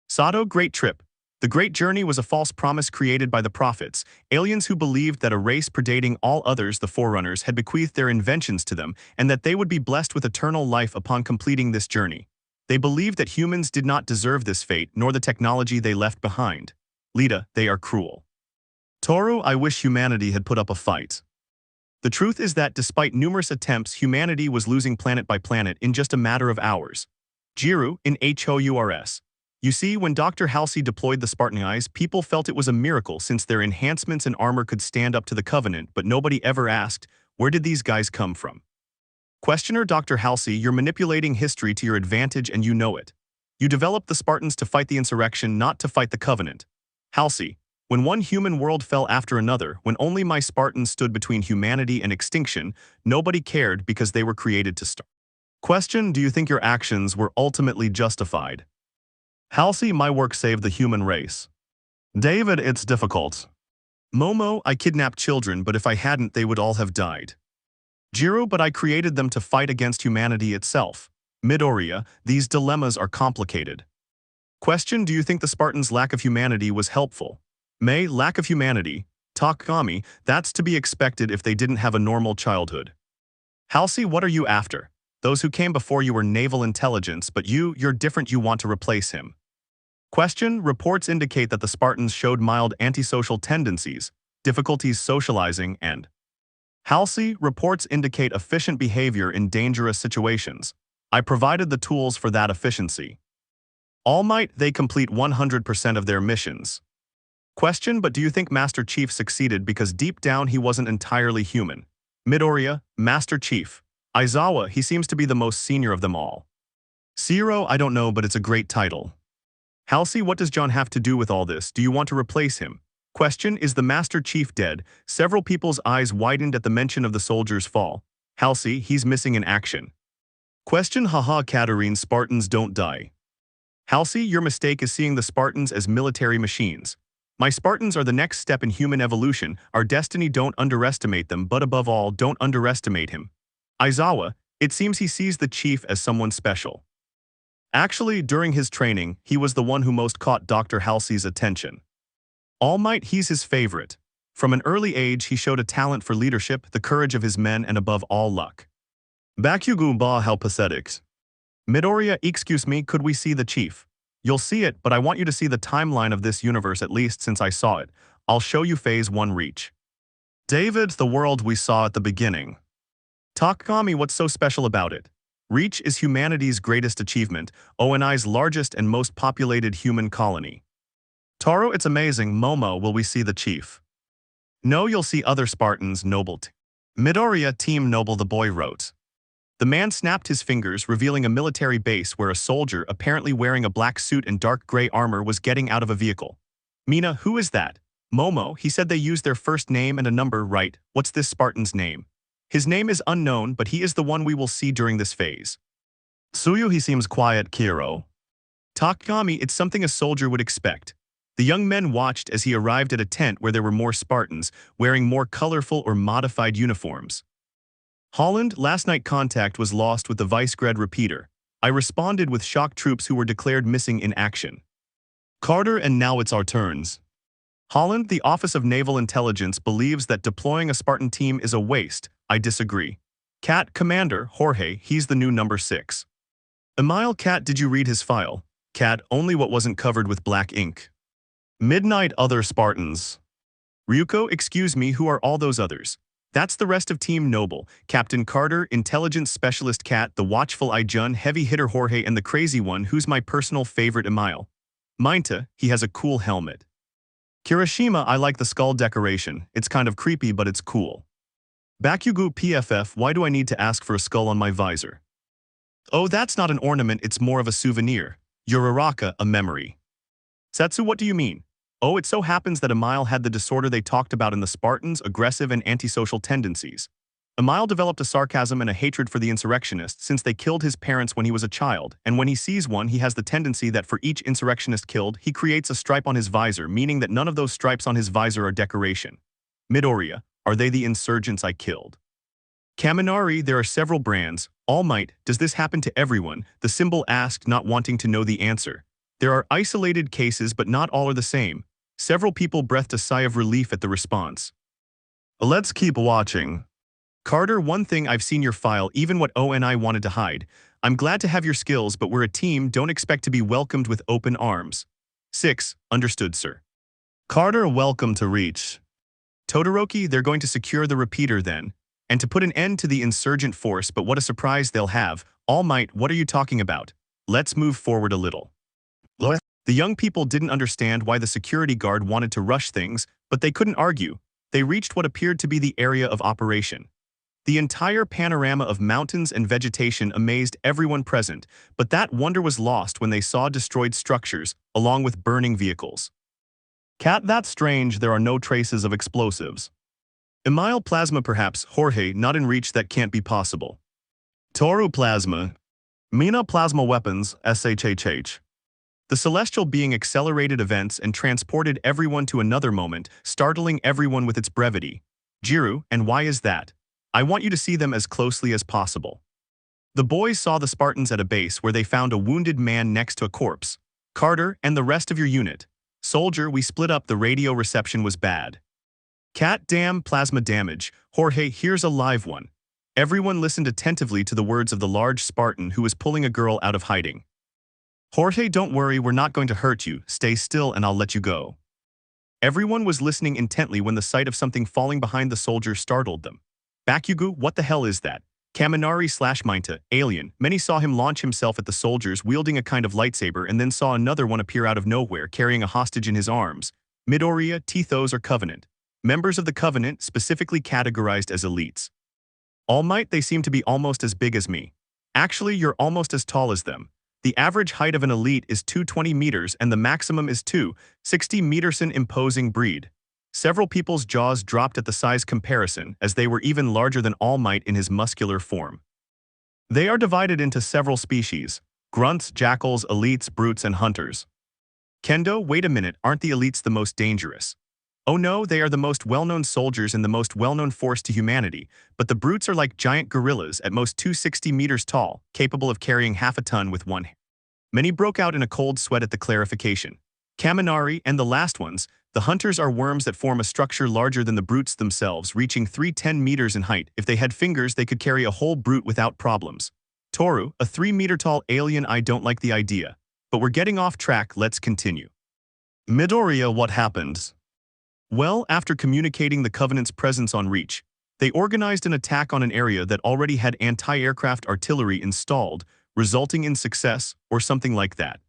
Sato, great trip. The Great Journey was a false promise created by the prophets, aliens who believed that a race predating all others, the Forerunners, had bequeathed their inventions to them and that they would be blessed with eternal life upon completing this journey. They believed that humans did not deserve this fate nor the technology they left behind. Lita, they are cruel. Toru, I wish humanity had put up a fight. The truth is that despite numerous attempts, humanity was losing planet by planet in just a matter of hours. Jiru, in HOURS. You see, when Dr. Halsey deployed the Spartan Eyes, people felt it was a miracle since their enhancements and armor could stand up to the Covenant, but nobody ever asked, where did these guys come from? Questioner Dr. Halsey, you're manipulating history to your advantage and you know it. You developed the Spartans to fight the insurrection, not to fight the Covenant. Halsey, when one human world fell after another, when only my Spartans stood between humanity and extinction, nobody cared because they were created to start. Question, do you think your actions were ultimately justified? Halsey, my work saved the human race. David, it's difficult. Momo, I kidnapped children, but if I hadn't, they would all have died. Jiro, but I created them to fight against humanity itself. Midoriya, these dilemmas are complicated. Question, do you think the Spartans' lack of humanity was helpful? May, lack of humanity. Takami, that's to be expected if they didn't have a normal childhood. Halsey, what are you after? Those who came before you were naval intelligence, but you're different, you want to replace him. Question, reports indicate that the Spartans showed mild antisocial tendencies, difficulties socializing, and Halsey, reports indicate efficient behavior in dangerous situations. I provided the tools for that efficiency. Almight, they complete 100% of their missions. Question, but do you think Master Chief succeeded because deep down he wasn't entirely human? Midoriya, Master Chief. Aizawa, he seems to be the most senior of them all. Zero, I don't know, but it's a great title. Halsey, what does John have to do with all this? Do you want to replace him? Question, is the Master Chief dead? Several people's eyes widened at the mention of the soldier's fall. Halsey, he's missing in action. Question, haha, Katarine, Spartans don't die. Halsey, your mistake is seeing the Spartans as military machines. My Spartans are the next step in human evolution, our destiny, don't underestimate them, but above all, don't underestimate him. Aizawa, it seems he sees the chief as someone special. Actually, during his training, he was the one who most caught Dr. Halsey's attention. Almight, he's his favorite. From an early age, he showed a talent for leadership, the courage of his men, and above all, luck. Bakugu ba, how pathetic. Midoriya, excuse me, could we see the chief? You'll see it, but I want you to see the timeline of this universe at least since I saw it. I'll show you Phase 1 Reach. David, the world we saw at the beginning. Takami, what's so special about it? Reach is humanity's greatest achievement, ONI's largest and most populated human colony. Taro, it's amazing. Momo, will we see the chief? No, you'll see other Spartans, Noble. Midoriya, Team Noble, the boy wrote. The man snapped his fingers, revealing a military base where a soldier, apparently wearing a black suit and dark gray armor, was getting out of a vehicle. Mina, who is that? Momo, he said they used their first name and a number, right? What's this Spartan's name? His name is unknown, but he is the one we will see during this phase. Tsuyu, he seems quiet. Kiro. Takami, it's something a soldier would expect. The young men watched as he arrived at a tent where there were more Spartans, wearing more colorful or modified uniforms. Holland, last night contact was lost with the Vice-Gred repeater. I responded with shock troops who were declared missing in action. Carter, and now it's our turns. Holland, the Office of Naval Intelligence believes that deploying a Spartan team is a waste. I disagree. Cat, Commander, Jorge, he's the new number 6. Emile, Cat, did you read his file? Cat, only what wasn't covered with black ink. Midnight, other Spartans. Ryuko, excuse me, who are all those others? That's the rest of Team Noble, Captain Carter, Intelligence Specialist Cat, the watchful Ijun, Heavy Hitter Jorge, and the crazy one who's my personal favorite, Emile. Minta, he has a cool helmet. Kirishima, I like the skull decoration, it's kind of creepy but it's cool. Bakugu PFF, why do I need to ask for a skull on my visor? Oh, that's not an ornament, it's more of a souvenir. Uraraka, a memory. Setsu, what do you mean? Oh, it so happens that Emile had the disorder they talked about in the Spartans, aggressive and antisocial tendencies. Emile developed a sarcasm and a hatred for the insurrectionists since they killed his parents when he was a child, and when he sees one, he has the tendency that for each insurrectionist killed, he creates a stripe on his visor, meaning that none of those stripes on his visor are decoration. Midoriya, are they the insurgents I killed? Kaminari, there are several brands. Almight, does this happen to everyone? The symbol asked, not wanting to know the answer. There are isolated cases, but not all are the same. Several people breathed a sigh of relief at the response. Let's keep watching. Carter, one thing, I've seen your file, even what ONI wanted to hide. I'm glad to have your skills, but we're a team, don't expect to be welcomed with open arms. 6. Understood, sir. Carter, welcome to Reach. Todoroki, they're going to secure the repeater then, and to put an end to the insurgent force, but what a surprise they'll have. All Might, what are you talking about? Let's move forward a little. The young people didn't understand why the security guard wanted to rush things, but they couldn't argue. They reached what appeared to be the area of operation. The entire panorama of mountains and vegetation amazed everyone present, but that wonder was lost when they saw destroyed structures, along with burning vehicles. Cat, that's strange, there are no traces of explosives. Emile Plasma perhaps, Jorge, not in Reach, that can't be possible. Toru Plasma. Mina Plasma Weapons, SHHH. The celestial being accelerated events and transported everyone to another moment, startling everyone with its brevity. Jiru, and why is that? I want you to see them as closely as possible. The boys saw the Spartans at a base where they found a wounded man next to a corpse. Carter, and the rest of your unit. Soldier, we split up, the radio reception was bad. Cat, damn, plasma damage. Jorge, here's a live one. Everyone listened attentively to the words of the large Spartan who was pulling a girl out of hiding. Jorge, don't worry, we're not going to hurt you. Stay still and I'll let you go. Everyone was listening intently when the sight of something falling behind the soldier startled them. Bakugu, what the hell is that? Kaminari/Minta, alien. Many saw him launch himself at the soldiers wielding a kind of lightsaber and then saw another one appear out of nowhere carrying a hostage in his arms. Midoriya, Tethos, or Covenant. Members of the Covenant, specifically categorized as elites. All Might, they seem to be almost as big as me. Actually, you're almost as tall as them. The average height of an elite is 220 meters and the maximum is 260 meters. An imposing breed. Several people's jaws dropped at the size comparison, as they were even larger than All Might in his muscular form. They are divided into several species: grunts, jackals, elites, brutes, and hunters. Kendo, wait a minute, aren't the elites the most dangerous? Oh no, they are the most well-known soldiers and the most well-known force to humanity, but the brutes are like giant gorillas, at most 260 meters tall, capable of carrying half a ton with one hand. Many broke out in a cold sweat at the clarification. Kaminari, and the last ones, the hunters are worms that form a structure larger than the brutes themselves, reaching 310 meters in height. If they had fingers, they could carry a whole brute without problems. Toru, a 3-meter-tall alien. I don't like the idea. But we're getting off track, let's continue. Midoriya, what happened? Well, after communicating the Covenant's presence on Reach, they organized an attack on an area that already had anti-aircraft artillery installed, resulting in success, or something like that.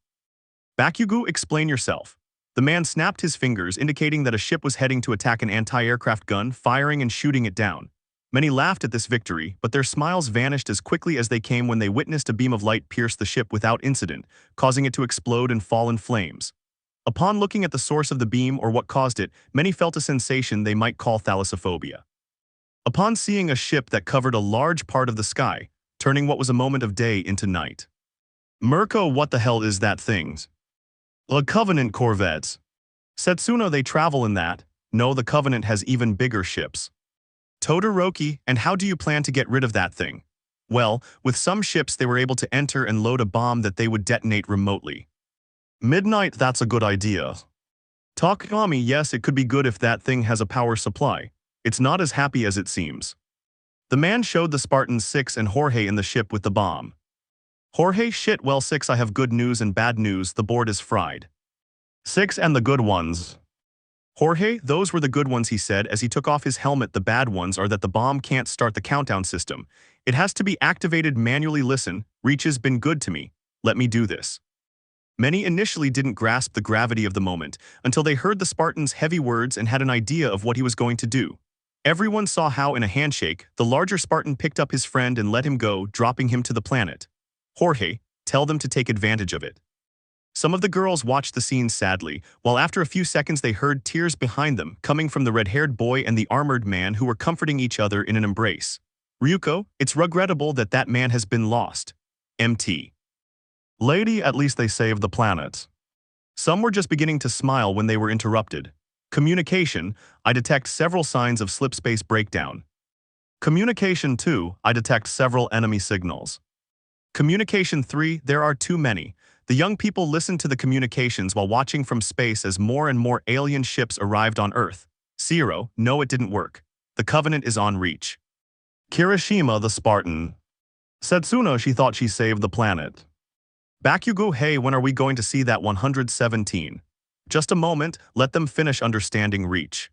Bakugu, explain yourself. The man snapped his fingers, indicating that a ship was heading to attack an anti-aircraft gun, firing and shooting it down. Many laughed at this victory, but their smiles vanished as quickly as they came when they witnessed a beam of light pierce the ship without incident, causing it to explode and fall in flames. Upon looking at the source of the beam or what caused it, many felt a sensation they might call thalassophobia. Upon seeing a ship that covered a large part of the sky, turning what was a moment of day into night. Mirko, what the hell is that thing? The Covenant corvettes. Setsuno, they travel in that. No, the Covenant has even bigger ships. Todoroki, and how do you plan to get rid of that thing? Well, with some ships they were able to enter and load a bomb that they would detonate remotely. Midnight, that's a good idea. Takami, yes, it could be good if that thing has a power supply. It's not as happy as it seems. The man showed the Spartans 6 and Jorge in the ship with the bomb. Jorge, shit, well 6, I have good news and bad news, the board is fried. 6 and the good ones. Jorge, those were the good ones, he said as he took off his helmet. The bad ones are that the bomb can't start the countdown system. It has to be activated manually. Listen, Reach has been good to me. Let me do this. Many initially didn't grasp the gravity of the moment until they heard the Spartan's heavy words and had an idea of what he was going to do. Everyone saw how in a handshake, the larger Spartan picked up his friend and let him go, dropping him to the planet. Jorge, tell them to take advantage of it. Some of the girls watched the scene sadly, while after a few seconds they heard tears behind them, coming from the red-haired boy and the armored man who were comforting each other in an embrace. Ryuko, it's regrettable that that man has been lost. MT. Lady, at least they saved the planet. Some were just beginning to smile when they were interrupted. Communication, I detect several signs of slipspace breakdown. Communication 2, I detect several enemy signals. Communication 3, there are too many. The young people listened to the communications while watching from space as more and more alien ships arrived on Earth. 0, no, it didn't work. The Covenant is on Reach. Kirishima the Spartan. Setsuna, she thought she saved the planet. Bakugo, hey, when are we going to see that 117? Just a moment, let them finish understanding Reach.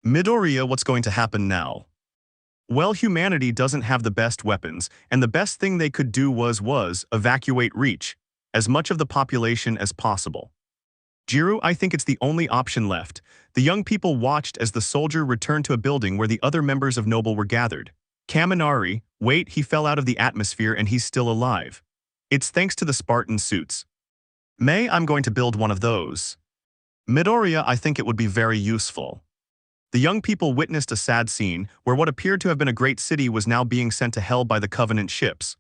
Midoriya, what's going to happen now? Well, humanity doesn't have the best weapons, and the best thing they could do was evacuate Reach, as much of the population as possible. Jiru, I think it's the only option left. The young people watched as the soldier returned to a building where the other members of Noble were gathered. Kaminari, wait, he fell out of the atmosphere and he's still alive. It's thanks to the Spartan suits. May, I'm going to build one of those. Midoriya, I think it would be very useful. The young people witnessed a sad scene where what appeared to have been a great city was now being sent to hell by the Covenant ships.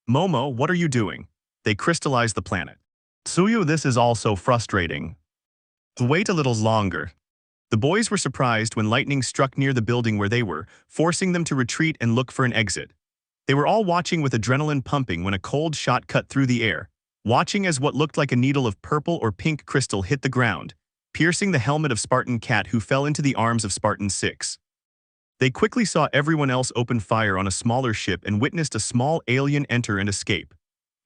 Momo, what are you doing? They crystallized the planet. Tsuyu, this is all so frustrating. Wait a little longer. The boys were surprised when lightning struck near the building where they were, forcing them to retreat and look for an exit. They were all watching with adrenaline pumping when a cold shot cut through the air, watching as what looked like a needle of purple or pink crystal hit the ground, piercing the helmet of Spartan Cat, who fell into the arms of Spartan 6. They quickly saw everyone else open fire on a smaller ship and witnessed a small alien enter and escape.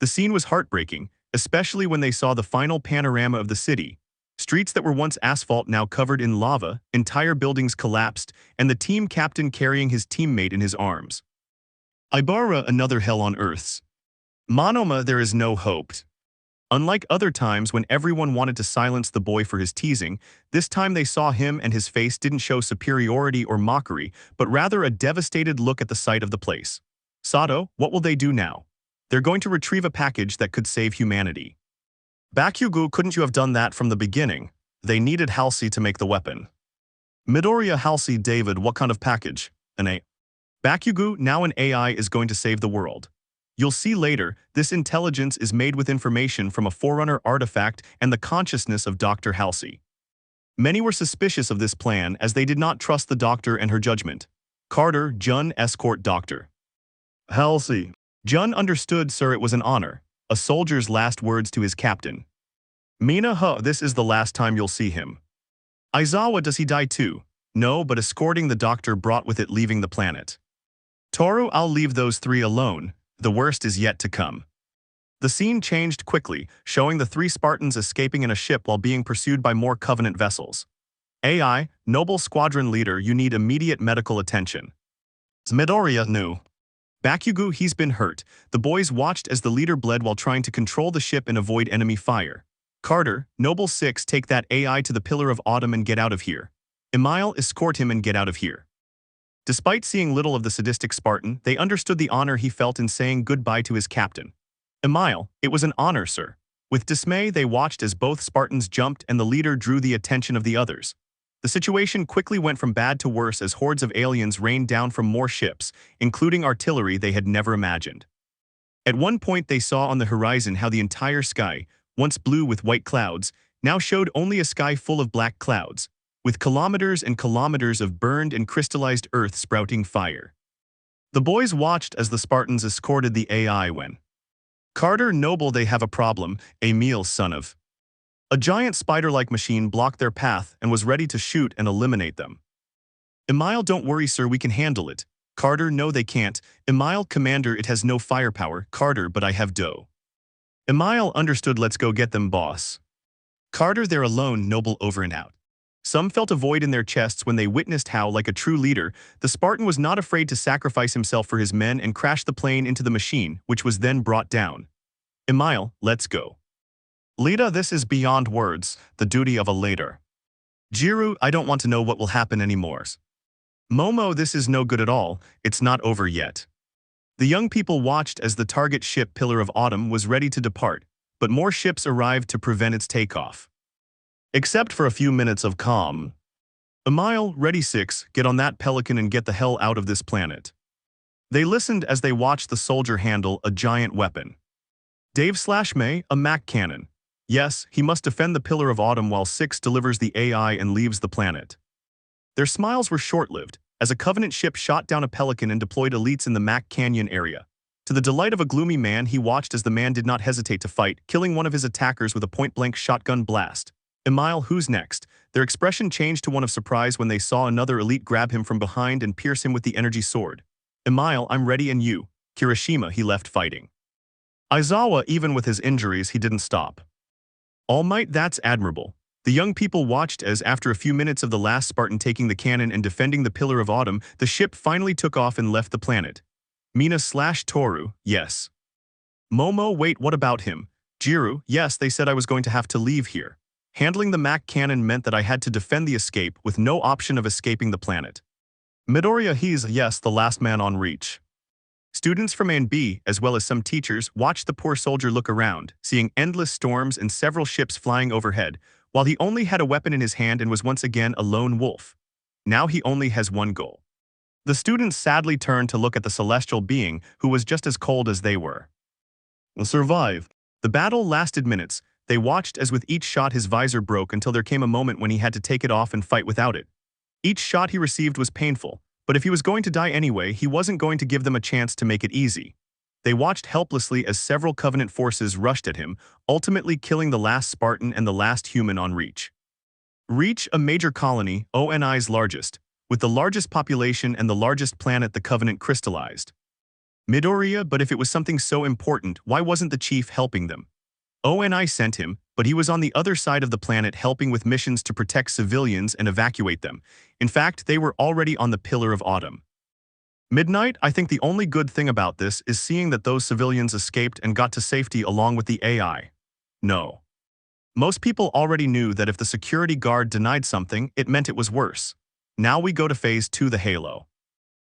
The scene was heartbreaking, especially when they saw the final panorama of the city. Streets that were once asphalt now covered in lava, entire buildings collapsed, and the team captain carrying his teammate in his arms. Ibara, another hell on Earths. Monoma, there is no hope. Unlike other times when everyone wanted to silence the boy for his teasing, this time they saw him and his face didn't show superiority or mockery, but rather a devastated look at the sight of the place. Sato, what will they do now? They're going to retrieve a package that could save humanity. Bakugo, couldn't you have done that from the beginning? They needed Halsey to make the weapon. Midoriya, Halsey, David, what kind of package? An A. Bakugo, now an AI is going to save the world. You'll see later, this intelligence is made with information from a Forerunner artifact and the consciousness of Dr. Halsey. Many were suspicious of this plan as they did not trust the doctor and her judgment. Carter, Jun, escort Dr. Halsey. Jun understood, sir, it was an honor. A soldier's last words to his captain. Mina, this is the last time you'll see him. Aizawa, does he die too? No, but escorting the doctor brought with it leaving the planet. Toru, I'll leave those three alone. The worst is yet to come. The scene changed quickly, showing the 3 Spartans escaping in a ship while being pursued by more Covenant vessels. AI, Noble Squadron Leader, you need immediate medical attention. Midoriya knew. Bakugo, he's been hurt. The boys watched as the leader bled while trying to control the ship and avoid enemy fire. Carter, Noble 6, take that AI to the Pillar of Autumn and get out of here. Emile, escort him and get out of here. Despite seeing little of the sadistic Spartan, they understood the honor he felt in saying goodbye to his captain. Emile, it was an honor, sir. With dismay, they watched as both Spartans jumped and the leader drew the attention of the others. The situation quickly went from bad to worse as hordes of aliens rained down from more ships, including artillery they had never imagined. At one point they saw on the horizon how the entire sky, once blue with white clouds, now showed only a sky full of black clouds, with kilometers and kilometers of burned and crystallized earth sprouting fire. The boys watched as the Spartans escorted the AI when Carter, Noble, they have a problem, Emile, son of. A giant spider-like machine blocked their path and was ready to shoot and eliminate them. Emile, don't worry, sir, we can handle it. Carter, no, they can't. Emile, Commander, it has no firepower. Carter, but I have dough. Emile, understood, let's go get them, boss. Carter, they're alone, Noble, over and out. Some felt a void in their chests when they witnessed how, like a true leader, the Spartan was not afraid to sacrifice himself for his men and crash the plane into the machine, which was then brought down. Emile, let's go. Lita, this is beyond words, the duty of a leader. Jiru, I don't want to know what will happen anymore. Momo, this is no good at all, it's not over yet. The young people watched as the target ship Pillar of Autumn was ready to depart, but more ships arrived to prevent its takeoff. Except for a few minutes of calm. Emile, ready 6, get on that pelican and get the hell out of this planet. They listened as they watched the soldier handle a giant weapon. Dave/May, a Mac cannon. Yes, he must defend the Pillar of Autumn while 6 delivers the AI and leaves the planet. Their smiles were short-lived, as a Covenant ship shot down a pelican and deployed elites in the Mac Canyon area. To the delight of a gloomy man, he watched as the man did not hesitate to fight, killing one of his attackers with a point-blank shotgun blast. Emile, who's next? Their expression changed to one of surprise when they saw another elite grab him from behind and pierce him with the energy sword. Emile, I'm ready, and you? Kirishima he left fighting. Aizawa, even with his injuries, he didn't stop. Almight, that's admirable. The young people watched as, after a few minutes of the last Spartan taking the cannon and defending the Pillar of Autumn, the ship finally took off and left the planet. Mina/Toru, yes. Momo, wait, what about him? Jiru, yes, they said I was going to have to leave here. Handling the Mach cannon meant that I had to defend the escape with no option of escaping the planet. Midoriya, he's, yes, the last man on reach. Students from A and B, as well as some teachers, watched the poor soldier look around, seeing endless storms and several ships flying overhead, while he only had a weapon in his hand and was once again a lone wolf. Now he only has one goal. The students sadly turned to look at the celestial being, who was just as cold as they were. Survive. The battle lasted minutes. They watched as with each shot his visor broke until there came a moment when he had to take it off and fight without it. Each shot he received was painful, but if he was going to die anyway, he wasn't going to give them a chance to make it easy. They watched helplessly as several Covenant forces rushed at him, ultimately killing the last Spartan and the last human on Reach. Reach, a major colony, ONI's largest, with the largest population and the largest planet the Covenant crystallized. Midoriya, but if it was something so important, why wasn't the chief helping them? ONI sent him, but he was on the other side of the planet helping with missions to protect civilians and evacuate them. In fact, they were already on the Pillar of Autumn. Midnight, I think the only good thing about this is seeing that those civilians escaped and got to safety along with the AI. No. Most people already knew that if the security guard denied something, it meant it was worse. Now we go to Phase 2, the Halo.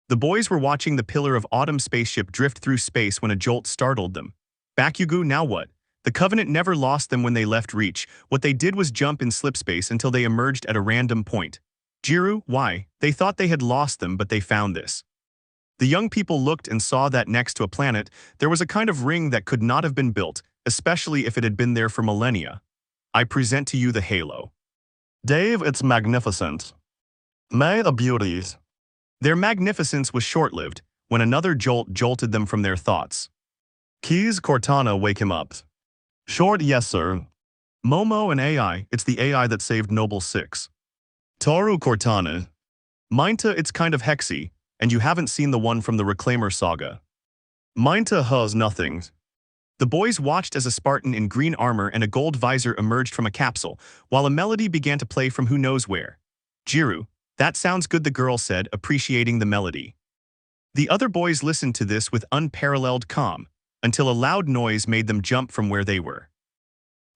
The boys were watching the Pillar of Autumn spaceship drift through space when a jolt startled them. Bakugu, now what? The Covenant never lost them when they left Reach. What they did was jump in slipspace until they emerged at a random point. Jiru, why? They thought they had lost them, but they found this. The young people looked and saw that next to a planet, there was a kind of ring that could not have been built, especially if it had been there for millennia. I present to you the Halo. Dave, it's magnificent. May the beauties. Their magnificence was short-lived, when another jolt jolted them from their thoughts. Keys, Cortana, wake him up. Short, yes, sir. Momo and AI, it's the AI that saved Noble 6. Toru, Cortana. Minta, it's kind of hexy, and you haven't seen the one from the Reclaimer saga. Minta has nothing. The boys watched as a Spartan in green armor and a gold visor emerged from a capsule, while a melody began to play from who knows where. Jiru, that sounds good, the girl said, appreciating the melody. The other boys listened to this with unparalleled calm, until a loud noise made them jump from where they were.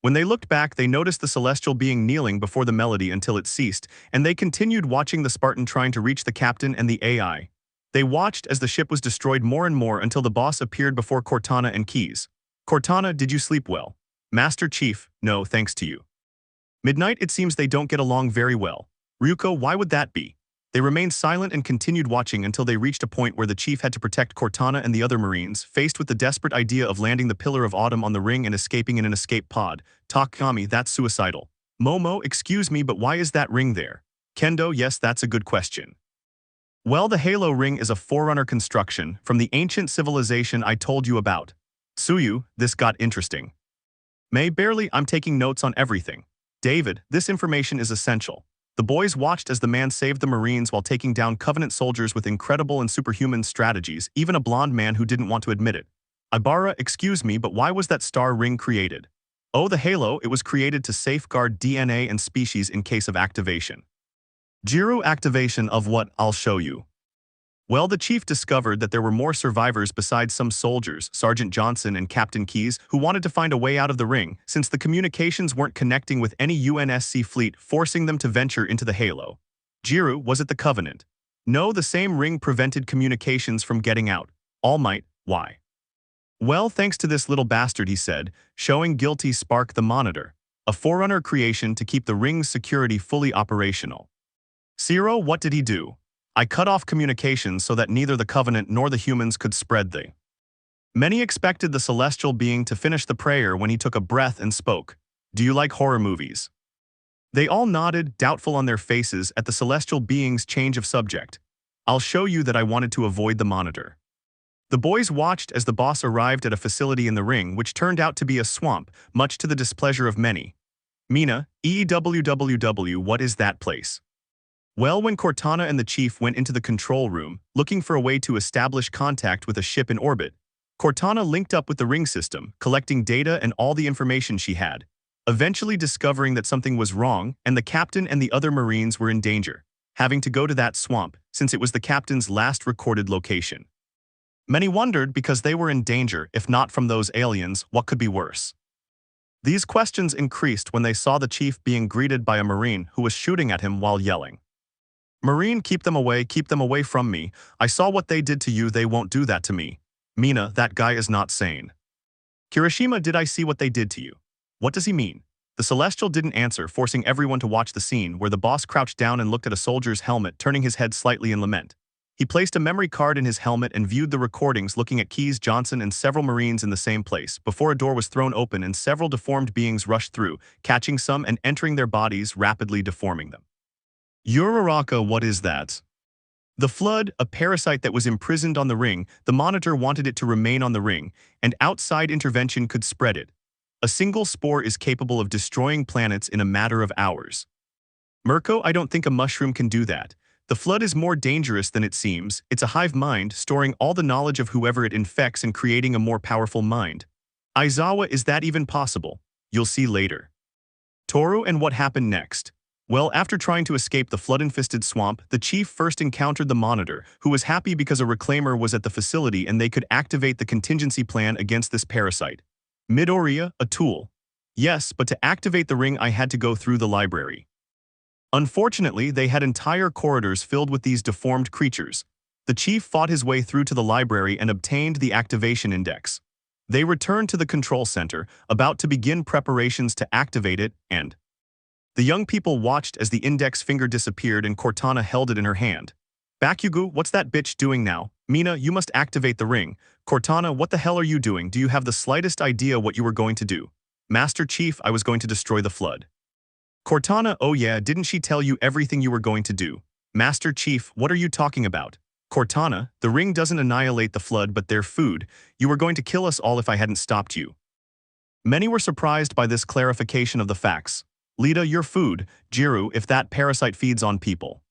When they looked back, they noticed the celestial being kneeling before the melody until it ceased, and they continued watching the Spartan trying to reach the captain and the AI. They watched as the ship was destroyed more and more until the boss appeared before Cortana and Keys. Cortana, did you sleep well? Master Chief, no, thanks to you. Midnight, it seems they don't get along very well. Ryuko, why would that be? They remained silent and continued watching until they reached a point where the chief had to protect Cortana and the other Marines, faced with the desperate idea of landing the Pillar of Autumn on the ring and escaping in an escape pod. Takami, that's suicidal. Momo, excuse me, but why is that ring there? Kendo, yes, that's a good question. Well, the Halo ring is a forerunner construction from the ancient civilization I told you about. Tsuyu, this got interesting. May, barely, I'm taking notes on everything. David, this information is essential. The boys watched as the man saved the Marines while taking down Covenant soldiers with incredible and superhuman strategies, even a blonde man who didn't want to admit it. Ibara, excuse me, but why was that star ring created? Oh, the Halo, it was created to safeguard DNA and species in case of activation. Jiru, activation of what? I'll show you. Well, the chief discovered that there were more survivors besides some soldiers, Sergeant Johnson and Captain Keys, who wanted to find a way out of the ring, since the communications weren't connecting with any UNSC fleet, forcing them to venture into the Halo. Jiru, was it the Covenant? No, the same ring prevented communications from getting out. Almight, why? Well, thanks to this little bastard, he said, showing guilty Spark the Monitor, a forerunner creation to keep the ring's security fully operational. Zero, what did he do? I cut off communications so that neither the Covenant nor the humans could spread the. Many expected the celestial being to finish the prayer when he took a breath and spoke. Do you like horror movies? They all nodded, doubtful on their faces at the celestial being's change of subject. I'll show you that I wanted to avoid the monitor. The boys watched as the boss arrived at a facility in the ring which turned out to be a swamp, much to the displeasure of many. Mina, EWWW, what is that place? Well, when Cortana and the chief went into the control room, looking for a way to establish contact with a ship in orbit, Cortana linked up with the ring system, collecting data and all the information she had, eventually discovering that something was wrong and the captain and the other Marines were in danger, having to go to that swamp since it was the captain's last recorded location. Many wondered because they were in danger, if not from those aliens, what could be worse? These questions increased when they saw the chief being greeted by a Marine who was shooting at him while yelling, "Marine, keep them away from me. I saw what they did to you, they won't do that to me. Mina, that guy is not sane." "Kirishima, did I see what they did to you? What does he mean?" The Celestial didn't answer, forcing everyone to watch the scene where the boss crouched down and looked at a soldier's helmet, turning his head slightly in lament. He placed a memory card in his helmet and viewed the recordings, looking at Keyes, Johnson, and several Marines in the same place, before a door was thrown open and several deformed beings rushed through, catching some and entering their bodies, rapidly deforming them. "Uraraka, what is that?" The flood, a parasite that was imprisoned on the ring. The Monitor wanted it to remain on the ring, and outside intervention could spread it. A single spore is capable of destroying planets in a matter of hours. "Mirko, I don't think a mushroom can do that. The flood is more dangerous than it seems. It's a hive mind, storing all the knowledge of whoever it infects and creating a more powerful mind." "Aizawa, is that even possible?" "You'll see later." Toru, and what happened next? Well, after trying to escape the flood-infested swamp, the chief first encountered the Monitor, who was happy because a reclaimer was at the facility and they could activate the contingency plan against this parasite. "Midoriya, a tool." "Yes, but to activate the ring I had to go through the library." Unfortunately, they had entire corridors filled with these deformed creatures. The chief fought his way through to the library and obtained the activation index. They returned to the control center, about to begin preparations to activate it, and the young people watched as the index finger disappeared and Cortana held it in her hand. "Bakugo, what's that bitch doing now?" "Mina, you must activate the ring." "Cortana, what the hell are you doing? Do you have the slightest idea what you were going to do?" "Master Chief, I was going to destroy the flood." Cortana, "Oh yeah, didn't she tell you everything you were going to do?" "Master Chief, what are you talking about?" Cortana, "The ring doesn't annihilate the flood but their food. You were going to kill us all if I hadn't stopped you." Many were surprised by this clarification of the facts. "Lita, your food. Jiru, if that parasite feeds on people."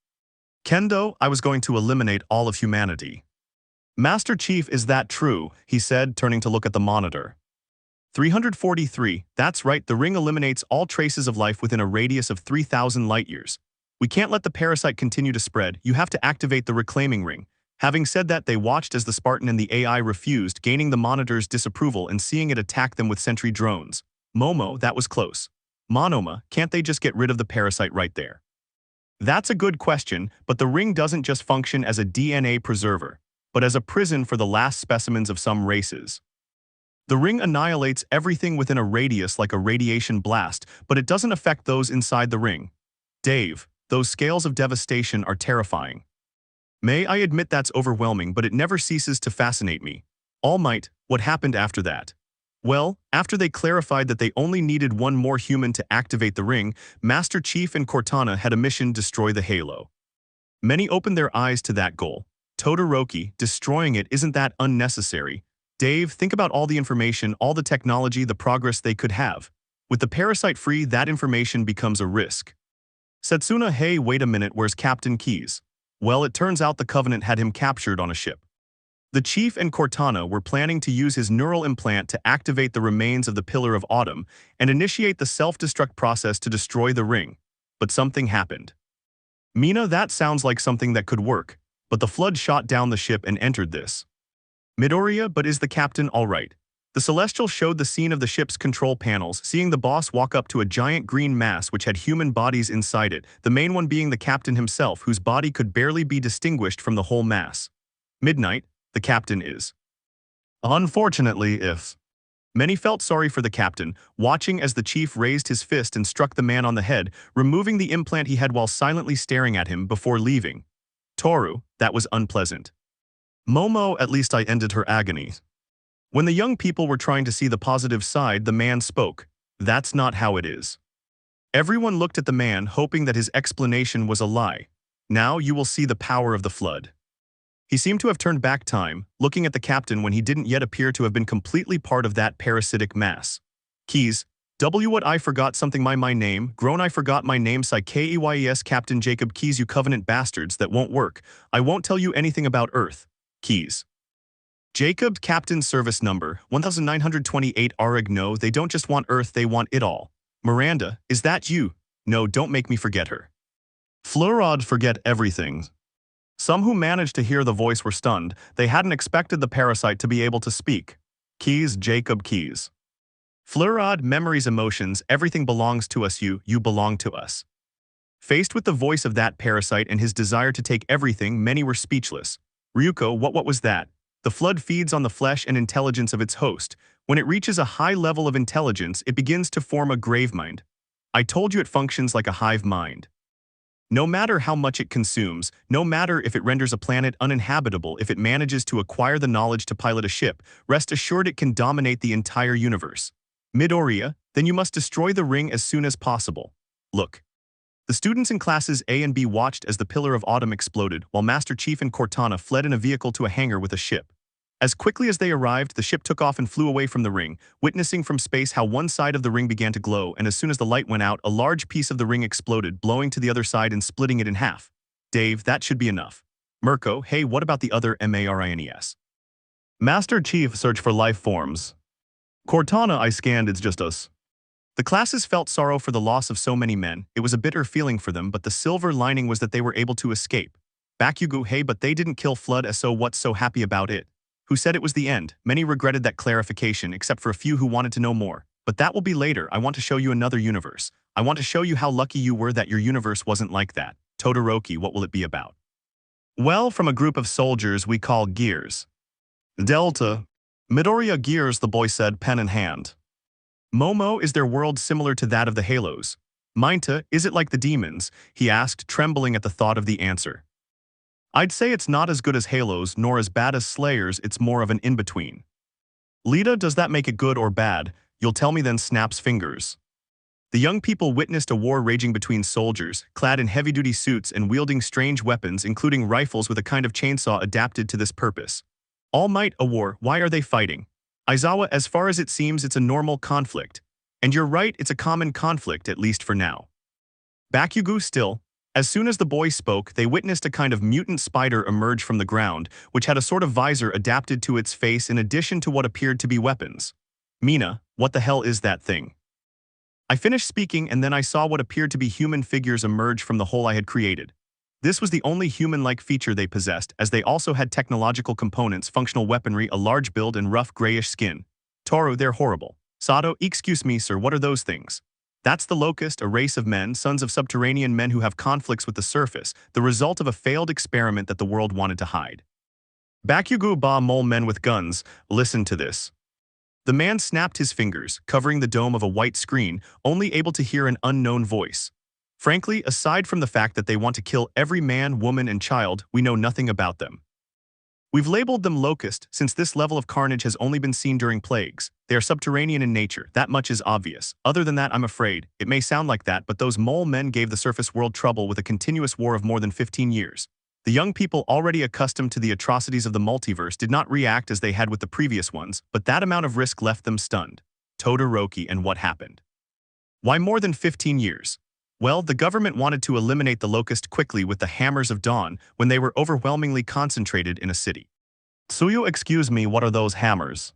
"Kendo, I was going to eliminate all of humanity." "Master Chief, is that true?" he said, turning to look at the Monitor. 343, that's right, the ring eliminates all traces of life within a radius of 3,000 light-years. "We can't let the parasite continue to spread, you have to activate the reclaiming ring." Having said that, they watched as the Spartan and the AI refused, gaining the Monitor's disapproval and seeing it attack them with sentry drones. "Momo, that was close." "Monoma, can't they just get rid of the parasite right there?" That's a good question, but the ring doesn't just function as a DNA preserver, but as a prison for the last specimens of some races. The ring annihilates everything within a radius like a radiation blast, but it doesn't affect those inside the ring. "Dave, those scales of devastation are terrifying." "May I admit that's overwhelming, but it never ceases to fascinate me." "Almight, what happened after that?" Well, after they clarified that they only needed one more human to activate the ring, Master Chief and Cortana had a mission: destroy the Halo. Many opened their eyes to that goal. Todoroki, destroying it, isn't that unnecessary? Dave, think about all the information, all the technology, the progress they could have. With the parasite free, that information becomes a risk. Setsuna, hey, wait a minute, where's Captain Keyes? Well, it turns out the Covenant had him captured on a ship. The Chief and Cortana were planning to use his neural implant to activate the remains of the Pillar of Autumn and initiate the self-destruct process to destroy the ring. But something happened. "Mina, that sounds like something that could work, but the flood shot down the ship and entered this." "Midoriya, but is the captain all right?" The Celestial showed the scene of the ship's control panels, seeing the boss walk up to a giant green mass which had human bodies inside it, the main one being the captain himself, whose body could barely be distinguished from the whole mass. "Midnight, the captain is." "Unfortunately, if." Many felt sorry for the captain, watching as the chief raised his fist and struck the man on the head, removing the implant he had while silently staring at him before leaving. "Toru, that was unpleasant." "Momo, at least I ended her agony." When the young people were trying to see the positive side, the man spoke. "That's not how it is." Everyone looked at the man, hoping that his explanation was a lie. "Now you will see the power of the flood." He seemed to have turned back time, looking at the captain when he didn't yet appear to have been completely part of that parasitic mass. "Keys, what I forgot something my name, grown I forgot my name Keyes Captain Jacob Keyes, you Covenant bastards, that won't work. I won't tell you anything about Earth. Keyes." Jacob, Captain Service Number 1928 Arg. No, they don't just want Earth, they want it all. Miranda, is that you? No, don't make me forget her. Fleurod, forget everything. Some who managed to hear the voice were stunned. They hadn't expected the parasite to be able to speak. Keys, Jacob Keys. Fleurod, memories, emotions, everything belongs to us. You belong to us. Faced with the voice of that parasite and his desire to take everything, many were speechless. Ryuko, what was that? The flood feeds on the flesh and intelligence of its host. When it reaches a high level of intelligence, it begins to form a grave mind. I told you it functions like a hive mind. No matter how much it consumes, no matter if it renders a planet uninhabitable, if it manages to acquire the knowledge to pilot a ship, rest assured it can dominate the entire universe. Midoriya, then you must destroy the ring as soon as possible. Look. The students in classes A and B watched as the Pillar of Autumn exploded, while Master Chief and Cortana fled in a vehicle to a hangar with a ship. As quickly as they arrived, the ship took off and flew away from the ring, witnessing from space how one side of the ring began to glow, and as soon as the light went out, a large piece of the ring exploded, blowing to the other side and splitting it in half. Dave, that should be enough. Mirko, hey, what about the other MARINES? Master Chief, search for life forms. Cortana, I scanned, it's just us. The classes felt sorrow for the loss of so many men. It was a bitter feeling for them, but the silver lining was that they were able to escape. Bakugo, hey, but they didn't kill Flood, so what's so happy about it? Who said it was the end? Many regretted that clarification, except for a few who wanted to know more. But that will be later. I want to show you another universe. I want to show you how lucky you were that your universe wasn't like that. Todoroki, what will it be about? Well, from a group of soldiers we call Gears. Delta. Midoriya Gears, the boy said, pen in hand. Momo, is their world similar to that of the Halos? Minta, is it like the demons? He asked, trembling at the thought of the answer. I'd say it's not as good as Halos, nor as bad as Slayers, it's more of an in-between. Lita, does that make it good or bad? You'll tell me then, snaps fingers. The young people witnessed a war raging between soldiers, clad in heavy-duty suits and wielding strange weapons, including rifles with a kind of chainsaw adapted to this purpose. Almight, a war, why are they fighting? Aizawa, as far as it seems, it's a normal conflict. And you're right, it's a common conflict, at least for now. Bakugo, still. As soon as the boy spoke, they witnessed a kind of mutant spider emerge from the ground, which had a sort of visor adapted to its face in addition to what appeared to be weapons. Mina, what the hell is that thing? I finished speaking and then I saw what appeared to be human figures emerge from the hole I had created. This was the only human-like feature they possessed, as they also had technological components, functional weaponry, a large build, and rough grayish skin. Toru, they're horrible. Sato, excuse me, sir, what are those things? That's the Locust, a race of men, sons of subterranean men who have conflicts with the surface, the result of a failed experiment that the world wanted to hide. Bakugo ba mole men with guns, listen to this. The man snapped his fingers, covering the dome of a white screen, only able to hear an unknown voice. Frankly, aside from the fact that they want to kill every man, woman, and child, we know nothing about them. We've labeled them Locust, since this level of carnage has only been seen during plagues. They are subterranean in nature, that much is obvious. Other than that, I'm afraid, it may sound like that, but those mole men gave the surface world trouble with a continuous war of more than 15 years. The young people already accustomed to the atrocities of the multiverse did not react as they had with the previous ones, but that amount of risk left them stunned. Todoroki, and what happened? Why more than 15 years? Well, the government wanted to eliminate the Locust quickly with the Hammers of Dawn when they were overwhelmingly concentrated in a city. Tsuyu, excuse me, what are those hammers?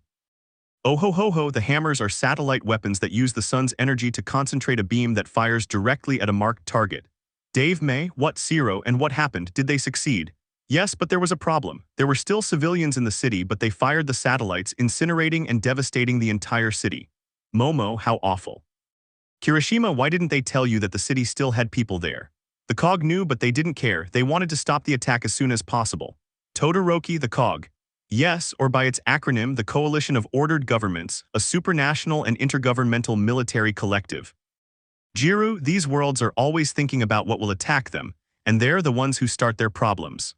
Oh ho ho ho, the hammers are satellite weapons that use the sun's energy to concentrate a beam that fires directly at a marked target. Dave May, what Zero, and what happened? Did they succeed? Yes, but there was a problem. There were still civilians in the city, but they fired the satellites, incinerating and devastating the entire city. Momo, how awful. Kirishima, why didn't they tell you that the city still had people there? The Cog knew, but they didn't care. They wanted to stop the attack as soon as possible. Todoroki, the Cog. Yes, or by its acronym, the Coalition of Ordered Governments, a supranational and intergovernmental military collective. Jiru, these worlds are always thinking about what will attack them, and they're the ones who start their problems.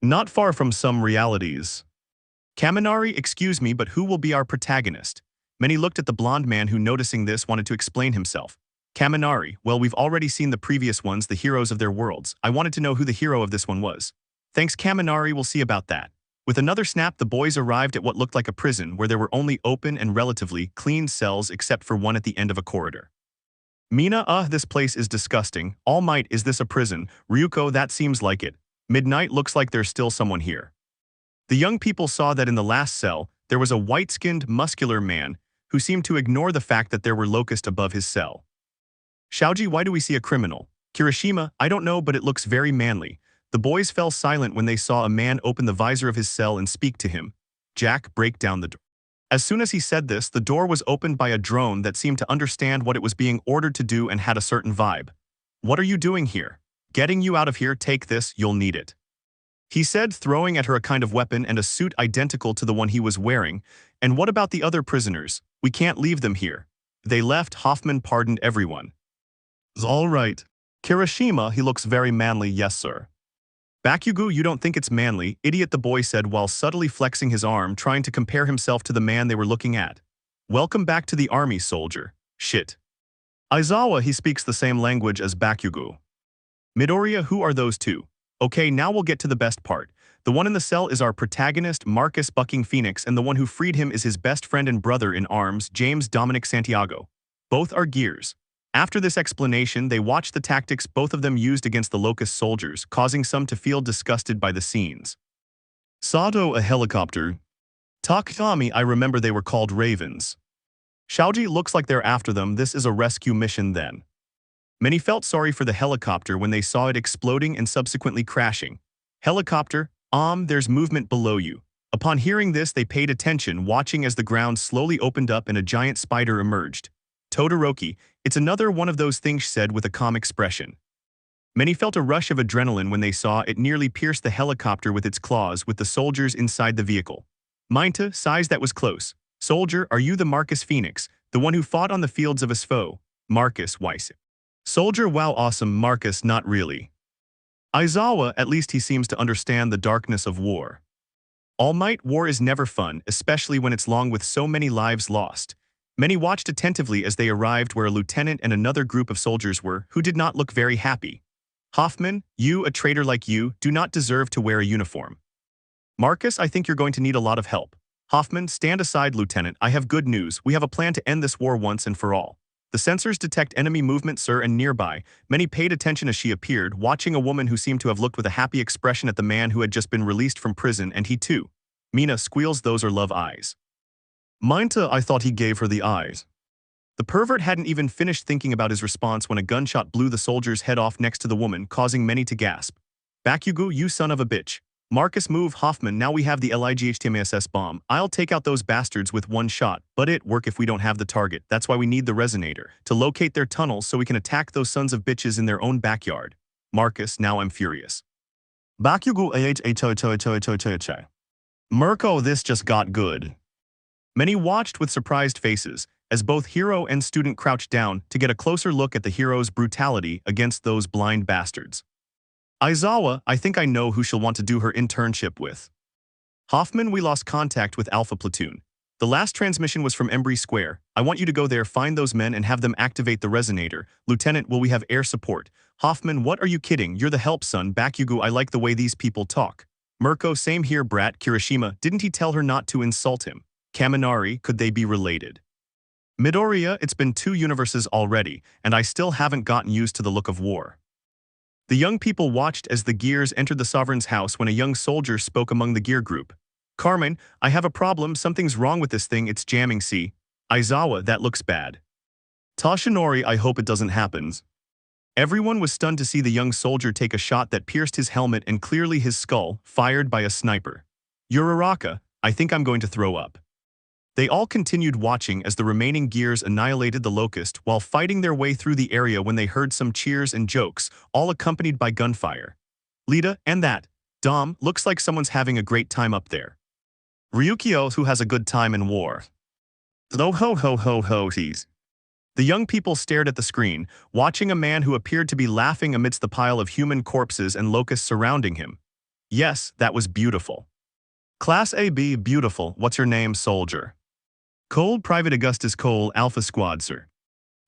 Not far from some realities. Kaminari, excuse me, but who will be our protagonist? Many looked at the blonde man who, noticing this, wanted to explain himself. Kaminari, well, we've already seen the previous ones, the heroes of their worlds. I wanted to know who the hero of this one was. Thanks, Kaminari, we'll see about that. With another snap, the boys arrived at what looked like a prison where there were only open and relatively clean cells except for one at the end of a corridor. Mina, this place is disgusting. Almight, is this a prison? Ryuko, that seems like it. Midnight, looks like there's still someone here. The young people saw that in the last cell, there was a white-skinned, muscular man who seemed to ignore the fact that there were locusts above his cell. Shaoji, why do we see a criminal? Kirishima, I don't know, but it looks very manly. The boys fell silent when they saw a man open the visor of his cell and speak to him. Jack, break down the door. As soon as he said this, the door was opened by a drone that seemed to understand what it was being ordered to do and had a certain vibe. What are you doing here? Getting you out of here, take this, you'll need it. He said, throwing at her a kind of weapon and a suit identical to the one he was wearing. And what about the other prisoners? We can't leave them here. They left. Hoffman pardoned everyone. All right. Kirishima, he looks very manly, yes sir. Bakugo, you don't think it's manly, idiot, the boy said while subtly flexing his arm, trying to compare himself to the man they were looking at. Welcome back to the army, soldier. Shit. Aizawa, he speaks the same language as Bakugo. Midoriya, who are those two? Okay, now we'll get to the best part. The one in the cell is our protagonist, Marcus Bucking Phoenix, and the one who freed him is his best friend and brother in arms, James Dominic Santiago. Both are gears. After this explanation, they watched the tactics both of them used against the Locust soldiers, causing some to feel disgusted by the scenes. Sato, a helicopter. Takami, I remember they were called Ravens. Shaoji, looks like they're after them, this is a rescue mission then. Many felt sorry for the helicopter when they saw it exploding and subsequently crashing. Helicopter, there's movement below you. Upon hearing this, they paid attention, watching as the ground slowly opened up and a giant spider emerged. Todoroki, it's another one of those things, said with a calm expression. Many felt a rush of adrenaline when they saw it nearly pierce the helicopter with its claws with the soldiers inside the vehicle. Minta, sighs, that was close. Soldier, are you the Marcus Phoenix, the one who fought on the fields of his foe? Marcus, Weiss. Soldier, wow, awesome. Marcus, not really. Aizawa, at least he seems to understand the darkness of war. Almight, war is never fun, especially when it's long with so many lives lost. Many watched attentively as they arrived where a lieutenant and another group of soldiers were, who did not look very happy. Hoffman, you, a traitor like you, do not deserve to wear a uniform. Marcus, I think you're going to need a lot of help. Hoffman, stand aside, Lieutenant, I have good news. We have a plan to end this war once and for all. The sensors detect enemy movement, sir, and nearby. Many paid attention as she appeared, watching a woman who seemed to have looked with a happy expression at the man who had just been released from prison, and he too. Mina squeals, those are love eyes. Minta, I thought he gave her the eyes. The pervert hadn't even finished thinking about his response when a gunshot blew the soldier's head off next to the woman, causing many to gasp. Bakugo, you son of a bitch. Marcus, move. Hoffman, now we have the LIGHTMASS bomb. I'll take out those bastards with one shot, but it work if we don't have the target. That's why we need the resonator, to locate their tunnels so we can attack those sons of bitches in their own backyard. Marcus, now I'm furious. Bakugo, Mirko, this just got good. Many watched with surprised faces, as both hero and student crouched down to get a closer look at the hero's brutality against those blind bastards. Aizawa, I think I know who she'll want to do her internship with. Hoffman, we lost contact with Alpha Platoon. The last transmission was from Embry Square. I want you to go there, find those men, and have them activate the resonator. Lieutenant, will we have air support? Hoffman, what are you kidding? You're the help, son. Bakugo, I like the way these people talk. Mirko, same here, brat. Kirishima, didn't he tell her not to insult him? Kaminari, could they be related? Midoriya, it's been 2 universes already, and I still haven't gotten used to the look of war. The young people watched as the gears entered the sovereign's house when a young soldier spoke among the gear group. Carmen, I have a problem, something's wrong with this thing, it's jamming, see? Aizawa, that looks bad. Toshinori, I hope it doesn't happen. Everyone was stunned to see the young soldier take a shot that pierced his helmet and clearly his skull, fired by a sniper. Uraraka, I think I'm going to throw up. They all continued watching as the remaining gears annihilated the Locust while fighting their way through the area when they heard some cheers and jokes, all accompanied by gunfire. Lita, and that. Dom, looks like someone's having a great time up there. Ryukio, who has a good time in war. Oh ho ho ho ho he's. The young people stared at the screen, watching a man who appeared to be laughing amidst the pile of human corpses and locusts surrounding him. Yes, that was beautiful. Class AB, beautiful. What's your name, soldier? Cole, Private Augustus Cole, Alpha Squad, sir.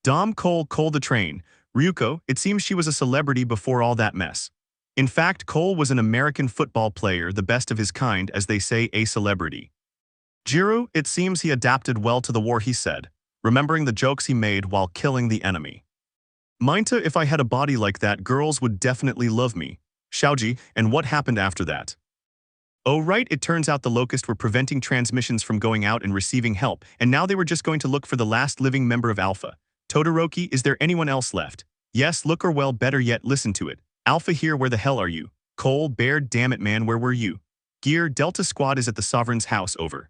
Dom, Cole the train. Ryuko, it seems she was a celebrity before all that mess. In fact, Cole was an American football player, the best of his kind, as they say, a celebrity. Jiro, it seems he adapted well to the war, he said, remembering the jokes he made while killing the enemy. Minta, if I had a body like that, girls would definitely love me. Shaoji, and what happened after that? Oh right, it turns out the Locust were preventing transmissions from going out and receiving help, and now they were just going to look for the last living member of Alpha. Todoroki, is there anyone else left? Yes, look, or well, better yet, listen to it. Alpha here, where the hell are you? Cole, Baird, damn it man, where were you? Gear, Delta Squad is at the Sovereign's house, over.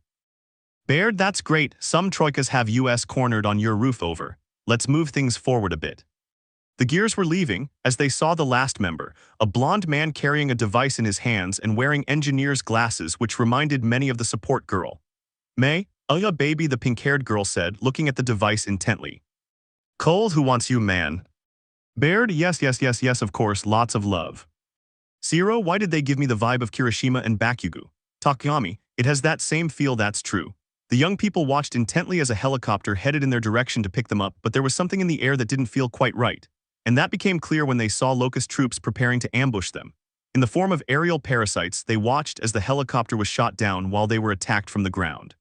Baird, that's great, some troikas have US cornered on your roof, over. Let's move things forward a bit. The Gears were leaving, as they saw the last member, a blonde man carrying a device in his hands and wearing engineer's glasses which reminded many of the support girl. May, yeah baby, the pink-haired girl said, looking at the device intently. Cole, who wants you, man? Baird, yes, of course, lots of love. Zero, why did they give me the vibe of Kirishima and Bakugo? Takayami, it has that same feel, that's true. The young people watched intently as a helicopter headed in their direction to pick them up, but there was something in the air that didn't feel quite right. And that became clear when they saw Locust troops preparing to ambush them. In the form of aerial parasites, they watched as the helicopter was shot down while they were attacked from the ground.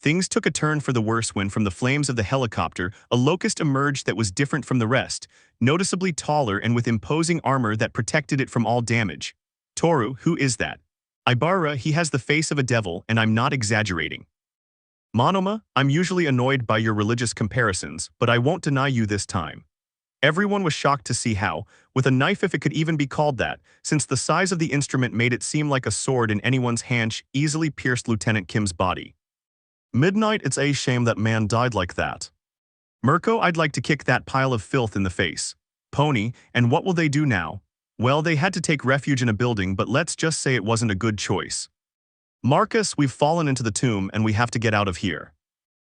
Things took a turn for the worse when, from the flames of the helicopter, a Locust emerged that was different from the rest, noticeably taller and with imposing armor that protected it from all damage. Toru, who is that? Ibara, he has the face of a devil, and I'm not exaggerating. Monoma, I'm usually annoyed by your religious comparisons, but I won't deny you this time. Everyone was shocked to see how, with a knife if it could even be called that, since the size of the instrument made it seem like a sword in anyone's hand, easily pierced Lieutenant Kim's body. Midnight, it's a shame that man died like that. Mirko, I'd like to kick that pile of filth in the face. Pony, and what will they do now? Well, they had to take refuge in a building, but let's just say it wasn't a good choice. Marcus, we've fallen into the tomb and we have to get out of here.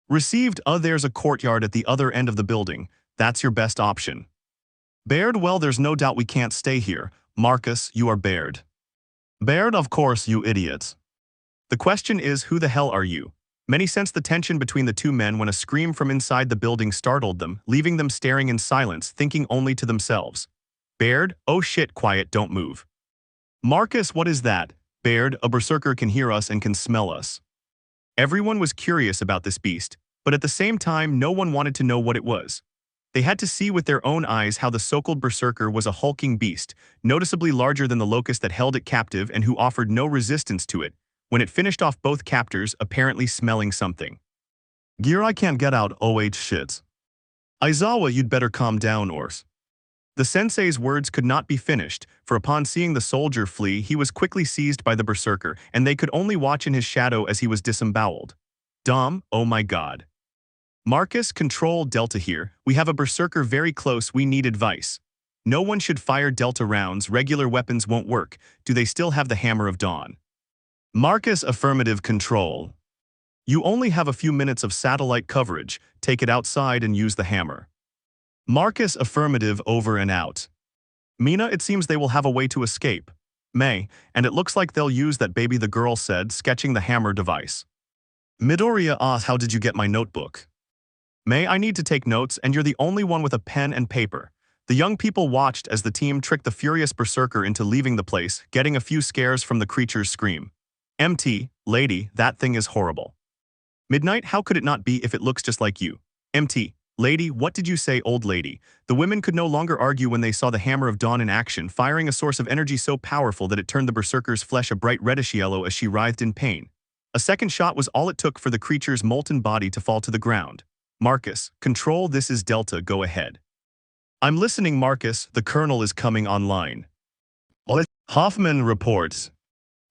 Received, there's a courtyard at the other end of the building. That's your best option. Baird, well, there's no doubt we can't stay here. Marcus, you are Baird. Baird, of course, you idiot. The question is, who the hell are you? Many sensed the tension between the two men when a scream from inside the building startled them, leaving them staring in silence, thinking only to themselves. Baird, oh shit, quiet, don't move. Marcus, what is that? Baird, a berserker can hear us and can smell us. Everyone was curious about this beast, but at the same time no one wanted to know what it was. They had to see with their own eyes how the so-called berserker was a hulking beast, noticeably larger than the Locust that held it captive and who offered no resistance to it, when it finished off both captors, apparently smelling something. Gear, I can't get out, shit. Aizawa, you'd better calm down, Ors. The sensei's words could not be finished, for upon seeing the soldier flee, he was quickly seized by the berserker, and they could only watch in his shadow as he was disemboweled. Dom, oh my god. Marcus, control Delta here. We have a berserker very close, we need advice. No one should fire Delta rounds, regular weapons won't work. Do they still have the Hammer of Dawn? Marcus, affirmative, control. You only have a few minutes of satellite coverage. Take it outside and use the hammer. Marcus, affirmative, over and out. Mina, it seems they will have a way to escape. May, and it looks like they'll use that, baby, the girl said, sketching the hammer device. Midoriya, how did you get my notebook? May, I need to take notes, and you're the only one with a pen and paper. The young people watched as the team tricked the furious berserker into leaving the place, getting a few scares from the creature's scream. MT, lady, that thing is horrible. Midnight, how could it not be if it looks just like you? MT, lady, what did you say, old lady? The women could no longer argue when they saw the Hammer of Dawn in action, firing a source of energy so powerful that it turned the berserker's flesh a bright reddish yellow as she writhed in pain. A second shot was all it took for the creature's molten body to fall to the ground. Marcus, control, this is Delta, go ahead. I'm listening, Marcus, the colonel is coming online. Hoffman reports.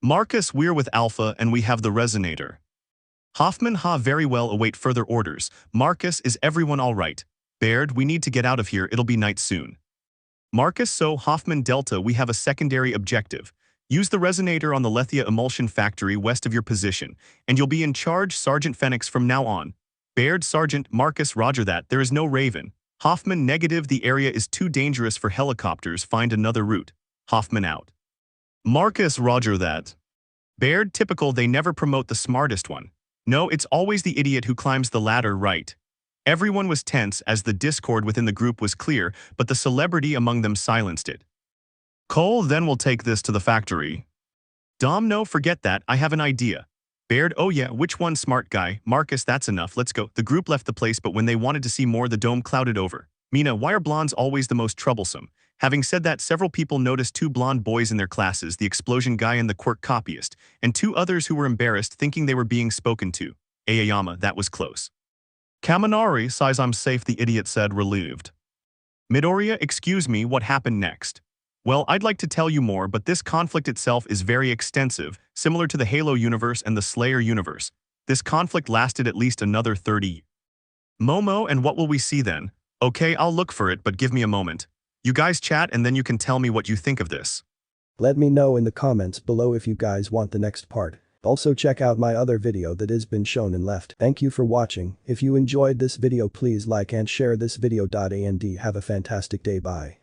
Marcus, we're with Alpha and we have the resonator. Hoffman, very well, await further orders. Marcus, is everyone all right? Baird, we need to get out of here, it'll be night soon. Marcus, so Hoffman, Delta, we have a secondary objective. Use the resonator on the Lethia emulsion factory west of your position, and you'll be in charge, Sergeant Phoenix, from now on. Baird, Sergeant, Marcus, roger that, there is no Raven. Hoffman, negative, the area is too dangerous for helicopters, find another route. Hoffman out. Marcus, roger that. Baird, typical, they never promote the smartest one. No, it's always the idiot who climbs the ladder, right? Everyone was tense as the discord within the group was clear, but the celebrity among them silenced it. Cole, then we'll take this to the factory. Dom, no, forget that, I have an idea. Baird, oh yeah, which one, smart guy? Marcus, that's enough, let's go. The group left the place, but when they wanted to see more, the dome clouded over. Mina, why are blondes always the most troublesome? Having said that, several people noticed two blonde boys in their classes, the explosion guy and the quirk copyist, and two others who were embarrassed thinking they were being spoken to. Aoyama, that was close. Kaminari says I'm safe, the idiot said, relieved. Midoriya, excuse me, what happened next? Well, I'd like to tell you more, but this conflict itself is very extensive, similar to the Halo universe and the Slayer universe. This conflict lasted at least another 30 years. Momo, and what will we see then? Okay, I'll look for it, but give me a moment. You guys chat and then you can tell me what you think of this. Let me know in the comments below if you guys want the next part. Also check out my other video that has been shown and left. Thank you for watching. If you enjoyed this video, please like and share this video. And have a fantastic day. Bye.